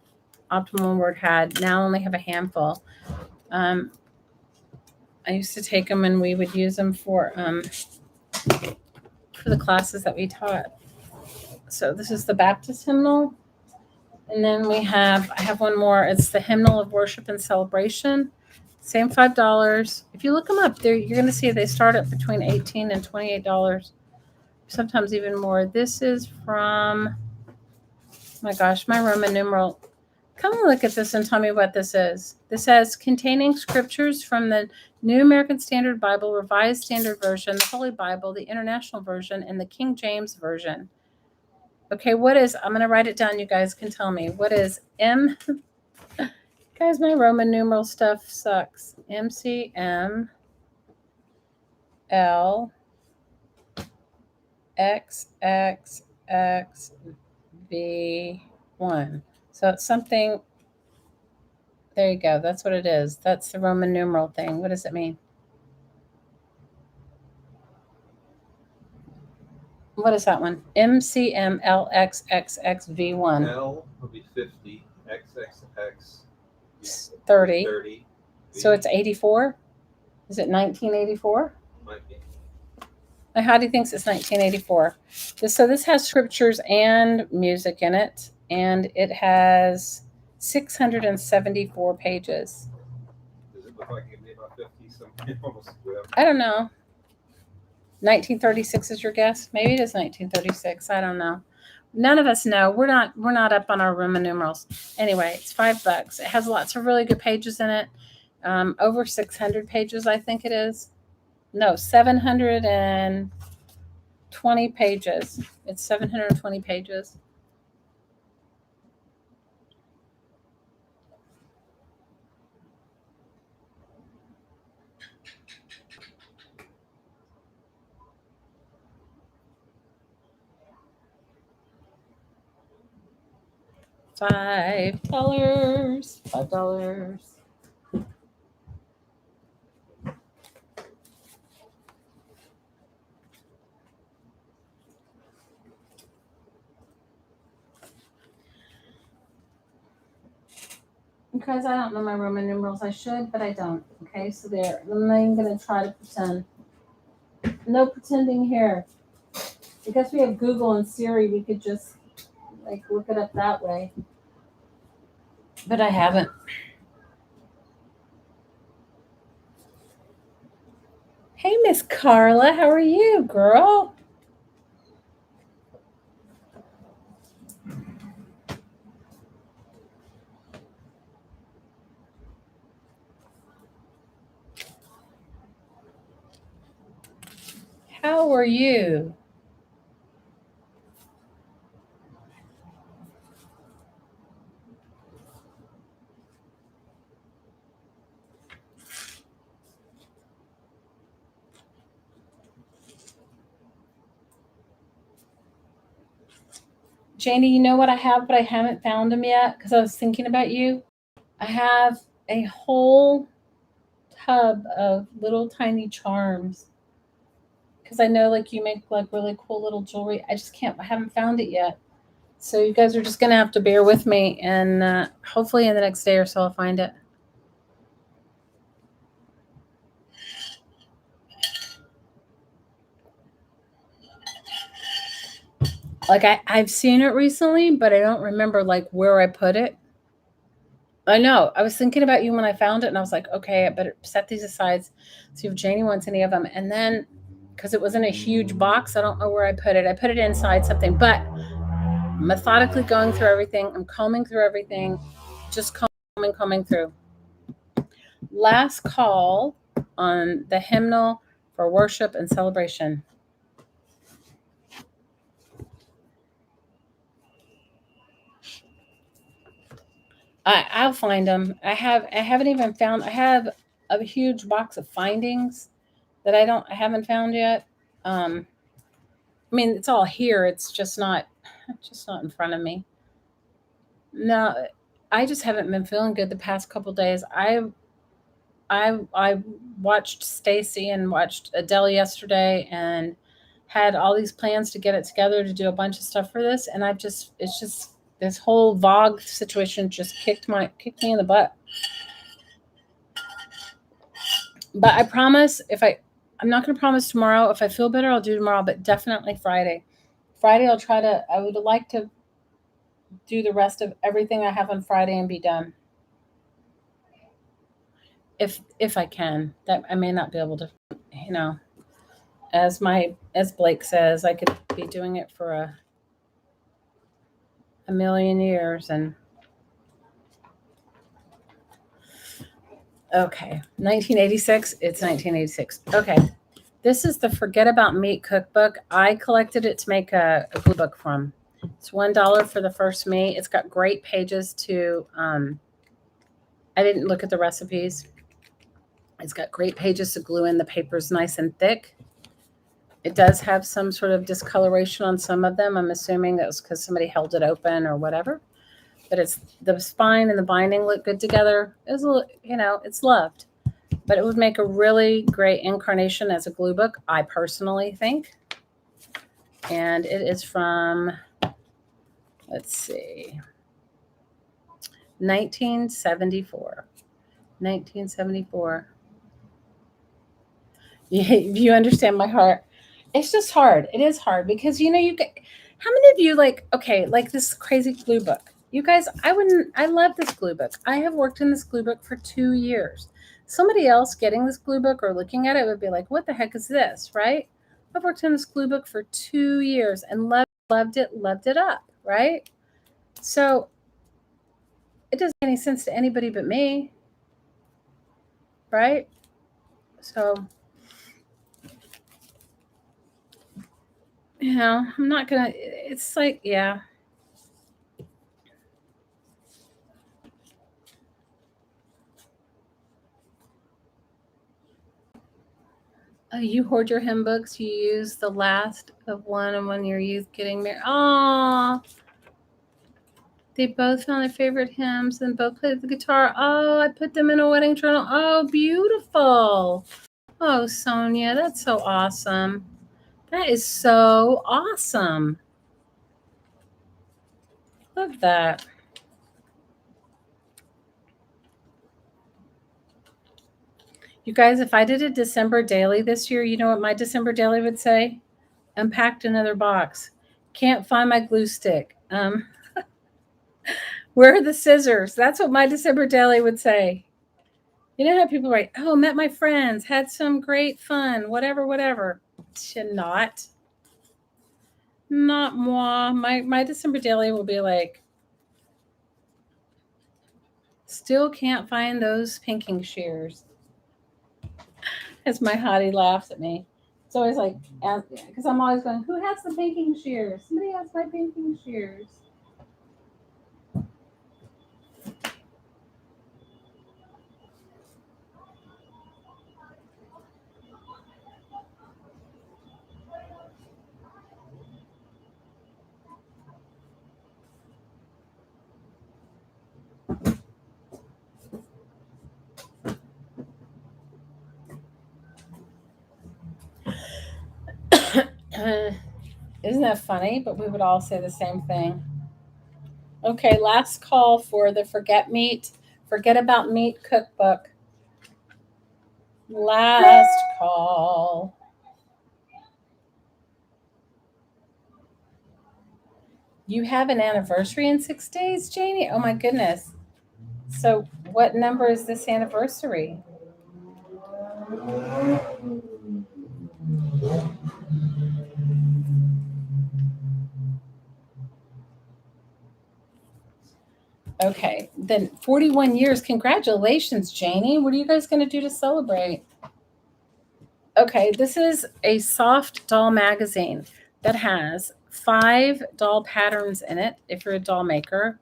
Optimal Word had. Now I only have a handful. I used to take them and we would use them for the classes that we taught. So this is the Baptist hymnal. And then I have one more. It's the Hymnal of Worship and Celebration. Same $5. If you look them up, you're going to see they start at between $18 and $28, sometimes even more. This is from, my gosh, my Roman numeral. Come and look at this and tell me what this is. This says containing scriptures from the New American Standard Bible, Revised Standard Version, the Holy Bible, the International Version, and the King James Version. Okay, I'm going to write it down. You guys can tell me. What is M? Guys, my Roman numeral stuff sucks. MCM L XXX V1. So it's something. There you go. That's what it is. That's the Roman numeral thing. What does it mean? What is that one? MCMLXXXV1. L will be 50. XXX 30. 30. So it's 84? Is it 1984? Might be. My hottie thinks it's 1984. So this has scriptures and music in it, and it has 674 pages. Does it look like it'd be about 50? Something almost. I don't know. 1936 is your guess? Maybe it is 1936. I don't know. None of us know. We're not up on our Roman numerals. Anyway, it's $5. It has lots of really good pages in it. Over 600 pages, I think it is. No, 720 pages. It's 720 pages. $5. $5. Because I don't know my Roman numerals. I should, but I don't. Okay, so there. I'm not even going to try to pretend. No pretending here. I guess we have Google and Siri. We could just like look it up that way. But I haven't. Hey, Miss Carla. How are you, girl? How are you? Janie, you know what I have, but I haven't found them yet because I was thinking about you. I have a whole tub of little tiny charms because I know like you make like really cool little jewelry. I haven't found it yet. So you guys are just going to have to bear with me, and hopefully in the next day or so I'll find it. Like I've seen it recently, but I don't remember like where I put it. I know. I was thinking about you when I found it, and I was like, okay, I better set these aside. See if Janie wants any of them. And then, because it was in a huge box, I don't know where I put it. I put it inside something, but methodically going through everything. I'm combing through everything, just combing through. Last call on the hymnal for worship and celebration. I'll find them. I haven't even found. I have a huge box of findings that I haven't found yet. I mean, it's all here. It's just not in front of me. No, I just haven't been feeling good the past couple days. I watched Stacy and watched Adele yesterday and had all these plans to get it together to do a bunch of stuff for this, and it's just this whole VOG situation just kicked me in the butt. But I promise I'm not going to promise tomorrow. If I feel better, I'll do tomorrow, but definitely Friday. Friday I would like to do the rest of everything I have on Friday and be done. If I can. That I may not be able to, you know, as Blake says, I could be doing it for a million years. And okay, 1986. It's 1986. Okay, this is the Forget About Meat cookbook. I collected it to make a glue book from. It's $1 for the first meat. It's got great pages to. I didn't look at the recipes. It's got great pages to glue in. The paper's nice and thick. It does have some sort of discoloration on some of them. I'm assuming that was because somebody held it open or whatever. But it's the spine and the binding look good together. It's loved. But it would make a really great incarnation as a glue book, I personally think. And it is from, let's see, 1974. 1974. You understand my heart. It's just hard. It is hard because you get how many of you like this crazy glue book. You guys, I love this glue book. I have worked in this glue book for 2 years. Somebody else getting this glue book or looking at it would be like, what the heck is this, right? I've worked in this glue book for 2 years and loved it up, right? So it doesn't make any sense to anybody but me, right? So I'm not gonna, it's like, yeah. You hoard your hymn books. You use the last of one and when your youth getting married. Oh, They both found their favorite hymns and both played the guitar. Oh, I put them in a wedding journal. Oh, beautiful. Oh, Sonia, that's so awesome. That is so awesome. Love that. You guys, if I did a December daily this year, you know what my December daily would say? Unpacked another box. Can't find my glue stick. Where are the scissors? That's what my December daily would say. You know how people write, oh, met my friends, had some great fun, whatever, whatever. Should not moi. My December daily will be like, still can't find those pinking shears. As my hottie laughs at me. It's always like, because I'm always going, who has the pinking shears? Somebody has my pinking shears. Isn't that funny? But we would all say the same thing. Okay, last call for the Forget About Meat cookbook. Last call. You have an anniversary in 6 days, Janie? Oh my goodness. So what number is this anniversary? Okay, then 41 years. Congratulations, Janie. What are you guys going to do to celebrate? Okay, this is a soft doll magazine that has 5 doll patterns in it, if you're a doll maker.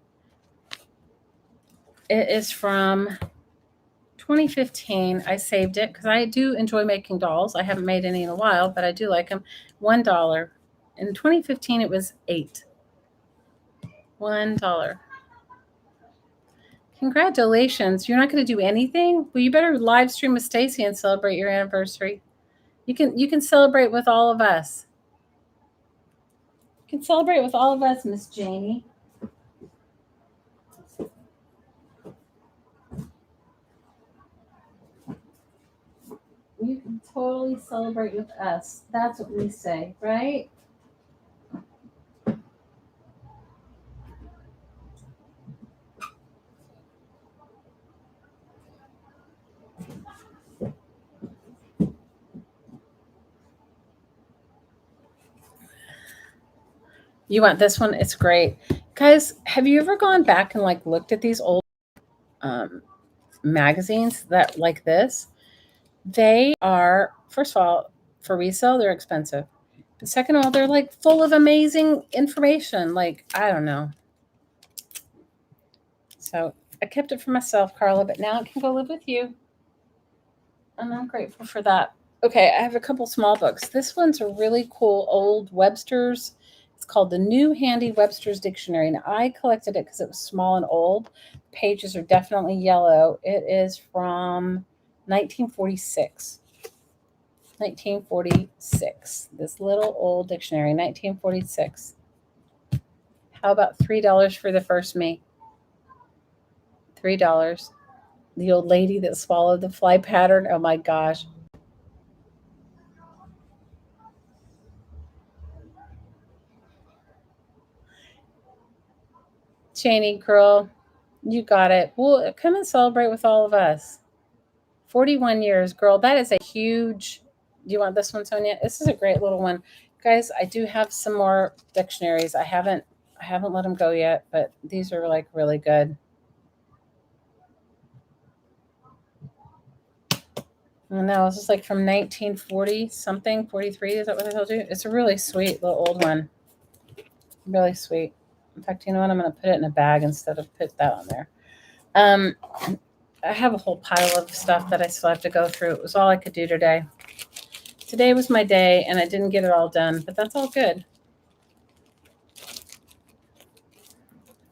It is from 2015. I saved it because I do enjoy making dolls. I haven't made any in a while, but I do like them. $1. In 2015, it was $8. $1. Congratulations. You're not going to do anything? Well, you better live stream with Stacy and celebrate your anniversary. You can celebrate with all of us. You can celebrate with all of us, Miss Janie. You can totally celebrate with us. That's what we say, right? You want this one? It's great. Guys, have you ever gone back and like looked at these old magazines that like this? They are, first of all, for resale, they're expensive. But second of all, they're like full of amazing information. Like, I don't know. So I kept it for myself, Carla, but now it can go live with you. And I'm grateful for that. Okay, I have a couple small books. This one's a really cool old Webster's. It's called the New Handy Webster's Dictionary. Now, I collected it because it was small and old. Pages are definitely yellow. It is from 1946. 1946. This little old dictionary, 1946. How about $3 for the first me? $3. The old lady that swallowed the fly pattern. Oh my gosh. Janie, girl, you got it. Well, come and celebrate with all of us. 41 years, girl. That is a huge. Do you want this one, Sonia? This is a great little one. Guys, I do have some more dictionaries. I haven't let them go yet, but these are like really good. I know, this is like from 1940 something, 43. Is that what I told you? It's a really sweet little old one. Really sweet. In fact, you know what? I'm going to put it in a bag instead of put that on there. I have a whole pile of stuff that I still have to go through. It was all I could do today. Today was my day, and I didn't get it all done, but that's all good.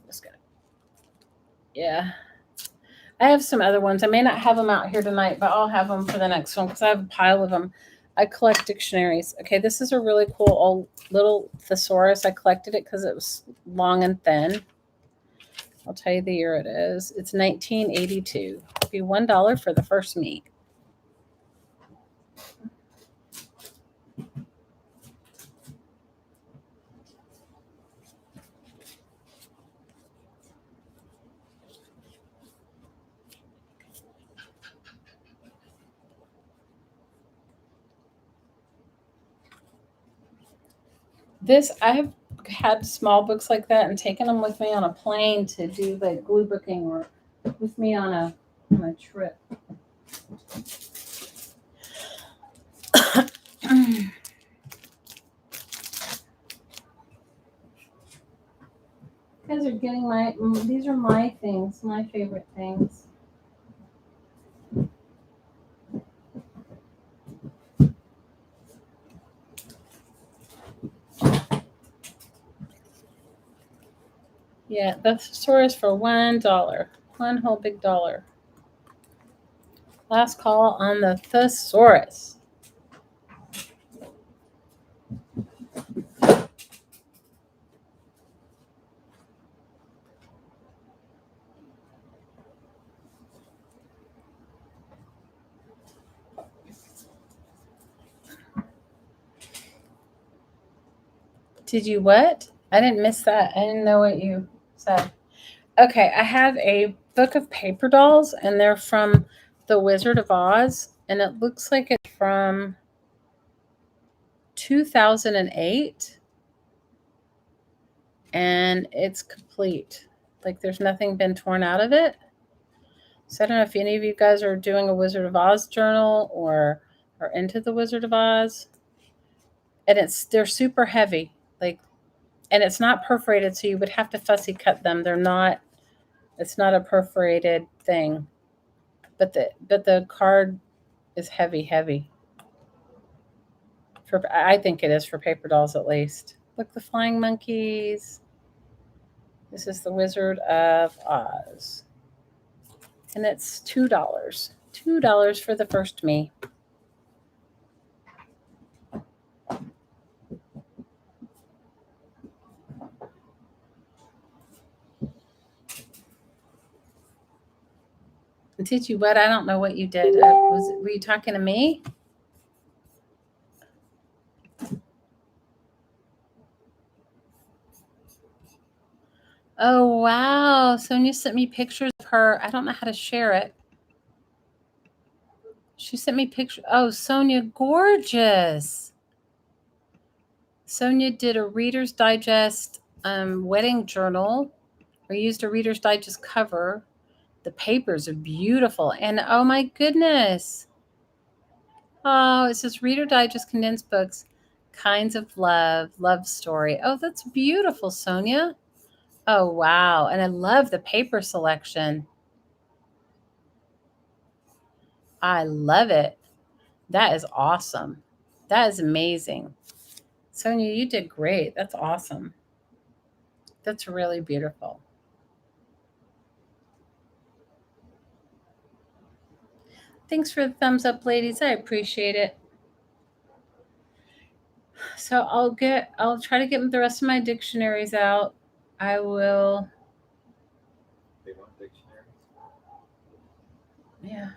Just gonna Yeah. I have some other ones. I may not have them out here tonight, but I'll have them for the next one because I have a pile of them. I collect dictionaries. Okay, this is a really cool old little thesaurus. I collected it because it was long and thin. I'll tell you the year it is. It's 1982. It'll be $1 for the first meet. This I've had small books like that and taken them with me on a plane to do like glue booking or with me on a trip. You guys are getting these are my things, my favorite things. Yeah, the thesaurus for $1. One whole big dollar. Last call on the thesaurus. Did you what? I didn't miss that. I didn't know what you said. Okay, I have a book of paper dolls, and they're from The Wizard of Oz, and it looks like it's from 2008, and it's complete. Like there's nothing been torn out of it. So I don't know if any of you guys are doing a Wizard of Oz journal or are into the Wizard of Oz. And they're super heavy, like, and it's not perforated, so you would have to fussy cut them. It's not a perforated thing, but the card is heavy. I think it is for paper dolls at least. Look, the flying monkeys. This is the Wizard of Oz, and it's $2. $2 for the first me. Did you what? I don't know what you did. Were you talking to me? Oh, wow. Sonia sent me pictures of her. I don't know how to share it. She sent me pictures. Oh, Sonia, gorgeous. Sonia did a Reader's Digest wedding journal, or used a Reader's Digest cover. The papers are beautiful. And oh my goodness. Oh, it says Reader Digest condensed books, kinds of love story. Oh, that's beautiful, Sonia. Oh, wow. And I love the paper selection. I love it. That is awesome. That is amazing. Sonia, you did great. That's awesome. That's really beautiful. Thanks for the thumbs up, ladies. I appreciate it. So I'll try to get the rest of my dictionaries out. I will. They want dictionaries. Yeah.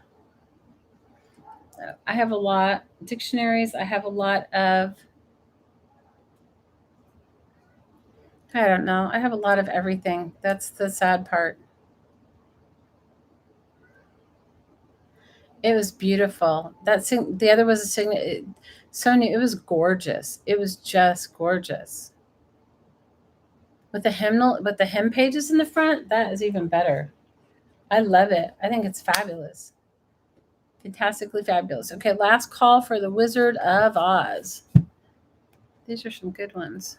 I have a lot dictionaries. I have a lot of, I don't know. I have a lot of everything. That's the sad part. It was beautiful. The other was a signature. Sonia, it was gorgeous. It was just gorgeous. With the hymn pages in the front, that is even better. I love it. I think it's fabulous. Fantastically fabulous. Okay, last call for the Wizard of Oz. These are some good ones.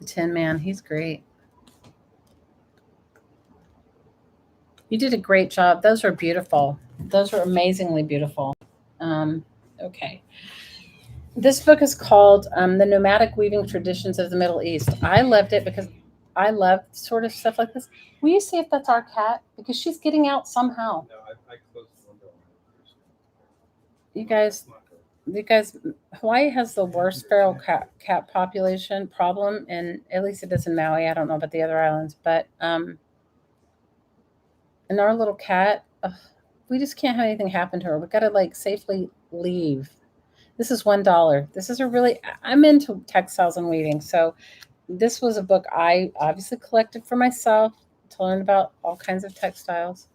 The Tin Man, he's great. You did a great job. Those are beautiful. Those are amazingly beautiful. Okay. This book is called The Nomadic Weaving Traditions of the Middle East. I loved it because I love sort of stuff like this. Will you see if that's our cat? Because she's getting out somehow. No, I closed the window. You guys, Hawaii has the worst feral cat population problem, and at least it is in Maui. I don't know about the other islands, but and our little cat, we just can't have anything happen to her. We got to like safely leave. This is $1. This is a really, I'm into textiles and weaving, so this was a book I obviously collected for myself to learn about all kinds of textiles.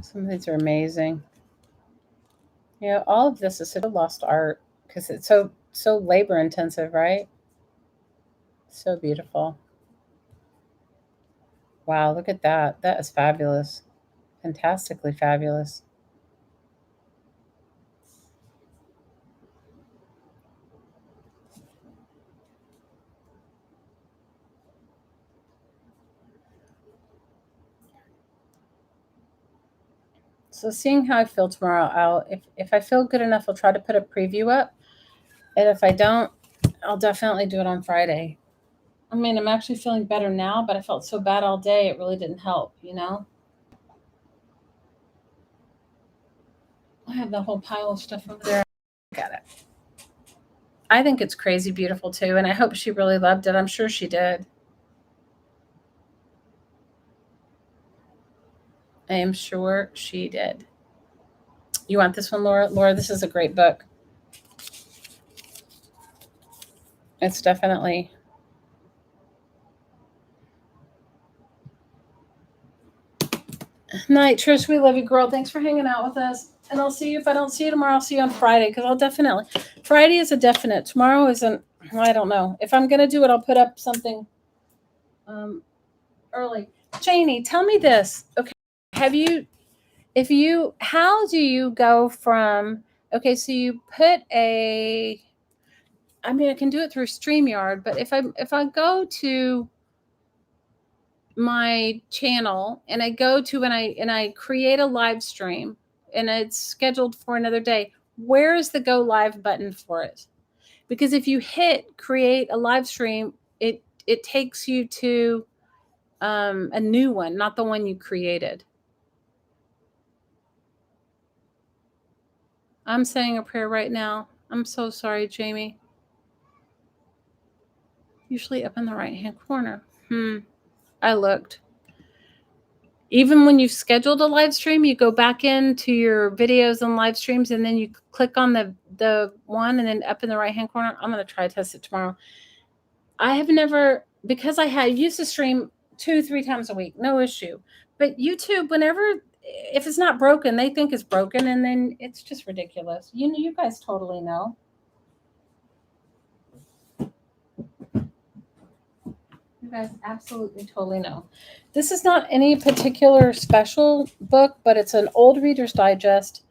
Some of these are amazing. You know, all of this is sort of lost art because it's so labor intensive, right? So beautiful. Wow, look at that. That is fabulous. Fantastically fabulous. So seeing how I feel tomorrow, if I feel good enough, I'll try to put a preview up. And if I don't, I'll definitely do it on Friday. I mean, I'm actually feeling better now, but I felt so bad all day, it really didn't help, you know? I have the whole pile of stuff over there. Got it. I think it's crazy beautiful too, and I hope she really loved it. I'm sure she did. I am sure she did. You want this one, Laura? Laura, this is a great book. It's definitely. Night, Trish. We love you, girl. Thanks for hanging out with us. And I'll see you. If I don't see you tomorrow, I'll see you on Friday because I'll definitely. Friday is a definite. Tomorrow isn't. I don't know. If I'm going to do it, I'll put up something early. Janie, tell me this. Okay. How do you go from, okay, so you put I mean, I can do it through StreamYard, but if I go to my channel and I go to and I create a live stream and it's scheduled for another day, where is the go live button for it? Because if you hit create a live stream, it takes you to a new one, not the one you created. I'm saying a prayer right now. I'm so sorry, Jamie. Usually up in the right hand corner. I looked. Even when you've scheduled a live stream, you go back into your videos and live streams, and then you click on the one, and then up in the right hand corner. I'm going to try to test it tomorrow. I have never, because I used to stream 2-3 times a week, no issue. But YouTube, if it's not broken, they think it's broken, and then it's just ridiculous. You guys totally know. You guys absolutely totally know. This is not any particular special book, but it's an old Reader's Digest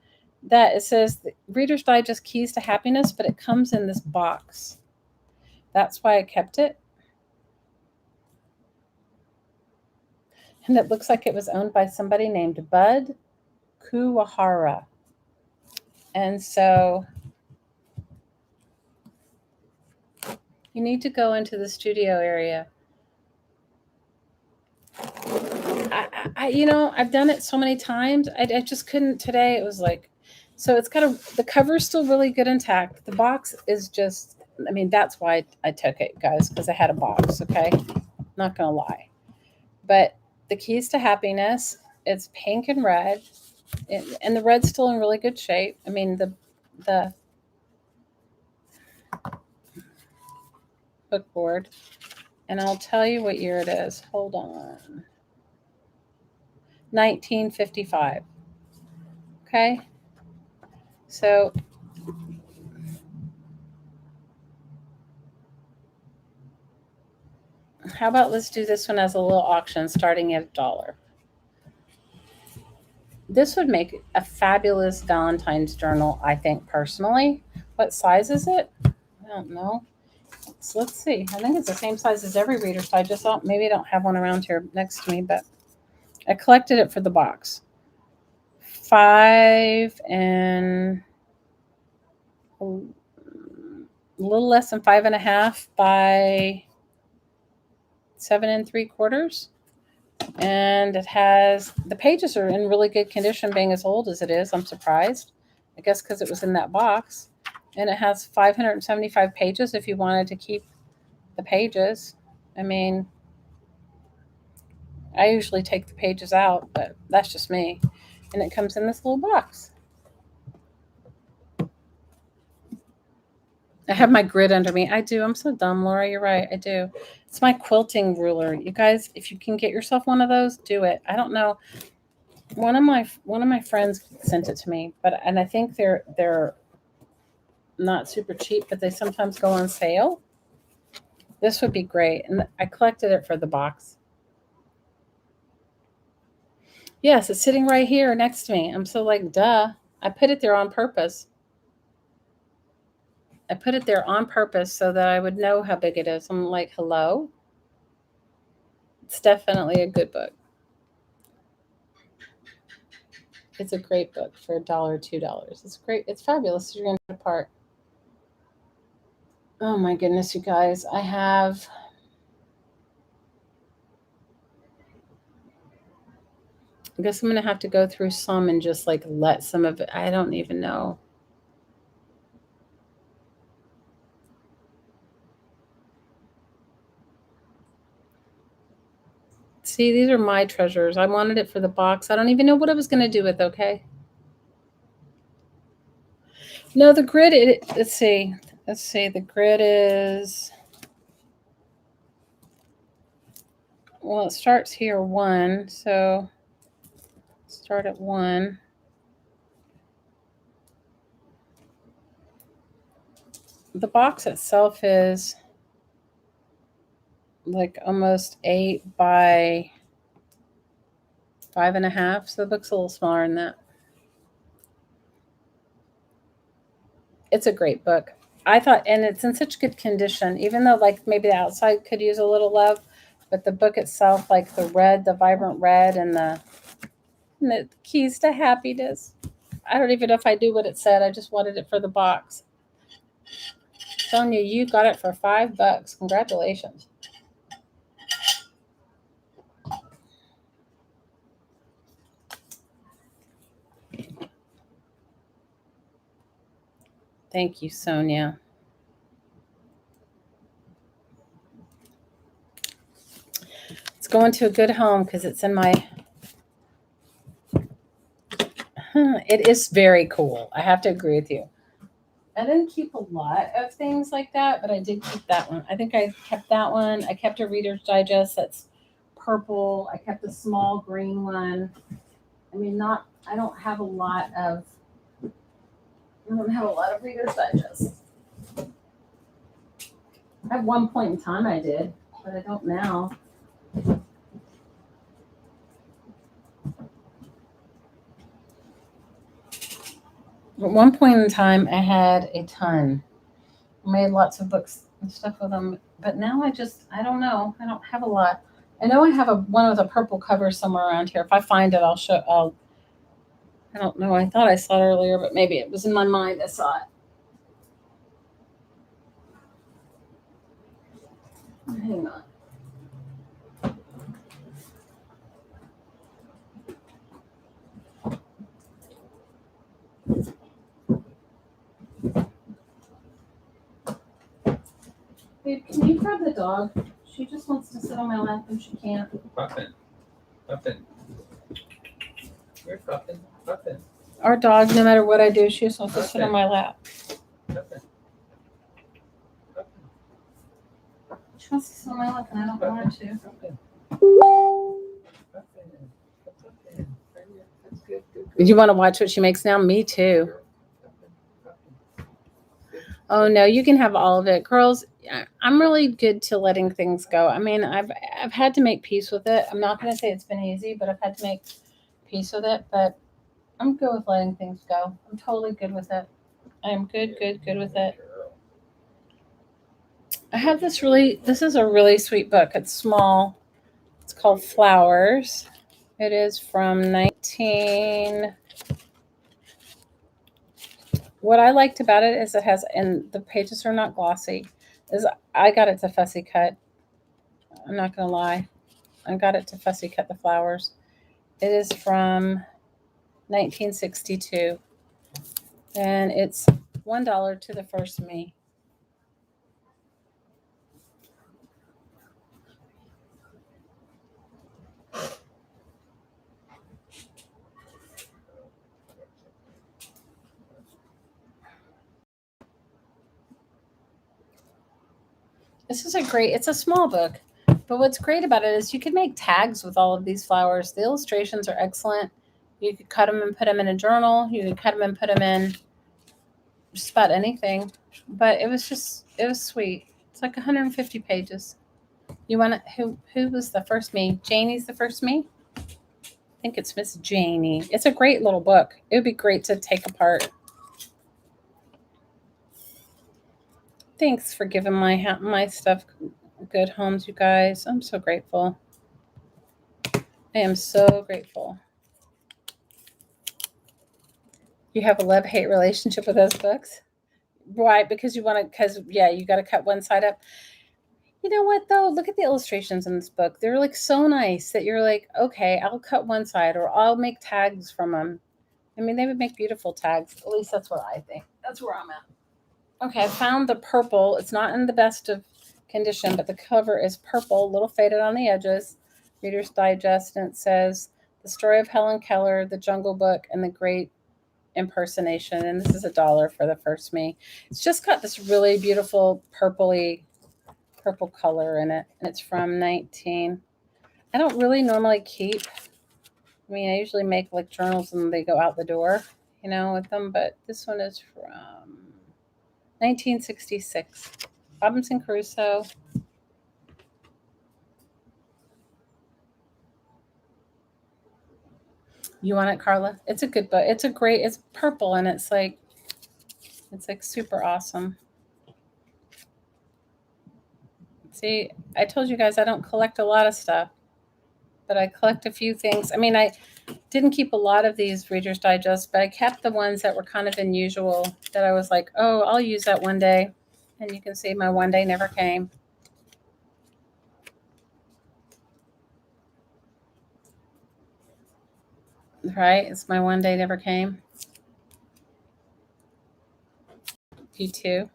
that it says Reader's Digest Keys to Happiness, but it comes in this box. That's why I kept it. And it looks like it was owned by somebody named Bud Kuwahara. And so you need to go into the studio area. I've done it so many times. I just couldn't today. It was like, so it's the cover's still really good intact. The box is just, I mean, that's why I took it, guys, because I had a box. Okay. Not going to lie. But the Keys to Happiness, it's pink and red, and the red's still in really good shape. I mean, the book board, and I'll tell you what year it is. Hold on. 1955. Okay. So how about let's do this one as a little auction starting at $1. This would make a fabulous Valentine's journal, I think, personally. What size is it? I don't know. So let's see. I think it's the same size as every Reader's Digest. Maybe I don't have one around here next to me, but I collected it for the box. 5 and a little less than 5.5 by 7 3/4. And it has, the pages are in really good condition being as old as it is. I'm surprised. I guess because it was in that box. And it has 575 pages if you wanted to keep the pages. I mean, I usually take the pages out, but that's just me. And it comes in this little box. I have my grid under me. I do. I'm so dumb, Laura. You're right. I do. It's my quilting ruler. You guys, if you can get yourself one of those, do it. I don't know. One of my friends sent it to me, and I think they're not super cheap, but they sometimes go on sale. This would be great. And I collected it for the box. Yes, it's sitting right here next to me. I'm so like, duh. I put it there on purpose. I put it there on purpose so that I would know how big it is. I'm like, hello? It's definitely a good book. It's a great book for $1, $2. It's great. It's fabulous. You're going to get apart. Oh my goodness, you guys. I guess I'm going to have to go through some and just like let some of it. I don't even know. See, these are my treasures. I wanted it for the box. I don't even know what I was going to do with it, okay? No, the grid, let's see. The grid is, well, it starts here 1. So start at 1. The box itself is like almost 8 by 5.5. So the book's a little smaller than that. It's a great book. I thought, and it's in such good condition, even though like maybe the outside could use a little love, but the book itself, like the red, the vibrant red, and the keys to happiness. I don't even know if I do what it said. I just wanted it for the box. Sonia, you got it for $5. Congratulations. Thank you, Sonia. It's going to a good home because it's in my... It is very cool. I have to agree with you. I didn't keep a lot of things like that, but I did keep that one. I think I kept that one. I kept a Reader's Digest that's purple. I kept a small green one. I mean, I don't have a lot of Reader's Digest. At one point in time I did, but I don't now. At one point in time, I had a ton. I made lots of books and stuff with them, but now I don't know. I don't have a lot. I know I have one with a purple cover somewhere around here. If I find it, I'll show. I don't know. I thought I saw it earlier, but maybe it was in my mind. I saw it. Hang on. Babe, can you grab the dog? She just wants to sit on my lap and she can't. Puffin. You're Puffin. Our dog, no matter what I do, she just wants to sit on my lap. She wants to sit on my lap and I don't want her to. You want to watch what she makes now? Me too. Oh no, you can have all of it. Girls, I'm really good to letting things go. I mean, I've had to make peace with it. I'm not going to say it's been easy, but I've had to make peace with it. But I'm good with letting things go. I'm totally good with it. I am good with it. I have this is a really sweet book. It's small. It's called Flowers. It is from 19. What I liked about it is it has, and the pages are not glossy, is I got it to fussy cut. I'm not going to lie. I got it to fussy cut the flowers. It is from 1962. And it's $1 to the first me. It's a small book, but what's great about it is you can make tags with all of these flowers. The illustrations are excellent. You could cut them and put them in a journal. You could cut them and put them in just about anything. But it was sweet. It's like 150 pages. You want to, who was the first me? Janie's the first me? I think it's Miss Janie. It's a great little book. It would be great to take apart. Thanks for giving my stuff good homes, you guys. I'm so grateful. I am so grateful. You have a love-hate relationship with those books? Right, because you got to cut one side up. You know what, though? Look at the illustrations in this book. They're like so nice that you're like, okay, I'll cut one side or I'll make tags from them. I mean, they would make beautiful tags. At least that's what I think. That's where I'm at. Okay, I found the purple. It's not in the best of condition, but the cover is purple, a little faded on the edges. Reader's Digest, and it says, The Story of Helen Keller, The Jungle Book, and the Great Impersonation. And this is $1 for the first me. It's just got this really beautiful purple color in it. And it's from 19. I don't really normally keep, I mean, I usually make like journals and they go out the door, with them. But this one is from 1966. Robinson Crusoe. You want it, Carla? It's a good book. It's purple and it's like super awesome. See, I told you guys I don't collect a lot of stuff, but I collect a few things. I mean, I didn't keep a lot of these Reader's Digest, but I kept the ones that were kind of unusual that I was like, oh, I'll use that one day. And you can see my one day never came. Right? It's my one day never came. You too.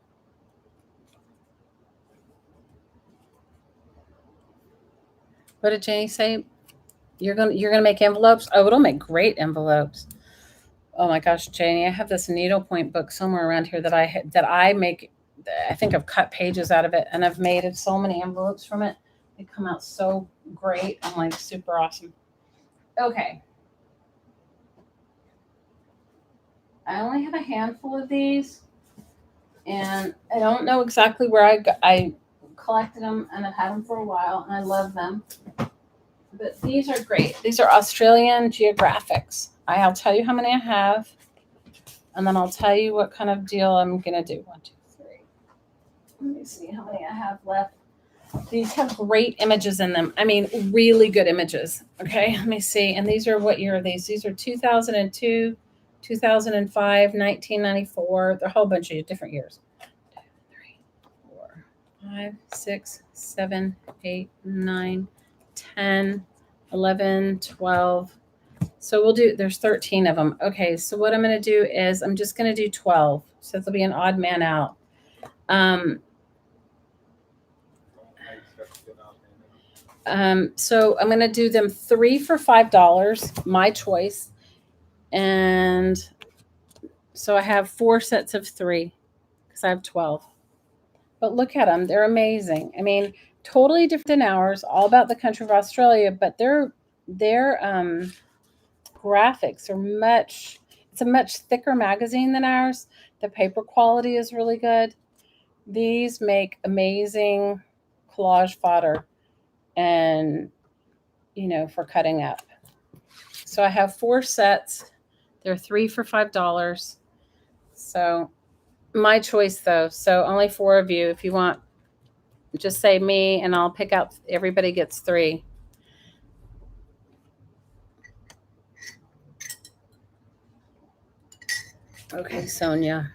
What did Janie say? You're gonna make envelopes? Oh, it'll make great envelopes. Oh my gosh, Janie, I have this needlepoint book somewhere around here that I make. I think I've cut pages out of it, and I've made so many envelopes from it. They come out so great. I'm like super awesome. Okay. I only have a handful of these, and I don't know exactly where I collected them, and I've had them for a while, and I love them. But these are great. These are Australian Geographics. I'll tell you how many I have, and then I'll tell you what kind of deal I'm going to do. 1, 2, 3. Let me see how many I have left. These have great images in them. I mean, really good images. Okay, let me see. And these are, what year are these? These are 2002, 2005, 1994. They're a whole bunch of different years. 2, 3, 4, 5, 6, 7, 8, 9, 10, 11, 12. So there's 13 of them. Okay, so what I'm going to do is I'm just going to do 12. So it'll be an odd man out. So I'm going to do them 3 for $5, my choice. And so I have 4 sets of 3 because I have 12. But look at them. They're amazing. I mean, totally different than ours, all about the country of Australia, but their graphics are it's a much thicker magazine than ours. The paper quality is really good. These make amazing collage fodder and, for cutting up. So I have 4 sets. They're 3 for $5. So my choice though. So only 4 of you, if you want Just say me, and I'll pick out. Everybody gets 3. Okay, Sonia.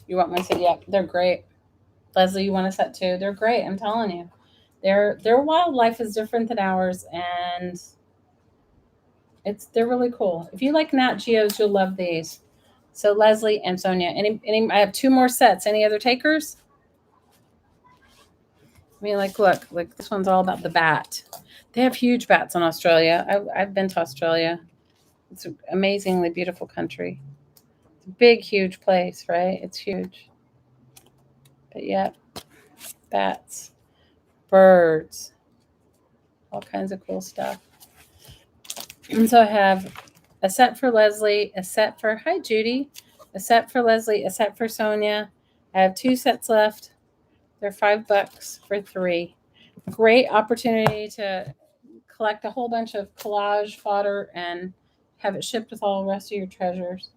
You want my set? Yeah, they're great. Leslie, you want a set too? They're great. I'm telling you, their wildlife is different than ours, and they're really cool. If you like Nat Geos, you'll love these. So Leslie and Sonia. I have 2 more sets. Any other takers? I mean, look, this one's all about the bat. They have huge bats in Australia. I've been to Australia. It's an amazingly beautiful country. It's a big, huge place, right? It's huge. But yeah, bats, birds, all kinds of cool stuff. And so I have a set for Leslie, a set for, hi Judy, a set for Leslie, a set for Sonia. I have 2 sets left. They're $5 for 3. Great opportunity to collect a whole bunch of collage fodder and have it shipped with all the rest of your treasures.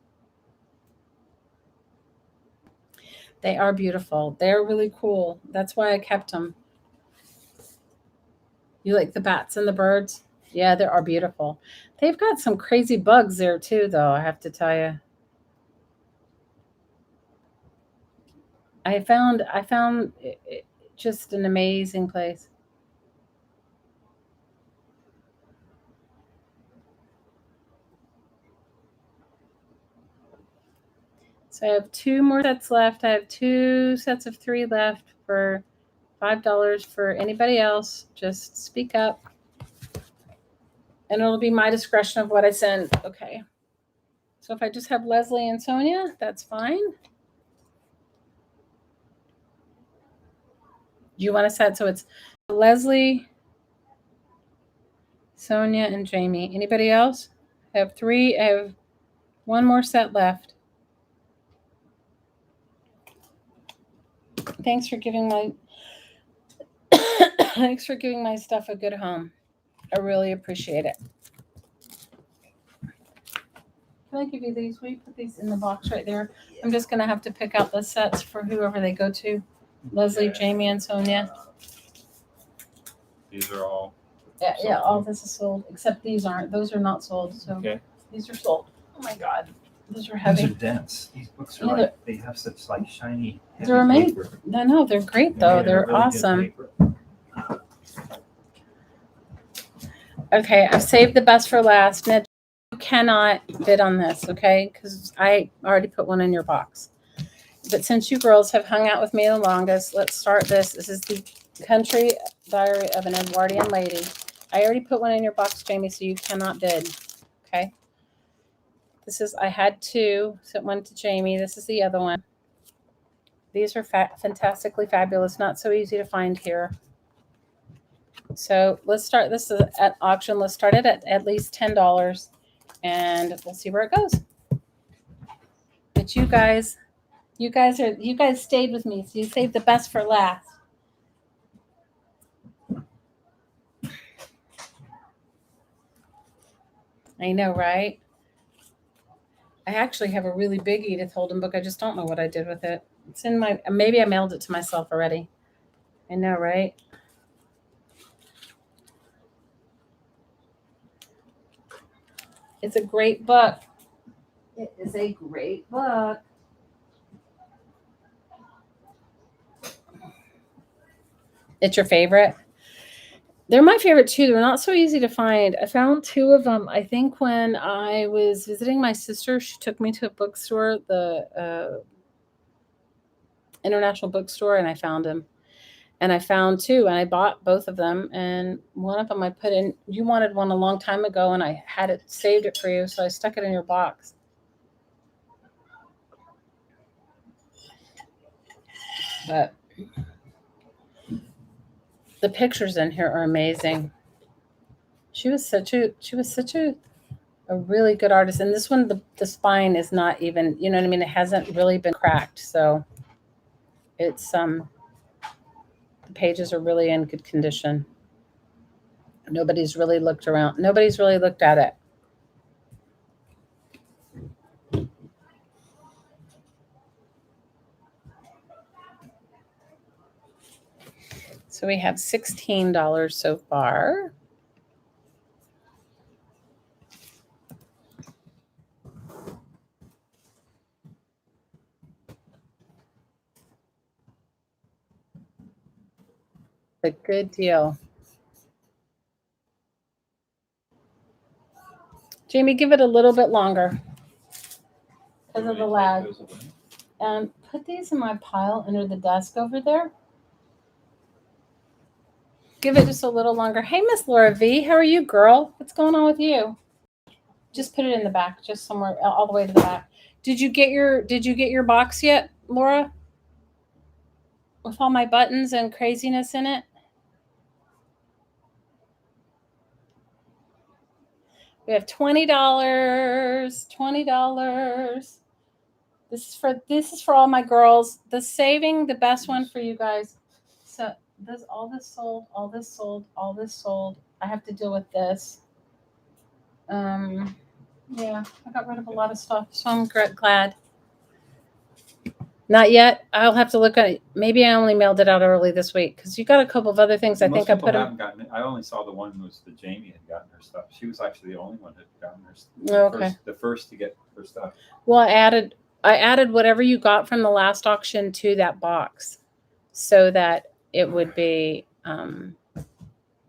They are beautiful. They're really cool. That's why I kept them. You like the bats and the birds? Yeah, they are beautiful. They've got some crazy bugs there too, though, I have to tell you. I found it just an amazing place. So I have 2 more sets left. I have 2 sets of 3 left for $5 for anybody else. Just speak up. And it'll be my discretion of what I send. Okay. So if I just have Leslie and Sonia, that's fine. Do you want a set? So it's Leslie, Sonia, and Jamie. Anybody else? I have 3. I have 1 more set left. Thanks for giving my thanks for giving my stuff a good home. I really appreciate it. Can I give you these? Will you put these in the box right there? I'm just gonna have to pick out the sets for whoever they go to. Leslie, Jamie, and Sonia. These are all. Yeah, all this is sold except these aren't. Those are not sold. So Okay. These are sold. Oh my god, those are heavy. These are dense. These books are Yeah, they have such like shiny. Heavy they're amazing. paper. No, they're great though. made They're of really good awesome. paper. Okay, I've saved the best for last. Ned, you cannot bid on this, okay? Because I already put one in your box. But since you girls have hung out with me the longest, let's start this. This is the Country Diary of an Edwardian Lady. I already put one in your box, Jamie, so you cannot bid, okay? This is, I had 2, sent one to Jamie. This is the other one. These are fantastically fabulous, not so easy to find here. So let's start. This is at auction. Let's start it at least $10, and we'll see where it goes. But you guys stayed with me, so you saved the best for last. I know, right? I actually have a really big Edith Holden book. I just don't know what I did with it. It's in my, maybe I mailed it to myself already. I know, right? It's a great book. It is a great book. It's your favorite? They're my favorite too. They're not so easy to find. I found 2 of them. I think when I was visiting my sister, she took me to a bookstore, the International Bookstore, and I found them. And I found 2, and I bought both of them. And one of them I put in. You wanted one a long time ago, and I had it saved it for you, so I stuck it in your box. But the pictures in here are amazing. She was such a really good artist. And this one, the spine is not even, you know what I mean? It hasn't really been cracked. So it's the pages are really in good condition. Nobody's really looked around. Nobody's really looked at it. So we have $16 so far. A good deal. Jamie, give it a little bit longer because of the lag. Put these in my pile under the desk over there. Give it just a little longer. Hey, Miss Laura V, how are you, girl? What's going on with you? Just put it in the back, just somewhere all the way to the back. Did you get your box yet, Laura? With all my buttons and craziness in it? We have $20. $20. This is for all my girls. The saving, the best one for you guys. So all this sold. I have to deal with this. Yeah, I got rid of a lot of stuff, so I'm glad. Not yet. I'll have to look at it. Maybe I only mailed it out early this week because you got a couple of other things. I think I put them. I only saw the one was the Jamie had gotten her stuff. She was actually the only one that had gotten her stuff. Okay. The first to get her stuff. Well, I added whatever you got from the last auction to that box, so that it would be,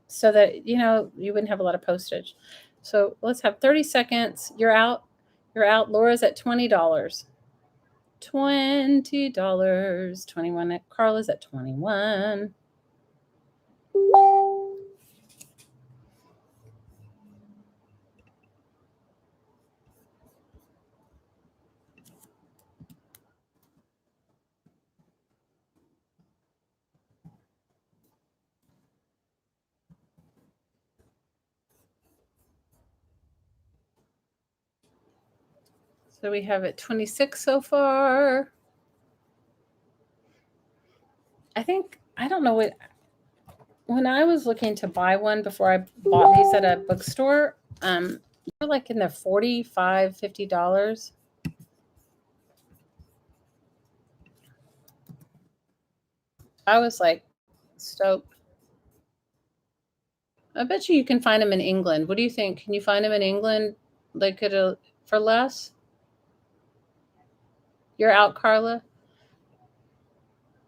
so that you wouldn't have a lot of postage. So let's have 30 seconds. You're out. Laura's at $20. $20. 21. Carla's at 21. So we have it 26 so far. I don't know what, when I was looking to buy one before I bought these at a bookstore, they're like in the $45, $50. I was like stoked. I bet you can find them in England. What do you think? Can you find them in England like for less? You're out, Carla.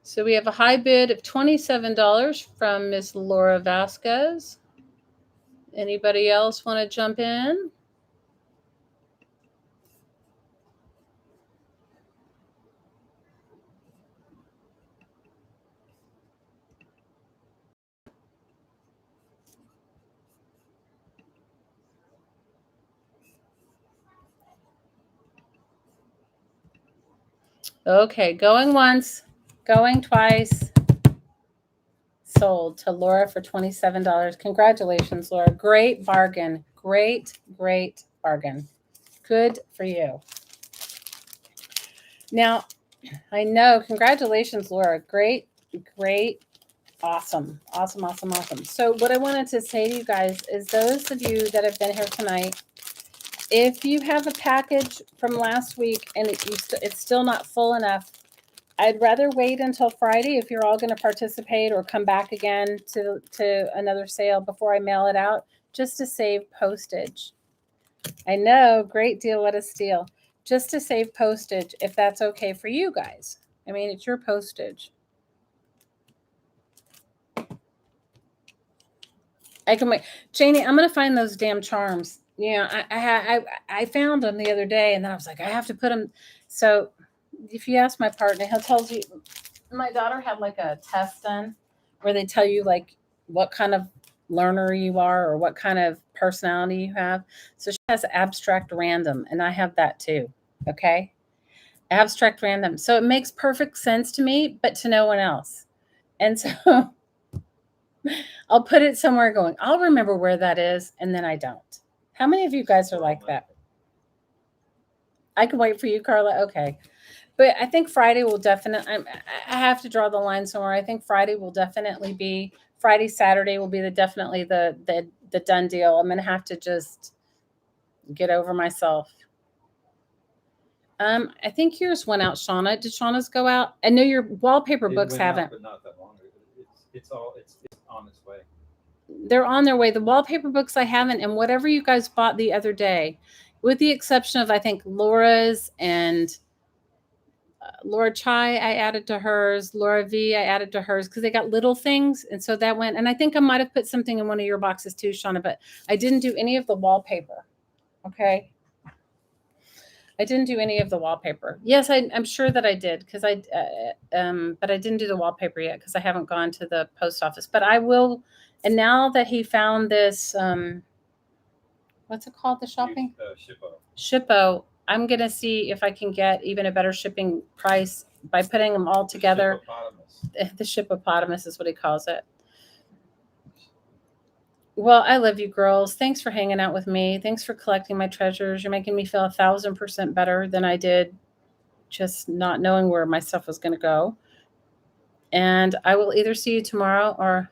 So we have a high bid of $27 from Miss Laura Vasquez. Anybody else want to jump in? Okay, going once, going twice. Sold to Laura for $27. Congratulations, Laura. Great bargain. Great bargain. Good for you. Now, I know. Congratulations, Laura. Great. Awesome. So what I wanted to say to you guys is those of you that have been here tonight, if you have a package from last week and it's still not full enough, I'd rather wait until Friday if you're all going to participate or come back again to another sale before I mail it out, just to save postage. I know, great deal, what a steal. Just to save postage, if that's okay for you guys. I mean, it's your postage. I can wait. Janie, I'm going to find those damn charms. Yeah, I found them the other day, and then I was like, I have to put them. So if you ask my partner, he'll tell you. My daughter had like a test done where they tell you like what kind of learner you are or what kind of personality you have. So she has abstract random, and I have that too. Okay, abstract random. So it makes perfect sense to me, but to no one else. And so I'll put it somewhere going, I'll remember where that is, and then I don't. How many of you guys are like that? I can wait for you, Carla. Okay. But I think Friday will definitely, I have to draw the line somewhere. I think Friday will definitely be, Saturday will be definitely the done deal. I'm going to have to just get over myself. I think yours went out, Shauna. Did Shauna's go out? I know your wallpaper books haven't. But not that long. It's on its way. They're on their way. The wallpaper books I haven't, and whatever you guys bought the other day, with the exception of I think Laura's and Laura Chai, I added to hers. Laura V, I added to hers because they got little things, and so that went. And I think I might have put something in one of your boxes too, Shauna, but I didn't do any of the wallpaper. Okay. I didn't do any of the wallpaper. Yes, I'm sure that I did because but I didn't do the wallpaper yet because I haven't gone to the post office. But I will. And now that he found this, what's it called? The shopping Shippo. I'm gonna see if I can get even a better shipping price by putting them all together. The shippopotamus is what he calls it. Well, I love you girls. Thanks for hanging out with me. Thanks for collecting my treasures. You're making me feel 1,000% better than I did just not knowing where my stuff was going to go. And I will either see you tomorrow or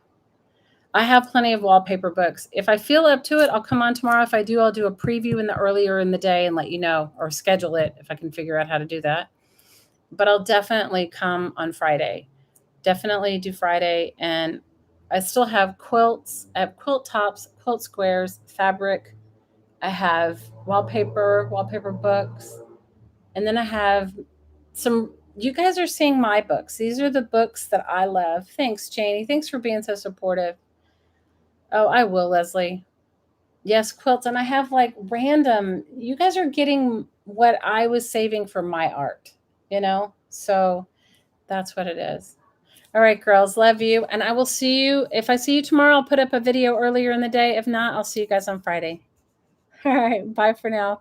I have plenty of wallpaper books. If I feel up to it, I'll come on tomorrow. If I do, I'll do a preview earlier in the day and let you know, or schedule it if I can figure out how to do that. But I'll definitely come on Friday. Definitely do Friday. And I still have quilts. I have quilt tops, quilt squares, fabric. I have wallpaper books. And then I have some, you guys are seeing my books. These are the books that I love. Thanks, Janie. Thanks for being so supportive. Oh, I will, Leslie. Yes, quilts. And I have like random, you guys are getting what I was saving for my art, So that's what it is. All right, girls, love you. And I will see you. If I see you tomorrow, I'll put up a video earlier in the day. If not, I'll see you guys on Friday. All right, bye for now.